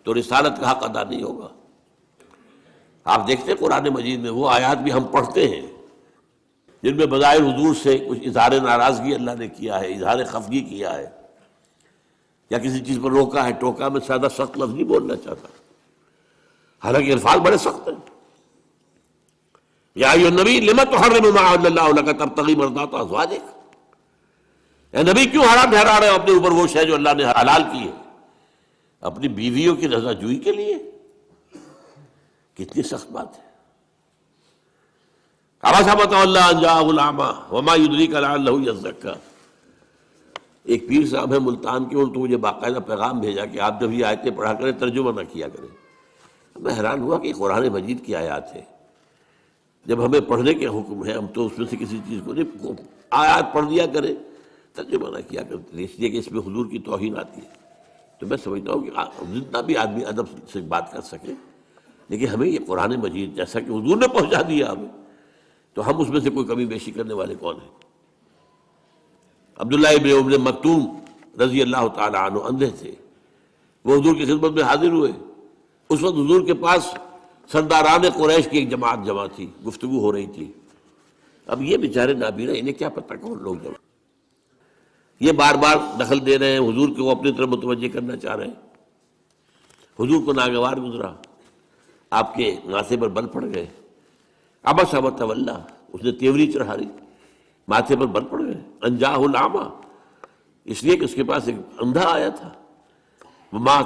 Speaker 1: تو رسالت کا حق ادا نہیں ہوگا. آپ دیکھتے ہیں قرآن مجید میں وہ آیات بھی ہم پڑھتے ہیں جن میں بظاہر حضور سے کچھ اظہار ناراضگی اللہ نے کیا ہے، اظہار خفگی کیا ہے، یا کسی چیز پر روکا ہے ٹوکا. میں زیادہ سخت لفظ نہیں بولنا چاہتا، حالانکہ الفاظ بڑے سخت ہیں. یا ایھا النبی لم تحرم ما احل اللہ لک تبتغی مرضات ازواجک. اے نبی کیوں حرام ٹھہرا رہے ہو اپنے اوپر وہ شے جو اللہ نے حلال کی ہے اپنی بیویوں کی رضا جوئی کے لیے؟ کتنی سخت بات ہے. عبس وتولی ان جاءہ الاعمی وما یدریک لعلہ یزکیٰ. ایک پیر صاحب ہیں ملتان کے، انہوں نے مجھے باقاعدہ پیغام بھیجا کہ آپ جب یہ آیتیں پڑھا کریں ترجمہ نہ کیا کریں. میں حیران ہوا کہ قرآن مجید کی آیات ہے، جب ہمیں پڑھنے کے حکم ہے ہم تو اس میں سے کسی چیز کو نہیں، آیات پڑھ دیا کریں ترجمہ نہ کیا کرتے، اس لیے کہ اس میں حضور کی توہین آتی ہے. تو میں سمجھتا ہوں کہ جتنا بھی آدمی ادب سے بات کر سکے، لیکن ہمیں یہ قرآن مجید جیسا کہ حضور نے پہنچا دیا ہمیں، تو ہم اس میں سے کوئی کمی بیشی کرنے والے کون ہیں؟ عبداللہ ابن ام مکتوم رضی اللہ تعالی عنہ اندھے تھے، وہ حضور کی خدمت میں حاضر ہوئے. اس وقت حضور کے پاس سرداران قریش کی ایک جماعت جمع تھی، گفتگو ہو رہی تھی. اب یہ بیچارے نابینا، انہیں کیا پتہ کون لوگ جمع، یہ بار بار دخل دے رہے ہیں، حضور کو اپنی طرف متوجہ کرنا چاہ رہے ہیں. حضور کو ناگوار گزرا، آپ کے ماتھے پر بل پڑ گئے. عبس وتولی، اس نے تیوری چڑھائی، ماتھے پر بل پڑ گئے. ان جاءہ الاعمی، اس لیے کہ اس کے پاس ایک اندھا آیا تھا. وما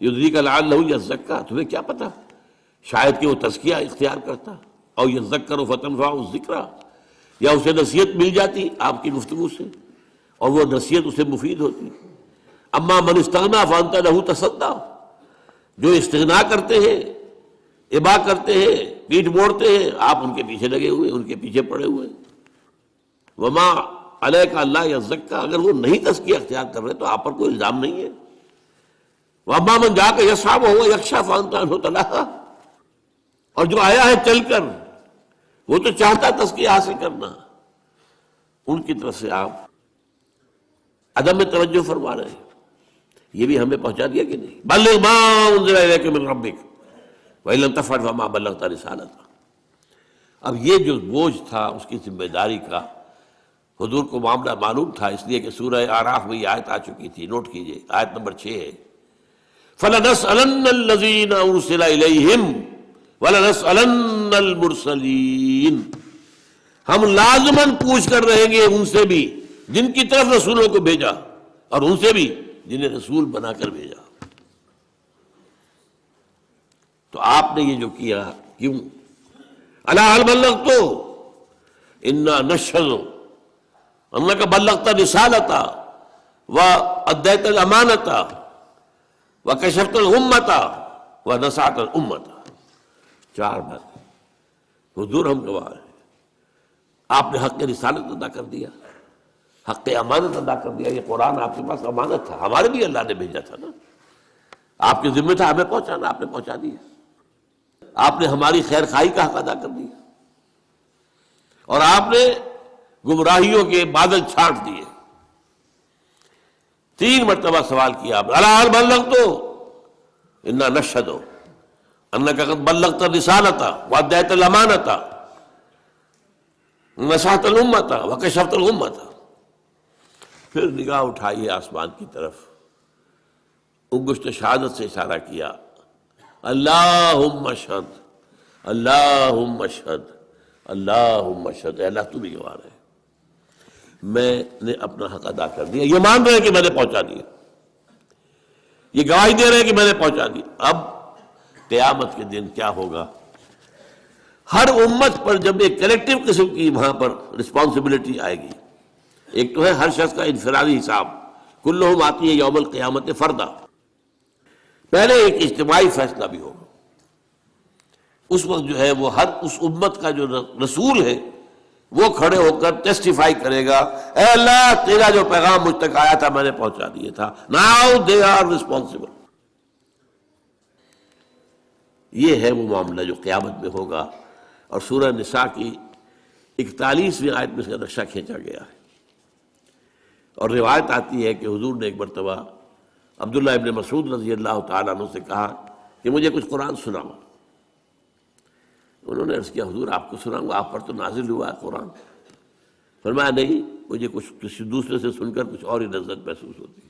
Speaker 1: یدریک لعلہ یزکیٰ، تمہیں کیا پتا شاید کہ وہ تزکیہ اختیار کرتا. اور یذکر فتنفعہ الذکریٰ، یا اسے نصیحت مل جاتی آپ کی گفتگو سے اور وہ نصیحت اسے مفید ہوتی۔ اما من استغنا فانت لہ تصدی، جو استغنا کرتے ہیں، ابا کرتے ہیں، پیٹھ موڑتے ہیں، آپ ان کے پیچھے لگے ہوئے، ان کے پیچھے پڑے ہوئے۔ وما علیک اللہ یزکیٰ، اگر وہ نہیں تزکیہ اختیار کر رہے تو آپ پر کوئی الزام نہیں ہے۔ وما من جا کے یسعی وہو یخشی فانت عنہ تلہی، اور جو آیا ہے چل کر وہ تو چاہتا تزکیہ حاصل کرنا، ان کی طرف سے آپ عدم توجہ فرما رہے ہیں۔ یہ بھی ہمیں پہنچا دیا کہ نہیں، بلغ ما انزل الیک من ربک وَإِن لَمْ تَفْعَلْ فَمَا بَلَّغْتَ رِسَالَتَهُ۔ اب یہ جو بوجھ تھا اس کی ذمہ داری کا، حضور کو معاملہ معلوم تھا، اس لیے کہ سورہ اعراف میں یہ آیت آ چکی تھی، نوٹ کیجئے، آیت نمبر 6 ہے، فَلَنَسْأَلَنَّ الَّذِينَ أُرْسِلَ إِلَيْهِمْ وَلَنَسْأَلَنَّ الْمُرْسَلِينَ، ہم لازماً پوچھ کر رہیں گے ان سے بھی جن کی طرف رسولوں کو بھیجا، اور ان سے بھی جنہیں رسول بنا کر بھیجا۔ تو آپ نے یہ جو کیا کیوں؟ الا هل بلغت انا نشهد انك بلغت رسالة واديت الامانة وكشفت الغمة ونصحت الامة۔ 4 بات حضور ہم گواہ ہیں، آپ نے حق رسالت ادا کر دیا، حق امانت ادا کر دیا۔ یہ قرآن آپ کے پاس امانت تھا، ہمارے بھی اللہ نے بھیجا تھا نا، آپ کے ذمہ تھا ہمیں پہنچانا، آپ نے پہنچا دیا۔ آپ نے ہماری خیر خواہی کا حق ادا کر دیا، اور آپ نے گمراہیوں کے بادل چھاٹ دیے۔ 3 مرتبہ سوال کیا آپ نے، الا هل بلغت انا نشهد انك قد بلغت الرسالة واديت الامانة ونصحت الامة وكشفت الغمة۔ پھر نگاہ اٹھائیے آسمان کی طرف، انگشت شہادت سے اشارہ کیا، اللہم اشہد اللہم اشہد اللہم اشہد، اے اللہ تو بھی گواہ ہے، میں نے اپنا حق ادا کر دیا۔ یہ مان رہے ہیں کہ میں نے پہنچا دیا، یہ گواہی دے رہے ہیں کہ میں نے پہنچا دیا۔ اب قیامت کے دن کیا ہوگا؟ ہر امت پر جب ایک کلیکٹیو قسم کی وہاں پر رسپانسبلٹی آئے گی، ایک تو ہے ہر شخص کا انفرادی حساب، کلہم آتی ہے یوم القیامت فردا، پہلے ایک اجتماعی فیصلہ بھی ہوگا۔ اس وقت جو ہے وہ ہر اس امت کا جو رسول ہے وہ کھڑے ہو کر ٹیسٹیفائی کرے گا، اے اللہ تیرا جو پیغام مجھ تک آیا تھا میں نے پہنچا دیا تھا، ناؤ دے آر ریسپانسبل۔ یہ ہے وہ معاملہ جو قیامت میں ہوگا، اور سورہ نساء کی 41ویں آیت میں اس کا نقشہ کھینچا گیا ہے۔ اور روایت آتی ہے کہ حضور نے ایک مرتبہ عبداللہ ابن مسعود رضی اللہ تعالیٰ عنہ سے کہا کہ مجھے کچھ قرآن سناؤ۔ انہوں نے عرض کیا حضور آپ کو سناؤں گا، آپ پر تو نازل ہوا ہے قرآن۔ فرمایا نہیں، مجھے کچھ کسی دوسرے سے سن کر کچھ اور ہی لذت محسوس ہوتی ہے۔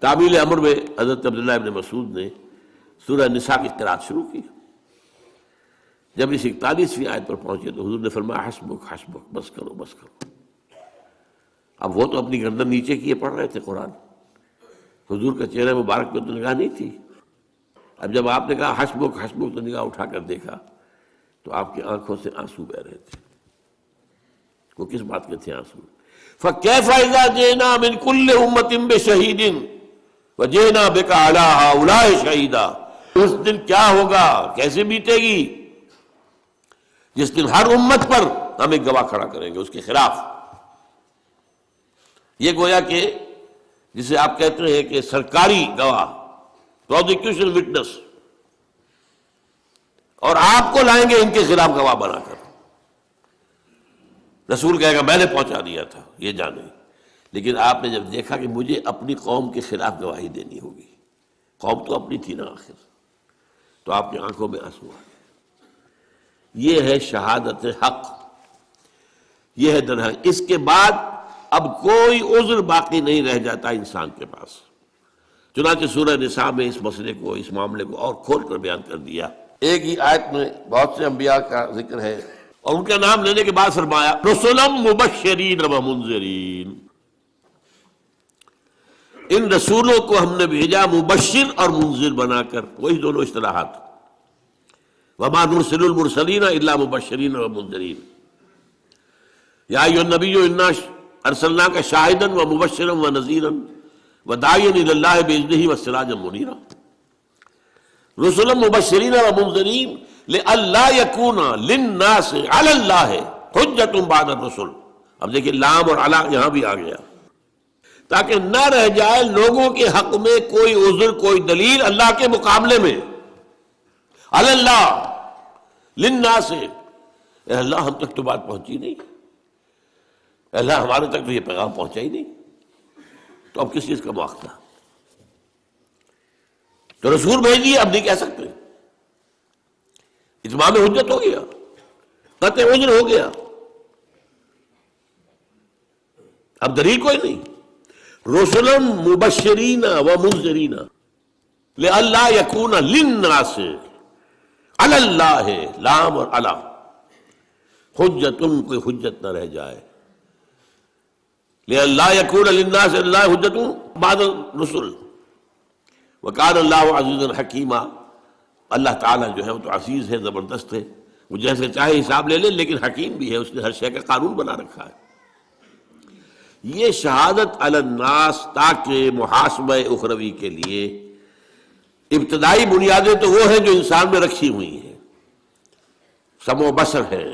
Speaker 1: تعمیل امر میں حضرت عبداللہ ابن مسعود نے سورہ نساء کی قرأت شروع کی۔ جب اس 41ویں آیت پر پہنچے تو حضور نے فرمایا حسبک حسبک، بس کرو بس کرو۔ اب وہ تو اپنی گردن نیچے کیے پڑھ رہے تھے قرآن، حضور کا چہرہ مبارک پہ تو نگاہ نہیں تھی۔ اب جب آپ نے کہا حسبک حسبک تو نگاہ اٹھا کر دیکھا تو آپ کی آنکھوں سے آنسو بہ رہے تھے۔ وہ کس بات کے تھے آنسو؟ فَكَيْفَ إِذَا جِئْنَا مِنْ كُلِّ أُمَّةٍ بِشَهِيدٍ وَجِئْنَا بِكَ عَلَىٰ هَٰؤُلَاءِ شَهِيدًا۔ اس دن کیا ہوگا، کیسے بیتے گی؟ جس دن ہر امت پر ہم ایک گواہ کھڑا کریں گے اس کے خلاف۔ یہ گویا کہ جسے آپ کہتے ہیں کہ سرکاری گواہ، پروزیکیوشن وٹنس، اور آپ کو لائیں گے ان کے خلاف گواہ بنا کر۔ رسول کہے گا میں نے پہنچا دیا تھا، یہ جانیں۔ لیکن آپ نے جب دیکھا کہ مجھے اپنی قوم کے خلاف گواہی دینی ہوگی، قوم تو اپنی تھی نا آخر، تو آپ کی آنکھوں میں آنسو آ گئے۔ یہ ہے شہادت حق، یہ ہے درہ۔ اس کے بعد اب کوئی عذر باقی نہیں رہ جاتا انسان کے پاس۔ چنانچہ سورہ نساء میں اس مسئلے کو، اس معاملے کو اور کھول کر بیان کر دیا۔ ایک ہی آیت میں بہت سے انبیاء کا ذکر ہے، اور ان کا نام لینے کے بعد فرمایا رسلا مبشرین و منذرین، ان رسولوں کو ہم نے بھیجا مبشر اور منذر بنا کر، وہی دونوں اصطلاحات۔ وما نرسل المرسلین الا مبشرین ومنذرین یا ایھا النبی انا ارسلناک شاہدا ومبشرا ونذیرا وداعیا الی اللہ باذنہ وسراجا منیرا رسلا مبشرین ومنذرین لئلا یکون للناس علی اللہ حجۃ بعد الرسل. اب دیکھیں لام اور علی یہاں بھی آ گیا، تاکہ نہ رہ جائے لوگوں کے حق میں کوئی عذر کوئی دلیل اللہ کے مقابلے میں. علی اللہ للناس، اے اللہ ہم تک تو بات پہنچی نہیں، اے اللہ ہمارے تک تو یہ پیغام پہنچا ہی نہیں، تو اب کس چیز کا مواخذہ؟ تو رسول بھیج دیے، اب نہیں کہہ سکتے، اتمام حجت ہو گیا، قطع عذر ہو گیا، اب دلیل کوئی نہیں. رسلا مبشرین ومنذرین لئلا یکون للناس علی اللہ، لام اور علی، حجت، کوئی حجت نہ رہ جائے، لئلا یکون للناس علی اللہ حجت بعد الرسل وکان اللہ عزیزا حکیما. اللہ تعالیٰ جو ہے وہ تو عزیز ہے، زبردست ہے، وہ جیسے چاہے حساب لے لے، لیکن حکیم بھی ہے، اس نے ہر شے کا قانون بنا رکھا ہے. یہ شہادت علی الناس تاکہ محاسبہ اخروی کے لیے ابتدائی بنیادیں تو وہ ہیں جو انسان میں رکھی ہوئی ہیں، سمع و بصر ہے،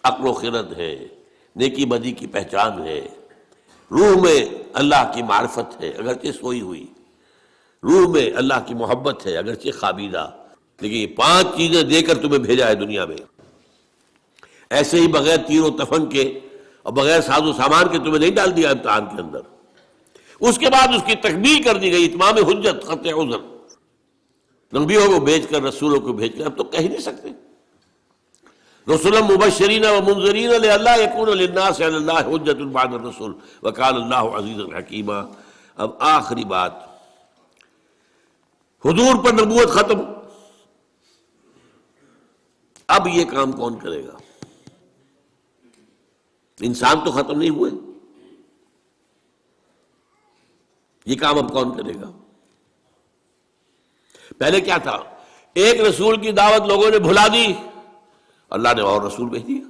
Speaker 1: عقل و خرد ہے، نیکی بدی کی پہچان ہے، روح میں اللہ کی معرفت ہے اگرچہ سوئی ہوئی، روح میں اللہ کی محبت ہے اگرچہ خوابیدہ. لیکن یہ 5 چیزیں دے کر تمہیں بھیجا ہے دنیا میں، ایسے ہی بغیر تیر و تفنگ کے اور بغیر ساز و سامان کے تمہیں نہیں ڈال دیا امتحان کے اندر. اس کے بعد اس کی تکمیل کر دی گئی، اتمام حجت، قطع عذر. نبیوں کو بھیج کر، رسولوں کو بھیج کر، اب تو کہہ ہی نہیں سکتے. رسلا مبشرین ومنذرین لئلا یکون للناس علی اللہ حجۃ بعد الرسل وکان اللہ عزیزا حکیما. اب آخری بات، حضور پر نبوت ختم، اب یہ کام کون کرے گا؟ انسان تو ختم نہیں ہوئے، یہ کام اب کون کرے گا؟ پہلے کیا تھا؟ ایک رسول کی دعوت لوگوں نے بھلا دی، اللہ نے اور رسول بھیج دیا،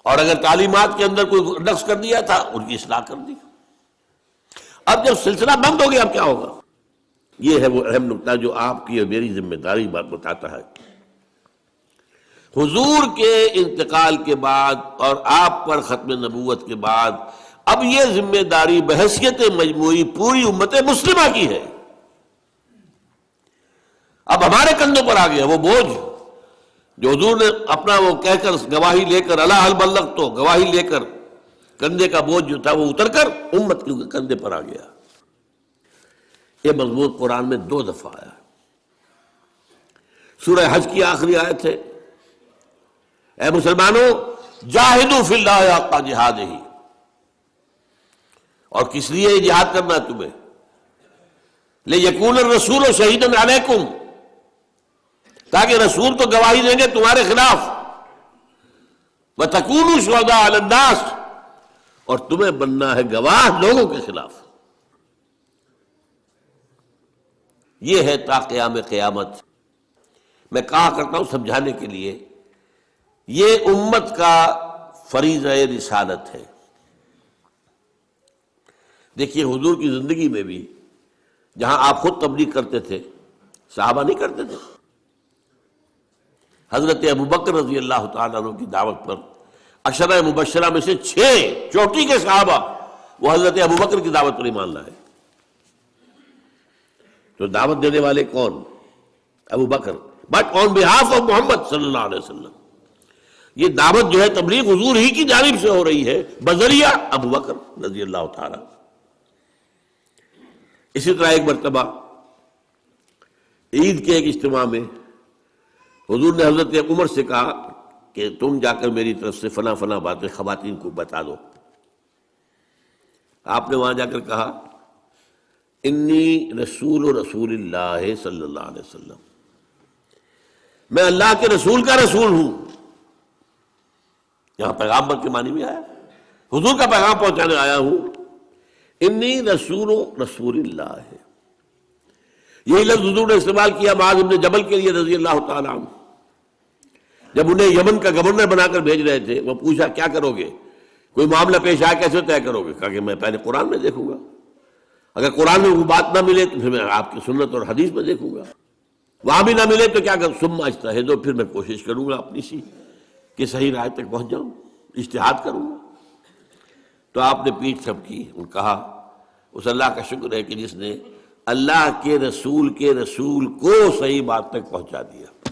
Speaker 1: اور اگر تعلیمات کے اندر کوئی نقص کر دیا تھا ان کی اصلاح کر دی. اب جب سلسلہ بند ہو گیا اب کیا ہوگا؟ یہ ہے وہ اہم نقطہ جو آپ کی اور میری ذمہ داری بات بتاتا ہے. حضور کے انتقال کے بعد اور آپ پر ختم نبوت کے بعد اب یہ ذمہ داری بحیثیت مجموعی پوری امت مسلمہ کی ہے. اب ہمارے کندھوں پر آ گیا وہ بوجھ جو حضور نے اپنا وہ کہہ کر گواہی لے کر الا حل بلغت، تو گواہی لے کر کندھے کا بوجھ جو تھا وہ اتر کر امت کے کندھے پر آ گیا. یہ مضمون قرآن میں 2 دفعہ آیا. سورہ حج کی آخری آیت ہے، اے مسلمانوں جاہدوا فی اللہ حق جہادہ. اور کس لیے یہ جہاد کرنا ہے تمہیں؟ لیکون الرسول شہیدا علیکم، تاکہ رسول تو گواہی دیں گے تمہارے خلاف، وتکونوا شہداء علی الناس، اور تمہیں بننا ہے گواہ لوگوں کے خلاف. یہ ہے تا قیام قیامت. میں کہا کرتا ہوں سمجھانے کے لیے، یہ امت کا فریضہ رسالت ہے. دیکھیے حضور کی زندگی میں بھی جہاں آپ خود تبلیغ کرتے تھے، صحابہ نہیں کرتے تھے. حضرت ابوبکر رضی اللہ تعالیٰ عنہ کی دعوت پر 10 مبشرہ میں سے 6 چوٹی کے صحابہ وہ حضرت ابوبکر کی دعوت پر ایمان لائے. تو دعوت دینے والے کون؟ Abu Bakr, but on behalf of Muhammad صلی اللہ علیہ وسلم. یہ دعوت جو ہے تبلیغ حضور ہی کی جانب سے ہو رہی ہے بذریعہ ابوبکر رضی اللہ تعالیٰ. اسی طرح ایک مرتبہ عید کے ایک اجتماع میں حضور نے حضرت عمر سے کہا کہ تم جا کر میری طرف سے فلاں فلاں باتیں خواتین کو بتا دو. آپ نے وہاں جا کر کہا انی رسول اللہ صلی اللہ علیہ وسلم، میں اللہ کے رسول کا رسول ہوں. یہاں پیغامبر کے معنی میں آیا، حضور کا پیغام پہنچانے آیا ہوں. انی رسول اللہ ہے. یہی لفظ حضور نے استعمال کیا معاذ بن جبل کے لیے رضی اللہ تعالیٰ عنہ، جب انہیں یمن کا گورنر بنا کر بھیج رہے تھے، وہ پوچھا کیا کرو گے، کوئی معاملہ پیش آیا کیسے طے کرو گے؟ کہا کہ میں پہلے قرآن میں دیکھوں گا، اگر قرآن میں وہ بات نہ ملے تو پھر میں آپ کی سنت اور حدیث میں دیکھوں گا، وہاں بھی نہ ملے تو کیا کروں، ثم اجتہد، پھر میں کوشش کروں گا اپنی سی کہ صحیح رائے تک پہنچ جاؤں، اجتہاد کروں گا۔ تو آپ نے پیٹھ تھپ کی اور کہا اس اللہ کا شکر ہے کہ جس نے اللہ کے رسول کو صحیح بات تک پہنچا دیا،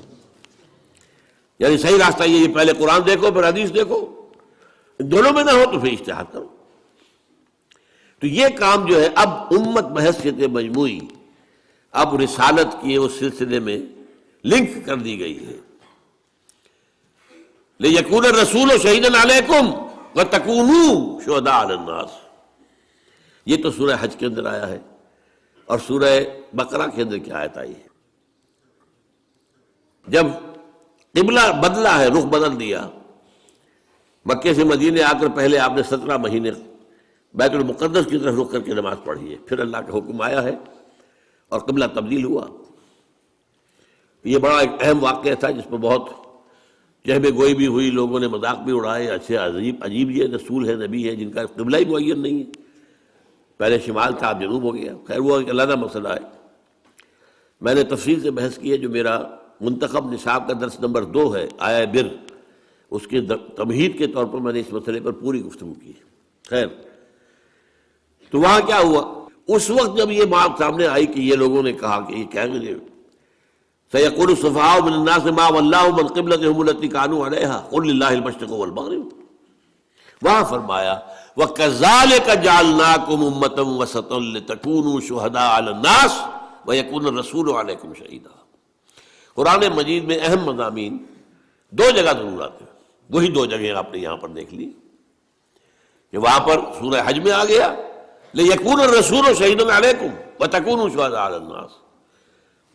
Speaker 1: یعنی صحیح راستہ یہ پہلے قرآن دیکھو پھر حدیث دیکھو، دونوں میں نہ ہو تو پھر اجتہاد کرو۔ تو یہ کام جو ہے اب امت بحیثیت مجموعی اب رسالت کی اس سلسلے میں لنک کر دی گئی ہے، لِيَكُونَ الرَّسُولُ شَهِيدًا عَلَيْكُمْ وَتَكُونُوا شُهَدَاءَ عَلَى النَّاسِ۔ یہ تو سورہ حج کے اندر آیا ہے، اور سورہ بقرہ کے اندر کیا آیت آئی ہے؟ جب قبلہ بدلا ہے، رخ بدل دیا، مکے سے مدینے آ کر پہلے آپ نے 17 مہینے بیت المقدس کی طرف رخ کر کے نماز پڑھی ہے، پھر اللہ کا حکم آیا ہے اور قبلہ تبدیل ہوا۔ یہ بڑا ایک اہم واقعہ تھا جس پر بہت چہبے گوئی بھی ہوئی، لوگوں نے مذاق بھی اڑائے، اچھے عجیب یہ رسول ہے، نبی ہے جن کا قبلہ ہی معین نہیں ہے، پہلے شمال تھا اب جنوب ہو گیا۔ خیر وہ ایک علیحدہ مسئلہ ہے، میں نے تفصیل سے بحث کی ہے، جو میرا منتخب نصاب کا درس نمبر 2 ہے آیا بر، اس کے تمہید کے طور پر میں نے اس مسئلے پر پوری گفتگو کی ہے۔ خیر تو وہاں کیا ہوا، اس وقت جب یہ بات سامنے آئی کہ یہ لوگوں نے کہا کہ یہ کہیں گے سَيَقُولُ السُّفَهَاءُ مِنَ النَّاسِ مَا وَلَّاهُمْ عَنْ قِبْلَتِهِمُ الَّتِي كَانُوا عَلَيْهَا قُلْ لِلَّهِ الْمَشْرِقُ وَالْمَغْرِبُ۔ وہاں فرمایا وَكَذَلِكَ جَعَلْنَاكُمْ أُمَّةً وَسَطًا لِتَكُونُوا شُهَدَاءَ عَلَى النَّاسِ وَيَكُونَ الرَّسُولُ عَلَيْكُمْ شَهِيدًا۔ قرآن مجید میں اہم مضامین 2 جگہ ضرور آتے ہیں، وہی 2 جگہیں آپ نے یہاں پر دیکھ لی کہ وہاں پر سورہ حج میں آ گیا لِيَكُونَ الرَّسُولُ شَهِيدًا عَلَيْكُمْ وَتَكُونُوا شُهَدَاءَ عَلَى النَّاسِ،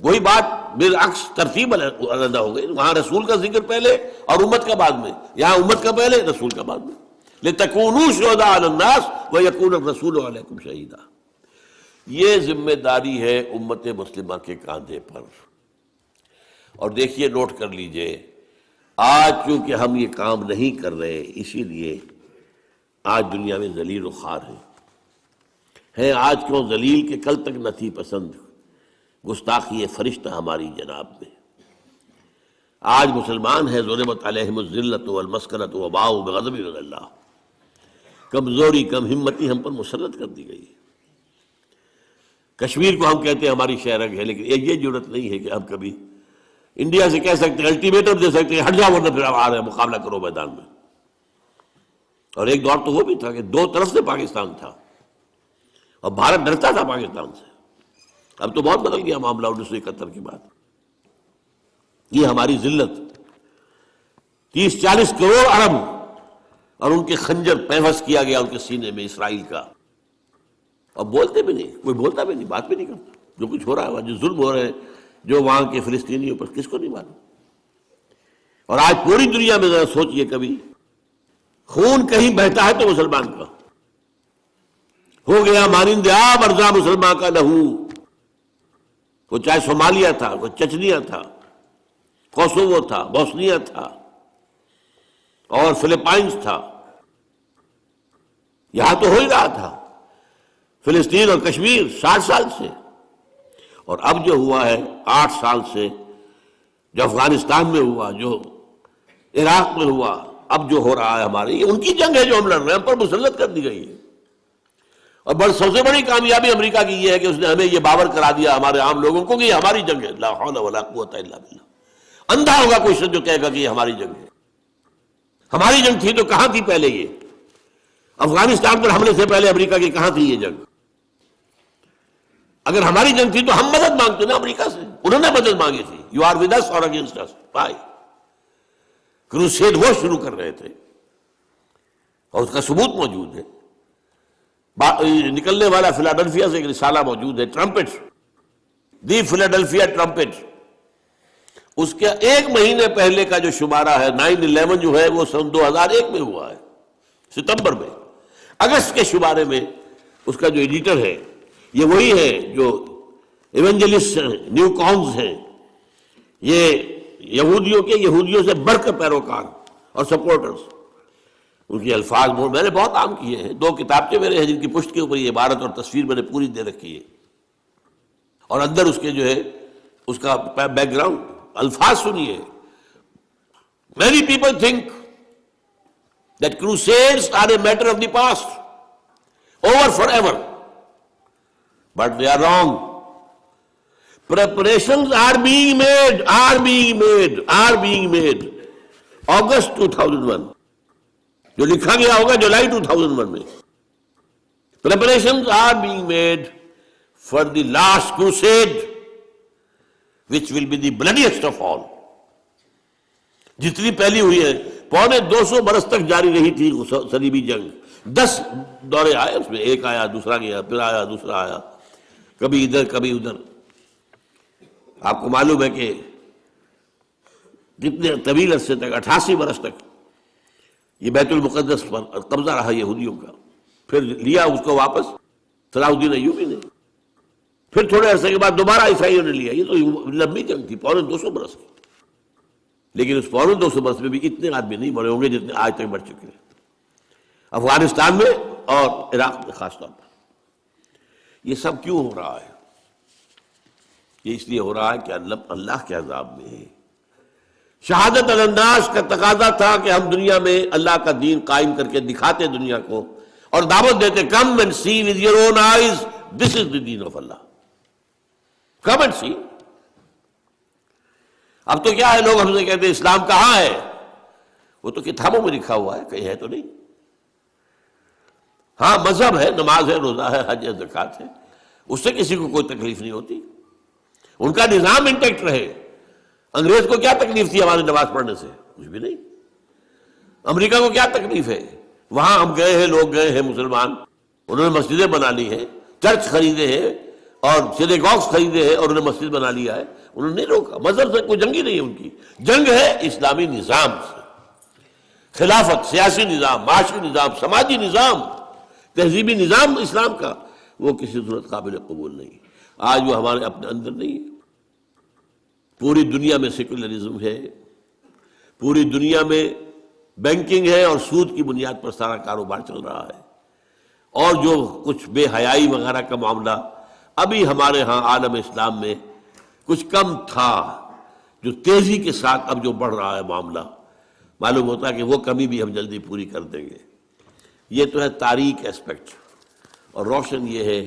Speaker 1: وہی بات بالعکس ترتیب علیحدہ ہو گئی، وہاں رسول کا ذکر پہلے اور امت کا بعد میں، یہاں امت کا پہلے رسول کا بعد میں، لِتَكُونُوا شُهَدَاءَ عَلَى النَّاسِ وَيَكُونَ الرَّسُولُ عَلَيْكُمْ شَهِيدًا۔ یہ ذمہ داری ہے امت مسلمہ کے کاندھے پر۔ اور دیکھیے، نوٹ کر لیجئے، آج چونکہ ہم یہ کام نہیں کر رہے، اسی لیے آج دنیا میں ذلیل و خوار ہیں۔ آج کیوں ذلیل کہ کل تک نہ تھی پسند گستاخی فرشتہ ہماری جناب میں۔ آج مسلمان ہے ضربت علیہم الذلۃ والمسکنۃ وباؤوا بغضب من اللہ، کمزوری کم ہمتی ہم پر مسلط کر دی گئی۔ کشمیر کو ہم کہتے ہیں ہماری شہرگ ہے، لیکن یہ جرت نہیں ہے کہ ہم کبھی انڈیا سے کہہ سکتے ہیں، الٹیمیٹم دے سکتے ہیں، ہٹ جاؤ ورنہ پھر آ رہے ہیں، مقابلہ کرو میدان میں۔ اور ایک دور تو وہ بھی تھا کہ 2 طرف سے پاکستان تھا اور بھارت ڈرتا تھا پاکستان سے۔ اب تو بہت بدل گیا معاملہ 1971 کے بعد۔ یہ ہماری ذلت، 30-40 کروڑ عرب اور ان کے خنجر پیوست کیا گیا ان کے سینے میں اسرائیل کا، اور بولتے بھی نہیں، کوئی بولتا بھی نہیں، بات بھی نہیں کرتا۔ جو کچھ ہو رہا ہے، جو ظلم ہو رہے ہیں جو وہاں کے فلسطینیوں پر، کس کو نہیں معلوم؟ اور آج پوری دنیا میں ذرا سوچئے، کبھی خون کہیں بہتا ہے تو مسلمان کا ہو گیا مانند آب ارزاں مسلمان کا لہو۔ وہ چاہے صومالیہ تھا، وہ چچنیا تھا، کوسوو تھا، بوسنیا تھا اور فلپائنز تھا، یہاں تو ہو ہی رہا تھا۔ فلسطین اور کشمیر 60 سال سے، اور اب جو ہوا ہے 8 سال سے، جو افغانستان میں ہوا، جو عراق میں ہوا، اب جو ہو رہا ہے ہمارے، یہ ان کی جنگ ہے جو ہم لڑ رہے ہیں، ہم پر مسلط کر دی گئی ہے۔ اور سب سے بڑی کامیابی امریکہ کی یہ ہے کہ اس نے ہمیں یہ باور کرا دیا ہمارے عام لوگوں کو کہ یہ ہماری جنگ ہے۔ لا حول ولا قوت الا باللہ۔ اندھا ہوگا کوئی شخص جو کہے گا کہ یہ ہماری جنگ ہے۔ ہماری جنگ تھی تو کہاں تھی پہلے؟ یہ افغانستان پر حملے سے پہلے امریکہ کی کہاں تھی یہ جنگ؟ اگر ہماری جنگ تھی تو ہم مدد مانگتے نا امریکہ سے، انہوں نے مدد مانگی تھی۔ یو آر ود اس اور اگینسٹ اس، بھائی کروسیڈ وہ شروع کر رہے تھے اور اس کا ثبوت موجود ہے۔ نکلنے والا فلاڈلفیا سے ایک رسالہ موجود ہے، ٹرمپٹ، دی فلاڈلفیا ٹرمپٹ، اس کے 1 مہینے پہلے کا جو شمارہ ہے 9/11 جو ہے وہ سن 2001 میں ہوا ہے، ستمبر میں۔ اگست کے شمارے میں اس کا جو ایڈیٹر ہے یہ وہی ہے جو ایونجلسٹ ہیں، نیو کانز ہیں، یہ یہودیوں سے بڑھ کر پیروکار اور سپورٹرز. ان کے الفاظ میں نے بہت عام کیے ہیں. 2 کتابچے میرے ہیں جن کی پشت کے اوپر یہ عبارت اور تصویر میں نے پوری دے رکھی ہے، اور اندر اس کے جو ہے اس کا بیک گراؤنڈ. الفاظ سنیے. Many people think that crusades are a matter of the past, over forever. But they are wrong. Preparations are being made. August 2001. جو لکھا گیا ہوگا جولائی 2001 میں. Preparations are being made for the last crusade, which will be the bloodiest of all. جتنی پہلی ہوئی ہے 250 برس تک جاری رہی تھی صلیبی جنگ. 10 دورے آئے اس میں، ایک آیا، دوسرا گیا، پھر آیا، دوسرا آیا، کبھی ادھر کبھی ادھر. آپ کو معلوم ہے کہ کتنے طویل عرصے تک 88 برس تک یہ بیت المقدس پر قبضہ رہا یہودیوں کا. پھر لیا اس کو واپس صلاح الدین ایوبی نے. پھر تھوڑے عرصے کے بعد دوبارہ عیسائیوں نے لیا. یہ تو لمبی جنگ تھی 250 برس کی. لیکن اس 250 برس میں بھی اتنے آدمی نہیں مرے ہوں گے جتنے آج تک مر چکے ہیں افغانستان میں اور عراق میں خاص طور پر. یہ سب کیوں ہو رہا ہے؟ یہ اس لیے ہو رہا ہے کہ اللہ کے عذاب میں ہے. شہادت الناس کا تقاضا تھا کہ ہم دنیا میں اللہ کا دین قائم کر کے دکھاتے دنیا کو اور دعوت دیتے. Come and see with your own eyes this is the دین آف اللہ. Come and see. اب تو کیا ہے، لوگ ہم سے کہتے ہیں اسلام کہاں ہے؟ وہ تو کتابوں میں لکھا ہوا ہے، کہیں ہے تو نہیں. ہاں مذہب ہے، نماز ہے، روزہ ہے، حج ہے، زکوٰۃ ہے، اس سے کسی کو کوئی تکلیف نہیں ہوتی. ان کا نظام انٹیکٹ رہے. انگریز کو کیا تکلیف تھی ہماری نماز پڑھنے سے؟ کچھ بھی نہیں. امریکہ کو کیا تکلیف ہے؟ وہاں ہم گئے ہیں، لوگ گئے ہیں مسلمان، انہوں نے مسجدیں بنا لی ہیں، چرچ خریدے ہیں اور سینیگاگز خریدے ہیں اور انہوں نے مسجد بنا لیا ہے. انہوں نے نہیں روکا. مذہب سے کوئی جنگ ہی نہیں ہے ان کی. جنگ ہے اسلامی نظام سے. خلافت، سیاسی نظام، معاشی نظام، سماجی نظام، تہذیبی نظام اسلام کا، وہ کسی صورت قابل قبول نہیں. آج وہ ہمارے اپنے اندر نہیں ہے. پوری دنیا میں سیکولرزم ہے، پوری دنیا میں بینکنگ ہے اور سود کی بنیاد پر سارا کاروبار چل رہا ہے. اور جو کچھ بے حیائی وغیرہ کا معاملہ ابھی ہمارے ہاں عالم اسلام میں کچھ کم تھا، جو تیزی کے ساتھ اب جو بڑھ رہا ہے معاملہ، معلوم ہوتا ہے کہ وہ کمی بھی ہم جلدی پوری کر دیں گے. یہ تو ہے تاریک ایسپیکٹ. اور روشن یہ ہے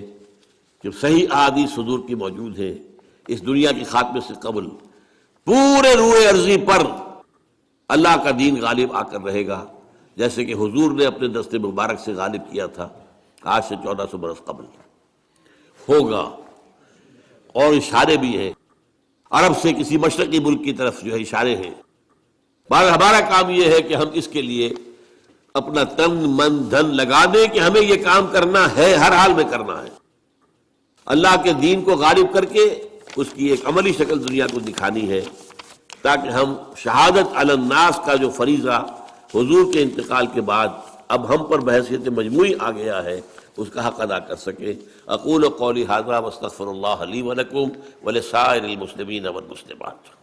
Speaker 1: کہ صحیح احادیث صدور کی موجود ہے. اس دنیا کے خاتمے سے قبل پورے روئے ارضی پر اللہ کا دین غالب آ کر رہے گا، جیسے کہ حضور نے اپنے دست مبارک سے غالب کیا تھا آج سے 1400 برس قبل. ہوگا. اور اشارے بھی ہیں عرب سے کسی مشرقی ملک کی طرف جو ہے اشارے ہیں. ہمارا کام یہ ہے کہ ہم اس کے لیے اپنا تن من دھن لگا دیں کہ ہمیں یہ کام کرنا ہے، ہر حال میں کرنا ہے. اللہ کے دین کو غالب کر کے اس کی ایک عملی شکل دنیا کو دکھانی ہے، تاکہ ہم شہادت علی الناس کا جو فریضہ حضور کے انتقال کے بعد اب ہم پر بحیثیت مجموعی آ گیا ہے اس کا حق ادا کر سکے. اقول قولی ھذا واستغفر اللہ لی ولکم ولسائر المسلمین والمسلمات.